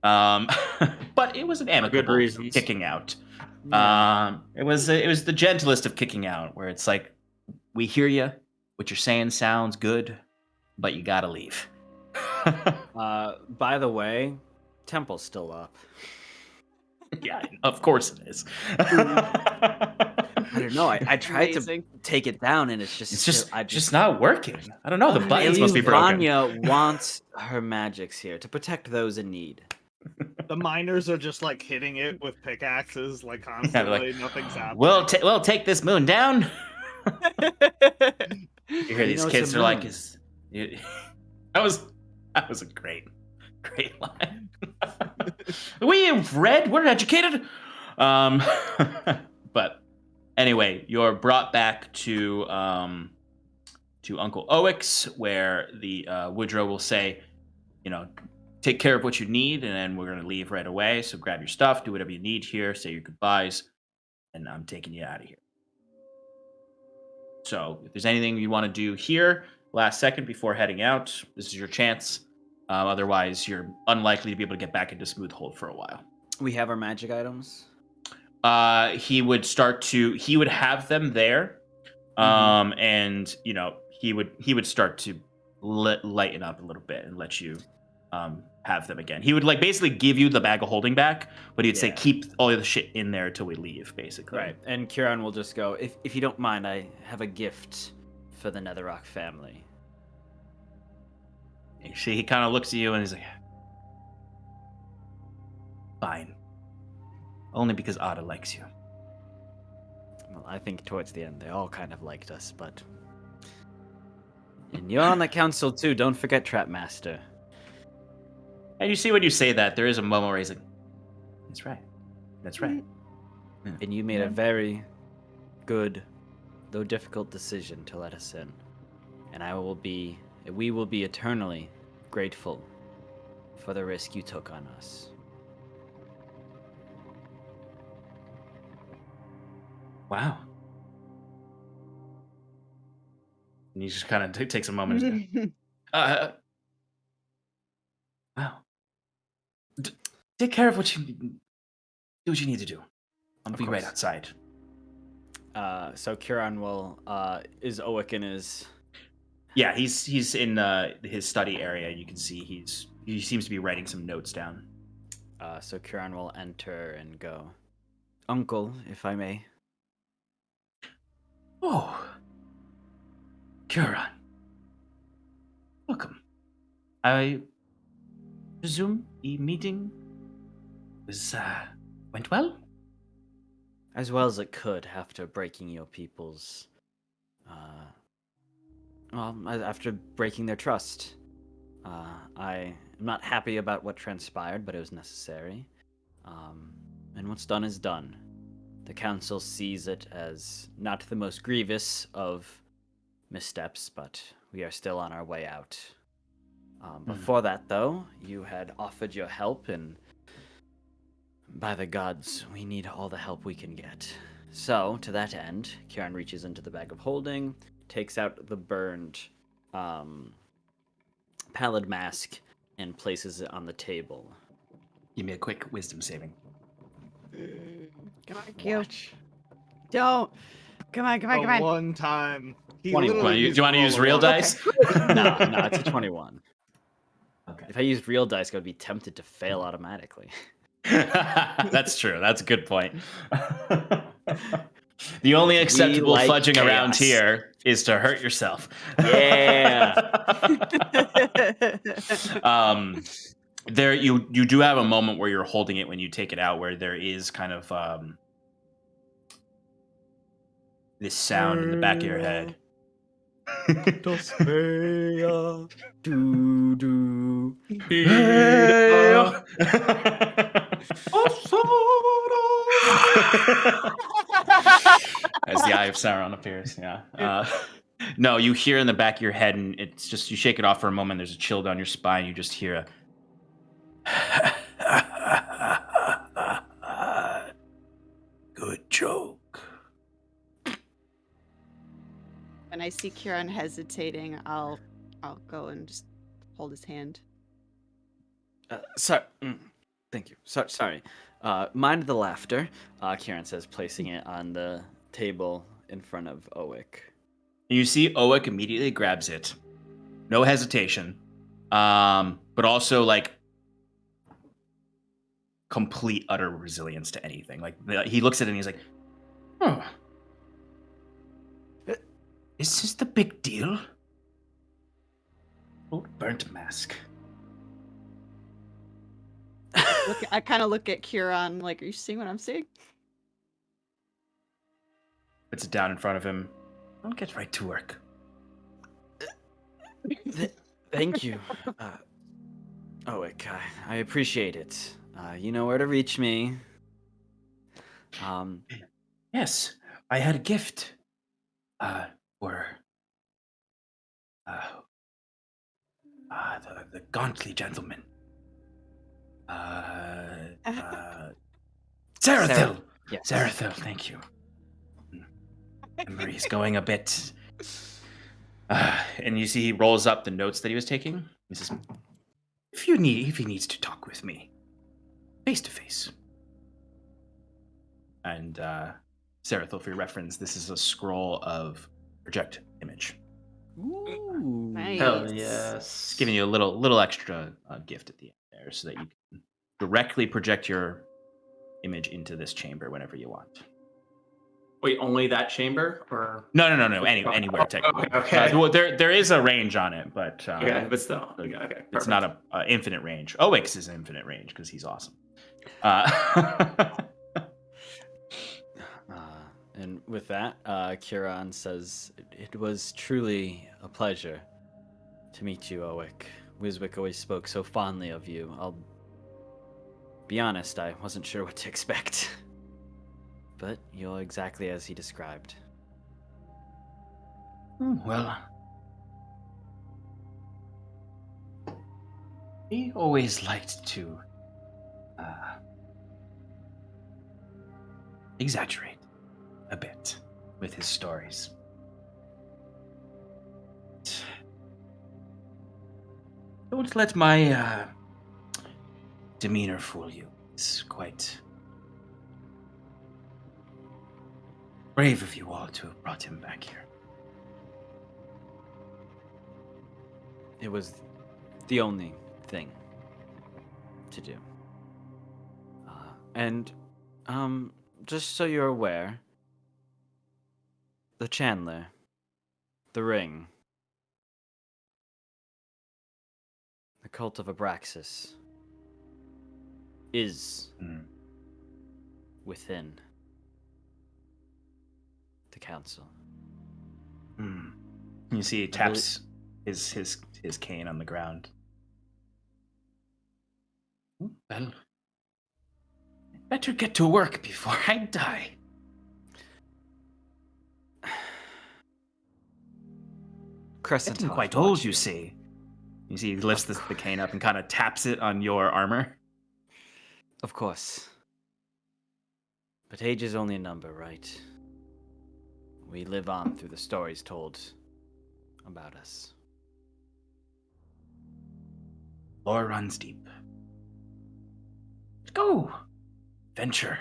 But it was an amicable kicking out. It was the gentlest of kicking out, where it's like, we hear you, what you're saying sounds good, but you gotta leave. By the way, temple's still up. Yeah, of course it is. I don't know. I tried to take it down, and it's just not working. I don't know. The buttons must be broken. Vanya wants her magics here to protect those in need. The miners are just like hitting it with pickaxes, like constantly. Nothing's happening. We'll take this moon down. You hear these kids are like, that was a great line. We're educated. But anyway, you're brought back to Uncle Oix, where the Woodrow will say, take care of what you need, and then we're gonna leave right away. So grab your stuff, do whatever you need here, say your goodbyes, and I'm taking you out of here. So if there's anything you want to do here, last second before heading out, this is your chance. Otherwise, you're unlikely to be able to get back into Smoothhold for a while. We have our magic items. He would have them there, and he would start to lighten up a little bit and let you have them again. He would basically give you the bag of holding back, but he'd say keep all of the shit in there till we leave, basically. Right, and Kieran will just go, if you don't mind, I have a gift for the Netherrock family. You see, he kind of looks at you and he's like, fine. Only because Ada likes you. Well, I think towards the end they all kind of liked us, but... And you're on the council too, don't forget Trapmaster. And you see when you say that, there is a moment where he's like, that's right. That's right. Yeah. And you made a very good, though difficult decision to let us in. And we will be eternally grateful for the risk you took on us. Wow. And he just kind of takes a moment. Wow. Take care of what you do. What you need to do. I'll be right outside. So Kieran will is Owick in his. Yeah, he's in his study area. You can see he seems to be writing some notes down. So Kieran will enter and go, Uncle, if I may. Oh, Kieran. Welcome. I presume the meeting went well? As well as it could after breaking your people's... after breaking their trust. I am not happy about what transpired, but it was necessary. And what's done is done. The council sees it as not the most grievous of missteps, but we are still on our way out. Before that, though, you had offered your help, and by the gods, we need all the help we can get. So, to that end, Kieran reaches into the bag of holding, takes out the burned pallid mask, and places it on the table. Give me a quick wisdom saving. Come on, Q. Don't. Come on. One time. 21. Do you want to use real dice? No, it's a 21. Okay. If I used real dice, I would be tempted to fail automatically. That's true. That's a good point. The only acceptable fudging around here is to hurt yourself. Yeah. There you do have a moment where you're holding it when you take it out, where there is kind of this sound in the back of your head. As the Eye of Sauron appears, yeah. No, you hear in the back of your head, and it's just, you shake it off for a moment, there's a chill down your spine, you just hear a... Good joke. When I see Kieran hesitating, I'll go and just hold his hand. Sorry. Thank you. Sorry. Mind the laughter, Kieran says, placing it on the table in front of Owick. You see Owick immediately grabs it. No hesitation. But also, like, complete, utter resilience to anything. Like, he looks at it and he's like, oh. Is this the big deal? Oh, burnt mask. I kind of look at Kieran like, are you seeing what I'm seeing? Puts it down in front of him. I'll get right to work. Thank you. Owick, I appreciate it. You know where to reach me. Yes, I had a gift. For the gauntly gentleman. Sarathil. Yes. Sarathil, thank you. Memory's going a bit. And you see he rolls up the notes that he was taking. He says, if he needs to talk with me, face to face. And Sarathil, for your reference, this is a scroll of project image. Ooh. Nice. Hell yes. It's giving you a little extra gift at the end there, so that you can directly project your image into this chamber whenever you want. Wait, only that chamber, or No. Anywhere technically. Okay. Well, there is a range on it, but okay, but still, okay, it's perfect. not a infinite range. Owix is infinite range because he's awesome. And with that, Kieran says, it was truly a pleasure to meet you, Owick. Wiswick always spoke so fondly of you. I'll be honest, I wasn't sure what to expect. But you're exactly as he described. Well, he always liked to exaggerate a bit with his stories. Don't let my demeanor fool you. It's quite brave of you all to have brought him back here. It was the only thing to do. And just so you're aware, the Chandler, the Ring, the Cult of Abraxas is within the council. You see he taps his cane on the ground. Well, better get to work before I die. Crescent Getting quite old, you see. You see he lifts the cane up and kind of taps it on your armor. Of course. But age is only a number, right? We live on through the stories told about us. Lore runs deep. Go! Venture.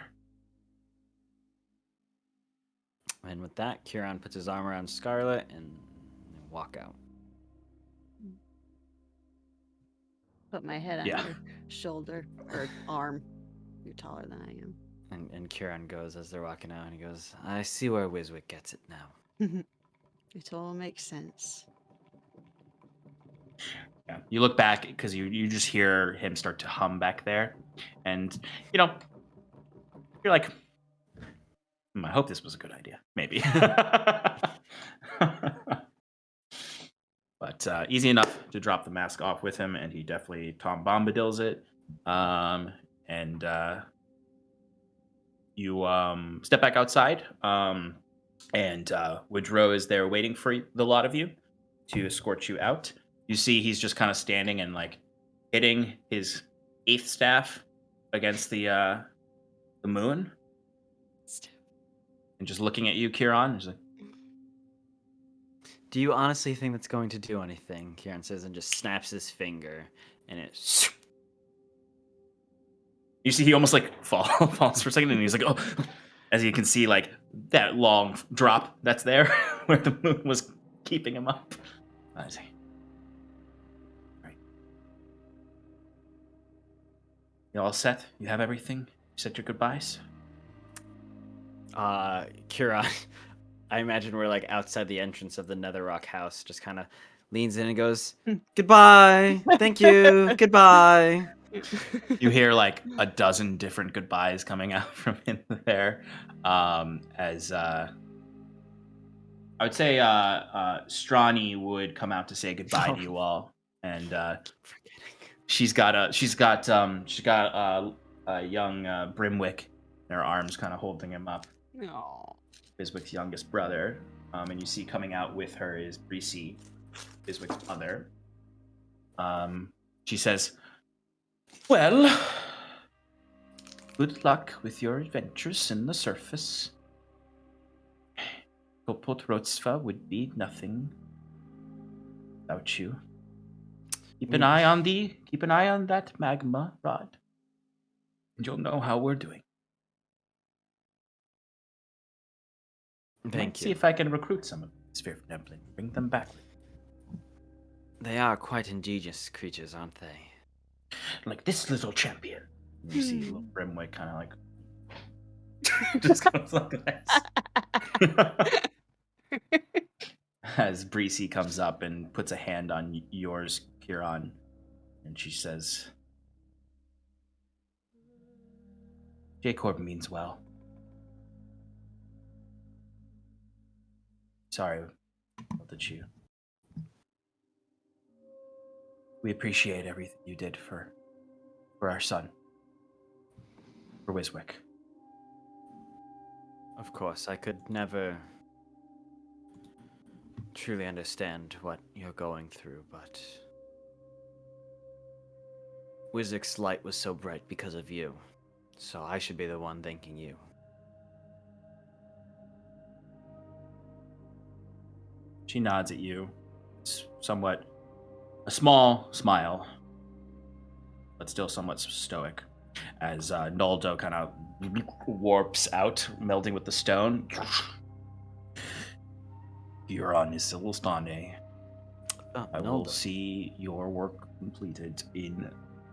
And with that, Kieran puts his arm around Scarlet and walk out. Put my head on Yeah. your shoulder or arm. You're taller than I am. And Kieran goes as they're walking out, and he goes, I see where Wiswick gets it now. It all makes sense. Yeah. You look back because you just hear him start to hum back there, and you're like, I hope this was a good idea. Maybe. But easy enough to drop the mask off with him, and he definitely Tom Bombadils it. And and you step back outside, and Woodrow is there waiting for the lot of you to escort you out. You see he's just kind of standing and like hitting his 8th staff against the moon, and just looking at you, Kieran. He's like, Do you honestly think that's going to do anything? Kieran says and just snaps his finger, and it. you see he almost like falls for a second, and he's like, oh, as you can see, like that long drop that's there where the moon was keeping him up. I see. Right. You all set? You have everything? You said your goodbyes? Kieran, I imagine we're like outside the entrance of the Netherrock house, just kind of leans in and goes, "Goodbye, thank you, goodbye." You hear like a dozen different goodbyes coming out from in there. As I would say, Strani would come out to say goodbye to you all, and she's got a young Brimwick in her arms, kind of holding him up. No. Biswick's youngest brother, and you see coming out with her is Breesy, Biswick's mother. She says, "Well, good luck with your adventures in the surface. Kopotrotsva would be nothing without you. Keep an eye on that magma rod, and you'll know how we're doing. Thank See you. if I can recruit some of the Sphere of Neblin. Bring them back. They are quite ingenious creatures, aren't they? Like this little champion." You see little Brimwick kind of like just comes like this. As Breesy comes up and puts a hand on yours, Kieran, and she says, "Jacob means well. Sorry that you. We appreciate everything you did for our son, for Wiswick." Of course, I could never truly understand what you're going through, but Wiswick's light was so bright because of you, so I should be the one thanking you. She nods at you, somewhat a small smile, but still somewhat stoic, as Noldo kind of warps out, melding with the stone. Huron is still standing. I will see your work completed in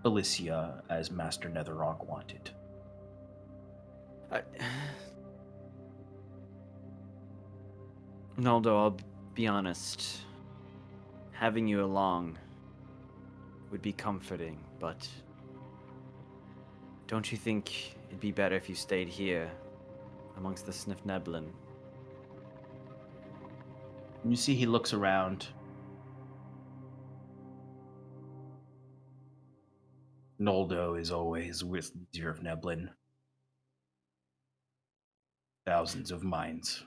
Elysia as Master Netherrock wanted. Noldo, I'll be honest. Having you along would be comforting, but don't you think it'd be better if you stayed here amongst the Sniff Neblin? You see he looks around. Noldo is always with Deer of Neblin. Thousands of minds.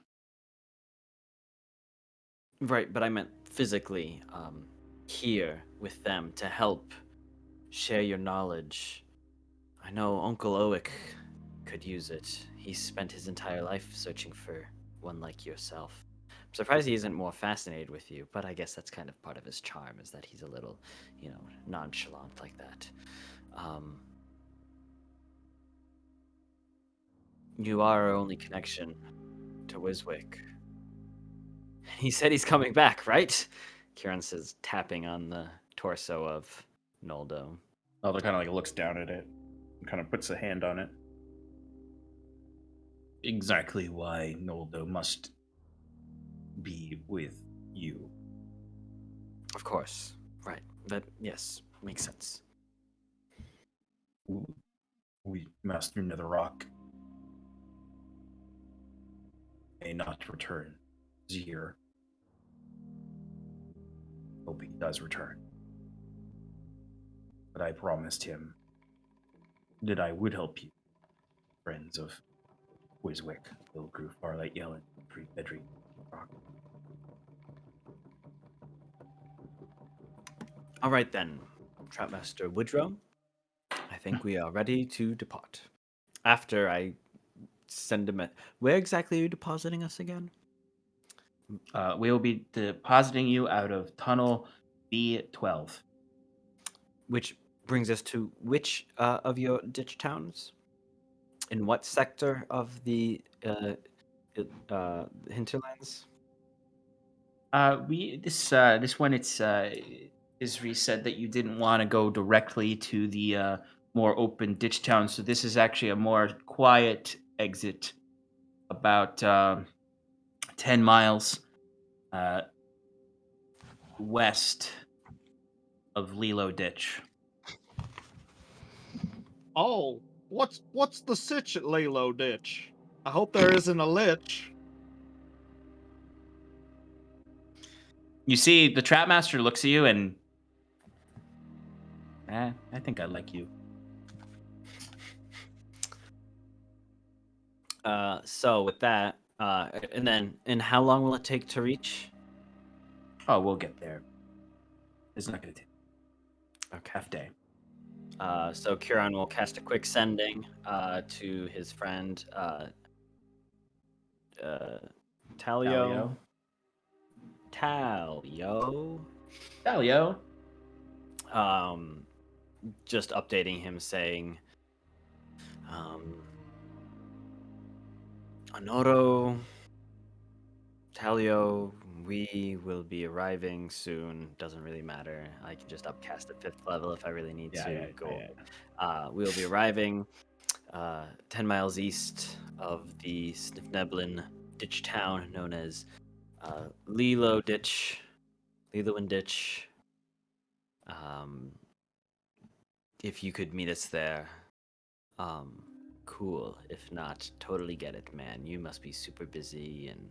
Right, but I meant physically, here with them to help share your knowledge. I know Uncle Owick could use it. He spent his entire life searching for one like yourself. I'm surprised he isn't more fascinated with you, but I guess that's kind of part of his charm, is that he's a little, nonchalant like that. You are our only connection to Wiswick. He said he's coming back, right? Kieran says, tapping on the torso of Noldo. Noldo kind of like looks down at it and kind of puts a hand on it. Exactly why Noldo must be with you. Of course. Right. That, yes, makes sense. We Master Netherrock may not return. Zir. Hope he does return. But I promised him that I would help you, friends of Wiswick, Little Groove, Farlight, Yellen, Bedry, Rock. All right then, Trapmaster Woodrow. I think we are ready to depart. After I send him where exactly are you depositing us again? We'll be depositing you out of tunnel B12. Which brings us to which of your ditch towns? In what sector of the hinterlands? This one Isri said that you didn't want to go directly to the more open ditch town, so this is actually a more quiet exit, about 10 miles west of Lilo Ditch. Oh, what's the sitch at Lilo Ditch? I hope there isn't a lich. You see, the Trapmaster looks at you and, I think I like you. So with that, and how long will it take to reach? Oh, we'll get there. It's not going to take half day. So Kieran will cast a quick sending to his friend Talio. Just updating him, saying, Honoro, Talio, we will be arriving soon. Doesn't really matter. I can just upcast at 5th level if I really need to. We'll be arriving 10 miles east of the Sniffneblin ditch town known as Lilo and Ditch. If you could meet us there, cool. If not, totally get it, man. You must be super busy and,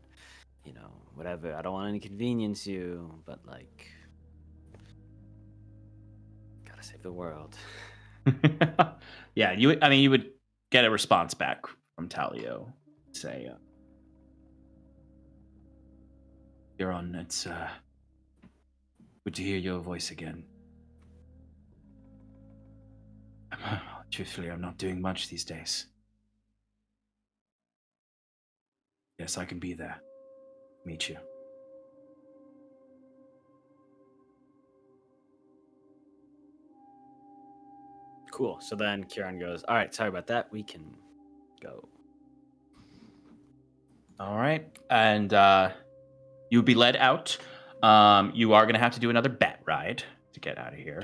whatever. I don't want to inconvenience you, but, gotta save the world. Yeah, you would get a response back from Talio. Say, Euron, it's good to hear your voice again. Truthfully, I'm not doing much these days. Yes, I can be there. Meet you. Cool. So then Kieran goes, all right, sorry about that. We can go. All right. And you'll be led out. You are going to have to do another bat ride to get out of here.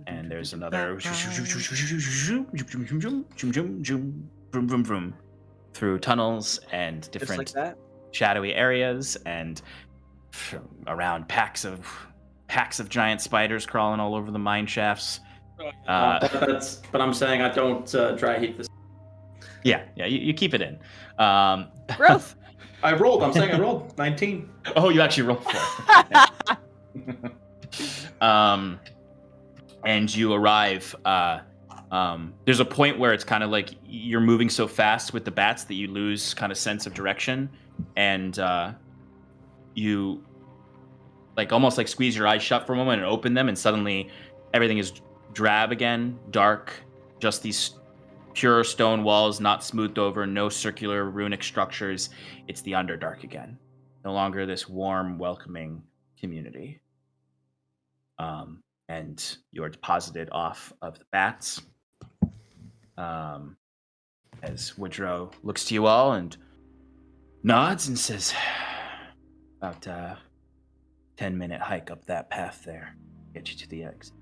And there's another through tunnels and different shadowy areas and around packs of giant spiders crawling all over the mine shafts. But I'm saying I don't dry heat this. Yeah, you keep it in. Growth. I rolled. I'm saying I rolled 19. Oh, you actually rolled for it. And you arrive. There's a point where it's kind of like you're moving so fast with the bats that you lose kind of sense of direction, and you almost squeeze your eyes shut for a moment and open them, and suddenly everything is drab again, dark, just these pure stone walls, not smoothed over, no circular runic structures. It's the Underdark again. No longer this warm, welcoming community. And you're deposited off of the bats. As Woodrow looks to you all and nods and says, about a 10-minute hike up that path there. Get you to the exit.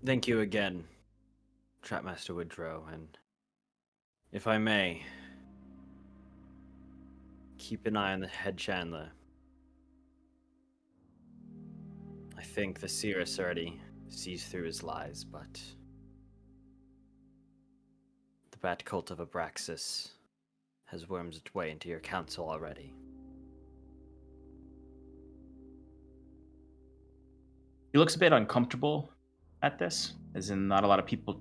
Thank you again, Trapmaster Woodrow, and if I may, keep an eye on the head chandler. I think the Seeress already sees through his lies, but the bat cult of Abraxas has wormed its way into your council already. He looks a bit uncomfortable at this, as in not a lot of people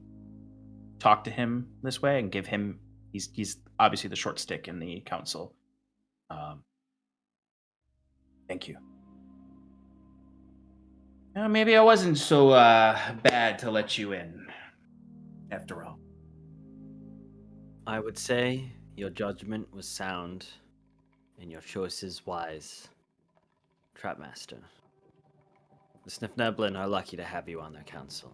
talk to him this way and give him. He's obviously the short stick in the council. Thank you. Maybe I wasn't so bad to let you in, after all. I would say your judgment was sound and your choices wise, Trapmaster. The Sniffneblin are lucky to have you on their council.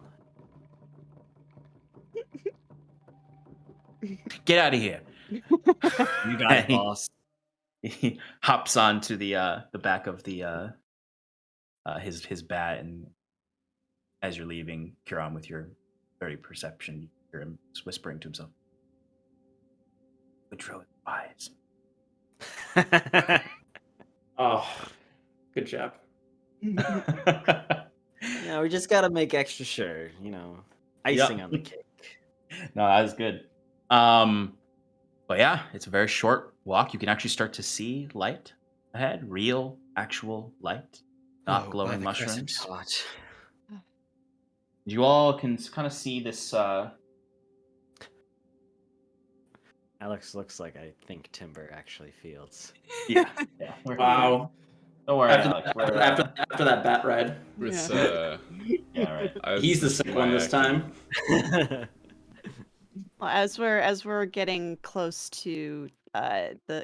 Get out of here. You got it, boss. He hops onto the back of the his bat, and as you're leaving, Kiran, with your 30 perception, you hear him whispering to himself. Woodrow wise. Oh, good job. Yeah, we just gotta make extra sure, icing on the cake. No, that was good. But yeah, it's a very short walk. You can actually start to see light ahead, real, actual light, not glowing mushrooms. You all can kind of see this. Alex looks like I think Timber actually feels. Yeah. Wow. Don't worry, After that bat ride. Yeah, right. He's the sick one this time. Well, as we're getting close to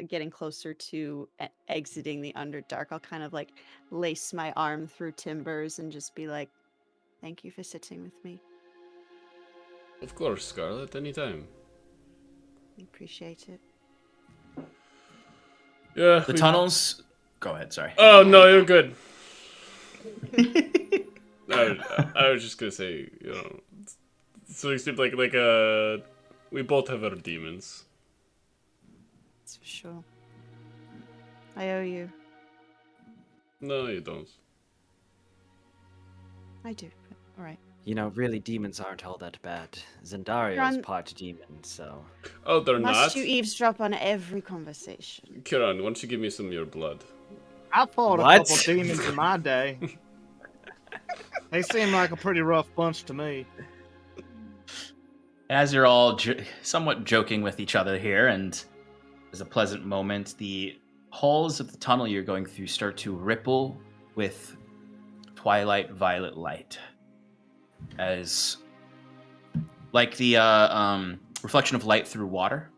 getting closer to exiting the Underdark, I'll kind of like lace my arm through Timber's and just be like, "Thank you for sitting with me. Of course, Scarlet, anytime." I appreciate it." Yeah. The tunnels. Go ahead. Sorry. Oh no, you're good. I was just gonna say, so it seems like we both have our demons. That's for sure. I owe you. No, you don't. I do. But all right. Really, demons aren't all that bad. Zendario's part demon, so. Oh, they're Must not? Must you eavesdrop on every conversation? Kiran, why don't you give me some of your blood? I fought a couple demons in my day. They seem like a pretty rough bunch to me. As you're all somewhat joking with each other here, and there's a pleasant moment, the halls of the tunnel you're going through start to ripple with twilight violet light. As like the reflection of light through water,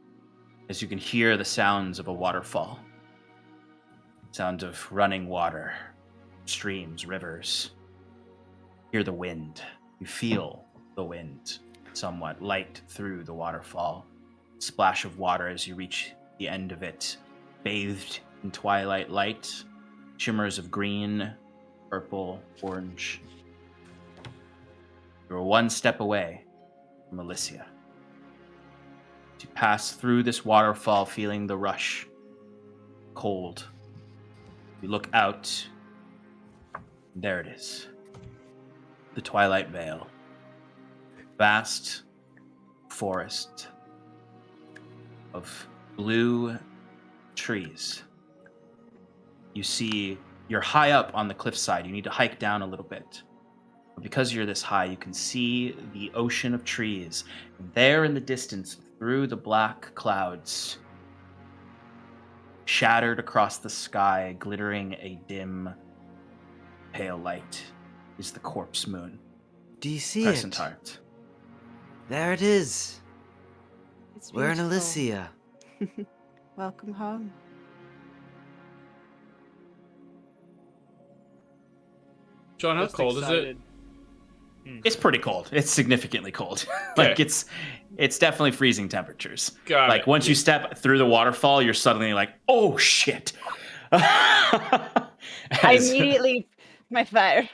as you can hear the sounds of a waterfall. Sound of running water, streams, rivers. Hear the wind. You feel the wind somewhat light through the waterfall. Splash of water as you reach the end of it, bathed in twilight light, shimmers of green, purple, orange. You're one step away from Elysia. You pass through this waterfall feeling the rush, cold. You look out, and there it is. The Twilight Vale. Vast forest of blue trees. You see, you're high up on the cliffside. You need to hike down a little bit. But because you're this high, you can see the ocean of trees. And there in the distance, through the black clouds, shattered across the sky, glittering a dim, pale light, is the corpse moon. Do you see Crescent it? Heart. There it is. It's We're in beautiful. Elysia. Welcome home. John, how Just cold is excited. it? It's pretty cold. It's significantly cold. Like it's definitely freezing temperatures. Got like it. once you step through the waterfall, you're suddenly like, oh shit. I immediately my fire.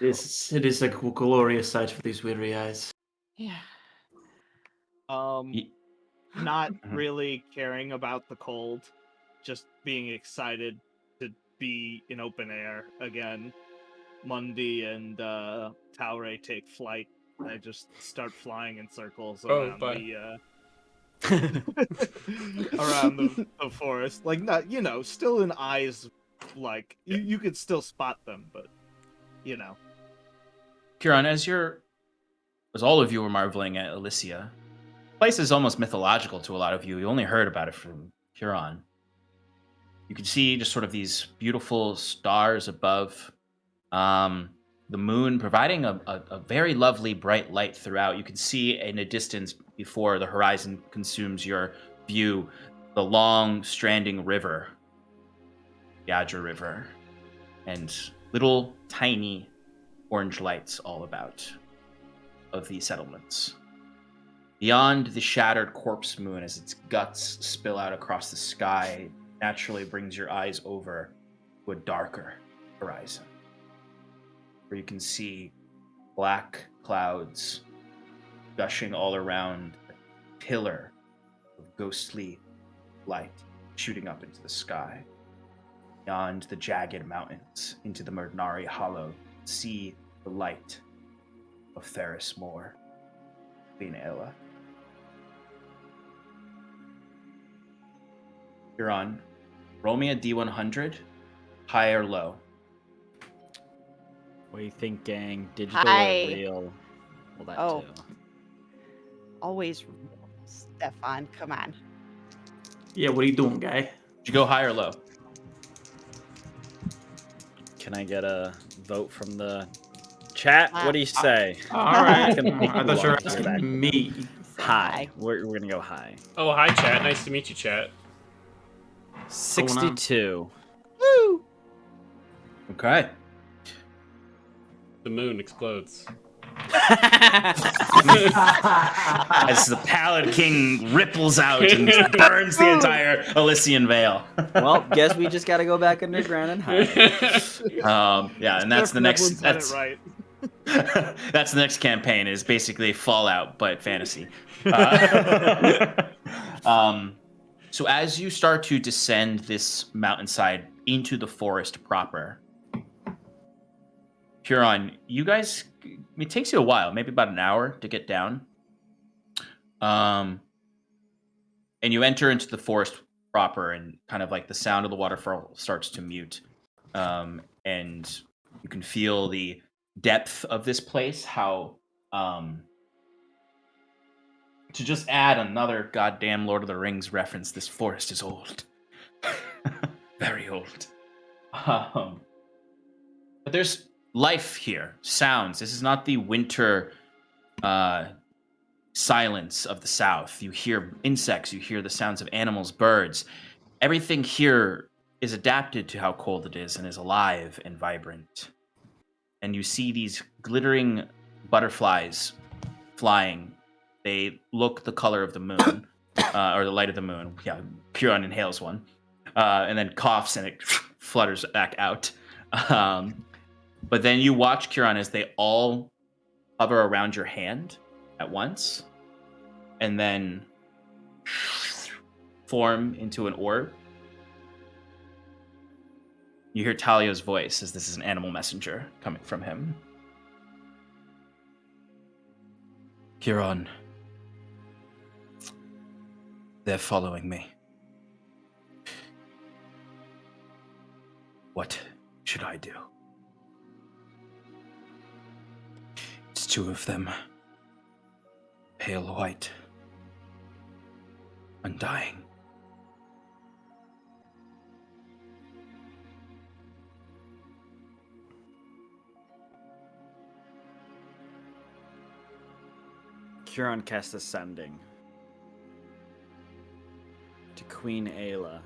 It is a glorious sight for these weary eyes. Yeah. Not really caring about the cold, just being excited to be in open air again. Mundi and Taure take flight. I just start flying in circles around around the forest, like not still in eyes like you could still spot them, but you know. Kieran, as all of you were marveling at Alicia, the place is almost mythological to a lot of you. You only heard about it from Kieran. You can see just sort of these beautiful stars above. The moon providing a very lovely bright light throughout. You can see in a distance before the horizon consumes your view, the long stranding river, Yadra River, and little tiny orange lights all about of these settlements. Beyond the shattered corpse moon as its guts spill out across the sky, naturally brings your eyes over to a darker horizon, where you can see black clouds gushing all around, a pillar of ghostly light shooting up into the sky. Beyond the jagged mountains, into the Murdnari Hollow, see the light of Ferris Moor, Queen Aella. You're on. Roll me a D100, high or low. What do you think, gang? Digital Hi. or real? Well, that Oh. too. Always, Stefan. Come on. Yeah, what are you doing, guy? Did you go high or low? Can I get a vote from the chat? What do you say? All right. Can pick I thought you were one. asking me. High. We're gonna go high. Oh, hi, chat. Nice to meet you, chat. 62. Woo! Okay. The moon explodes. As the Pallid King ripples out and burns the entire Elysian Vale. Well, guess we just gotta go back underground and hide. Yeah, and that's the next. That's right. that's the next campaign. Is basically Fallout but fantasy. So as you start to descend this mountainside into the forest proper, Huron, you guys, it takes you a while, maybe about an hour to get down. And you enter into the forest proper, and kind of like the sound of the waterfall starts to mute. And you can feel the depth of this place, how to just add another goddamn Lord of the Rings reference, this forest is old. Very old. But there's life here, sounds. This is not the winter silence of the south. You hear insects, you hear the sounds of animals, birds. Everything here is adapted to how cold it is and is alive and vibrant. And you see these glittering butterflies flying. They look the color of the moon, or the light of the moon. Yeah, Huron inhales one, and then coughs, and it flutters back out. But then you watch, Huron, as they all hover around your hand at once, and then form into an orb. You hear Talio's voice, as this is an animal messenger coming from him. Huron. They're following me. What should I do? It's two of them. Pale white. Undying. Huron cast Ascending to Queen Aella.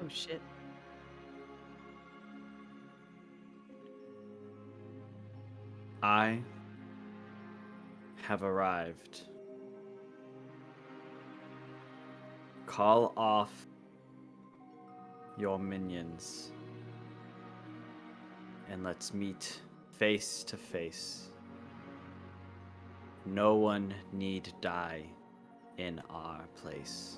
Oh shit. I have arrived. Call off your minions and let's meet face to face. No one need die in our place.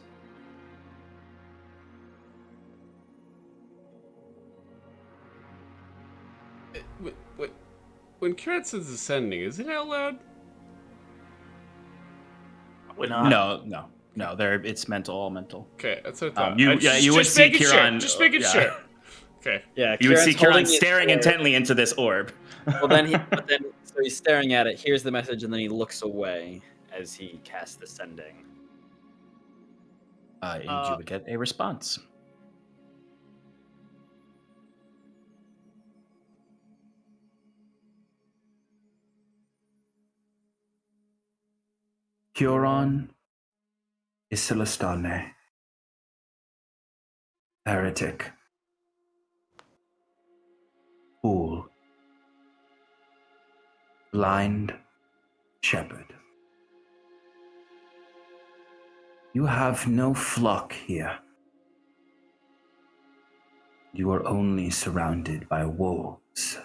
When Kirat says ascending, is it out loud? We're not. No. No, it's mental, all mental. Okay, that's what I thought. You would see Kieran. Just making sure. Okay. Yeah, You would see Kieran's holding Kieran his staring sword. intently into this orb. Well, so he's staring at it, hears the message, and then he looks away as he casts the sending. And you would get a response. Huron Isilastane. Heretic. Fool. Blind shepherd. You have no flock here. You are only surrounded by wolves.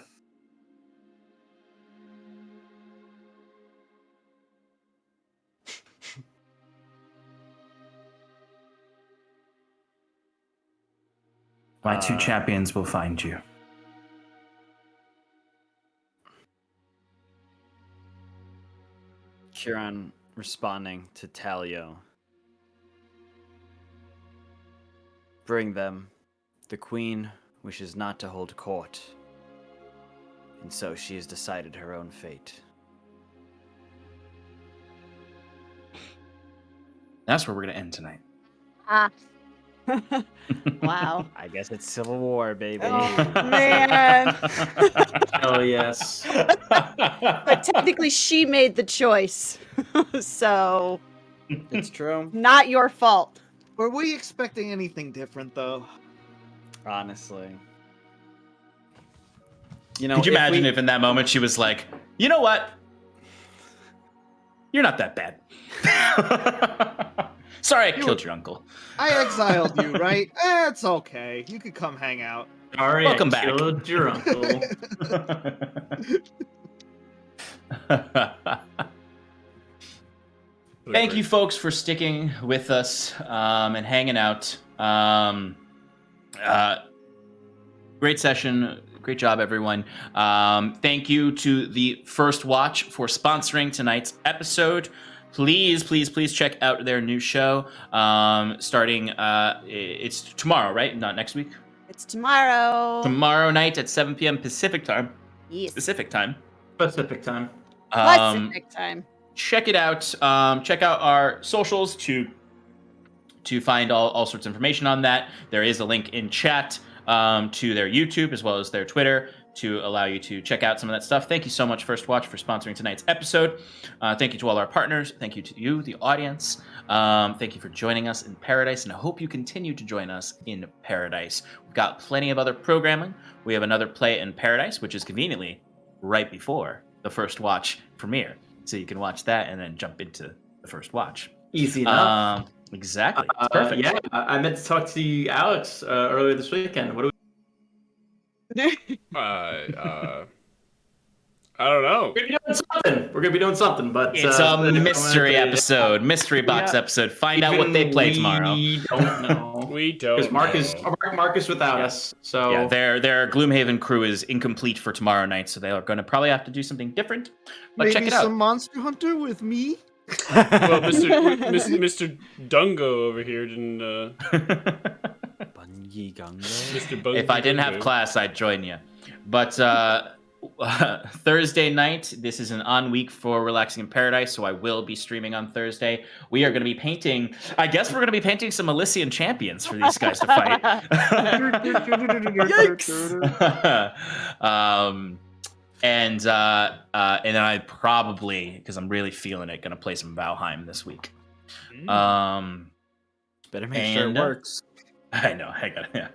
My two champions will find you. Kieran responding to Talio. Bring them. The queen wishes not to hold court, and so she has decided her own fate. That's where we're going to end tonight. Ah. Wow. I guess it's Civil War, baby. Oh, man. Oh yes. But technically, she made the choice. So, It's true. not your fault. Were we expecting anything different, though? Honestly. You know, Could you imagine if in that moment she was like, you know what? You're not that bad. Sorry I killed your uncle. I exiled you, right? It's okay. You could come hang out. Sorry, Welcome I back. killed your uncle. Thank you, folks, for sticking with us and hanging out. Great session. Great job, everyone. Thank you to the First Watch for sponsoring tonight's episode. Please, please, please check out their new show. Starting, it's tomorrow, right? Not next week? It's tomorrow. Tomorrow night at 7 p.m. Pacific time. Yes. Pacific time. Pacific time. Pacific time. Check it out. Check out our socials to find all sorts of information on that. There is a link in chat to their YouTube as well as their Twitter to allow you to check out some of that stuff. Thank you so much, First Watch, for sponsoring tonight's episode. Thank you to all our partners. Thank you to you, the audience. Thank you for joining us in Paradise, and I hope you continue to join us in Paradise. We've got plenty of other programming. We have another play in Paradise, which is conveniently right before the First Watch premiere. So you can watch that and then jump into the First Watch. Easy enough. Exactly. It's perfect. Yeah, I meant to talk to you, Alex, earlier this weekend. What do I don't know. We're gonna be doing something, but It's a mystery episode, mystery box episode. Find out what they play tomorrow. We don't know. We don't. Because Marcus without us. So Yeah, their Gloomhaven crew is incomplete for tomorrow night, so they are going to probably have to do something different. But check Maybe it out. some Monster Hunter with me? Well, Mr. Dungo over here didn't. Bungie Gungo. Mr. Bungo. If I didn't have class, I'd join you. But Thursday night, this is an on week for Relaxing in Paradise, so I will be streaming on Thursday. We are going to be painting. I guess we're going to be painting some Elysian champions for these guys to fight. And then I probably, because I'm really feeling it, gonna play some Valheim this week. Better make sure it works. I know, I got it. Yeah.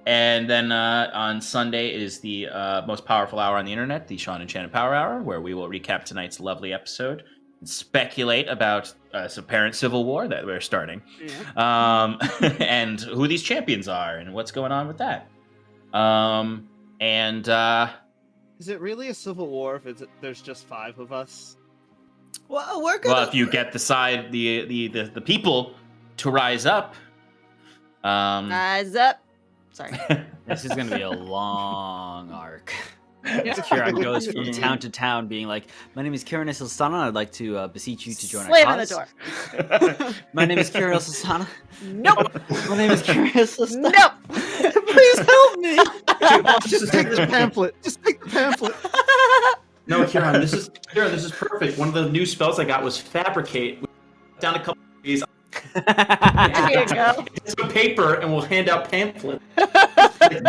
And then on Sunday is the most powerful hour on the internet, the Sean Enchanted Power Hour, where we will recap tonight's lovely episode and speculate about some apparent civil war that we're starting, and who these champions are and what's going on with that. Is it really a civil war if there's just 5 of us? Well, we're gonna. Well, if you get the people to rise up. Rise up. Sorry. This is gonna be a long arc. Kieran goes from town to town being like, my name is Kieran Sultana, I'd like to beseech you to join Slam our in cause. the door. My name is Kieran Sultana. Nope. My name is Kieran Sultana. Nope. Please help me. Just take this pamphlet. Just take the pamphlet. No, Kieran, this is perfect. One of the new spells I got was Fabricate. Down a couple of these. There you go. Get some paper, and we'll hand out pamphlets.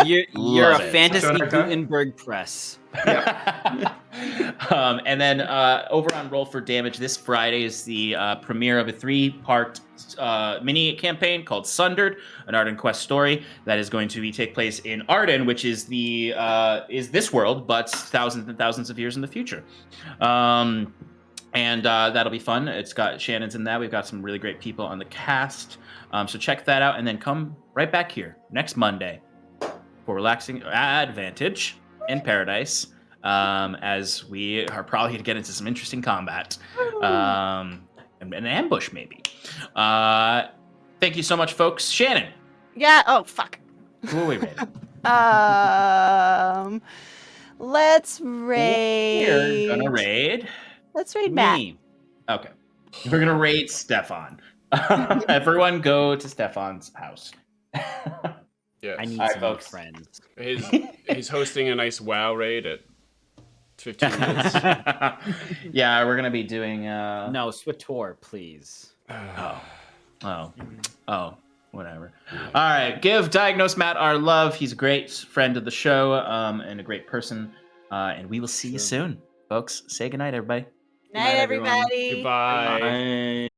You're Love a it. fantasy So, Gutenberg press. And then over on Roll for Damage, this Friday is the premiere of a 3-part mini campaign called Sundered, an Arden Quest story that is going to take place in Arden, which is is this world, but thousands and thousands of years in the future. And that'll be fun. It's got Shannon's in that. We've got some really great people on the cast. So check that out, and then come right back here next Monday for Relaxing Advantage in Paradise, as we are probably going to get into some interesting combat, and an ambush maybe. Thank you so much, folks. Shannon. Yeah. Oh fuck. Who are we rating? Let's raid. We're gonna raid Let's raid Matt. me. Okay. We're gonna raid Stefan. Everyone go to Stefan's house. Yes. I need All right, some folks. friends. He's hosting a nice WoW raid at 15 minutes. Yeah, we're gonna be doing No, Switor, please. Whatever. All right, give Diagnose Matt our love. He's a great friend of the show, and a great person. And we will see you soon, folks. Say goodnight, everybody. Night, everybody. Goodbye. Bye.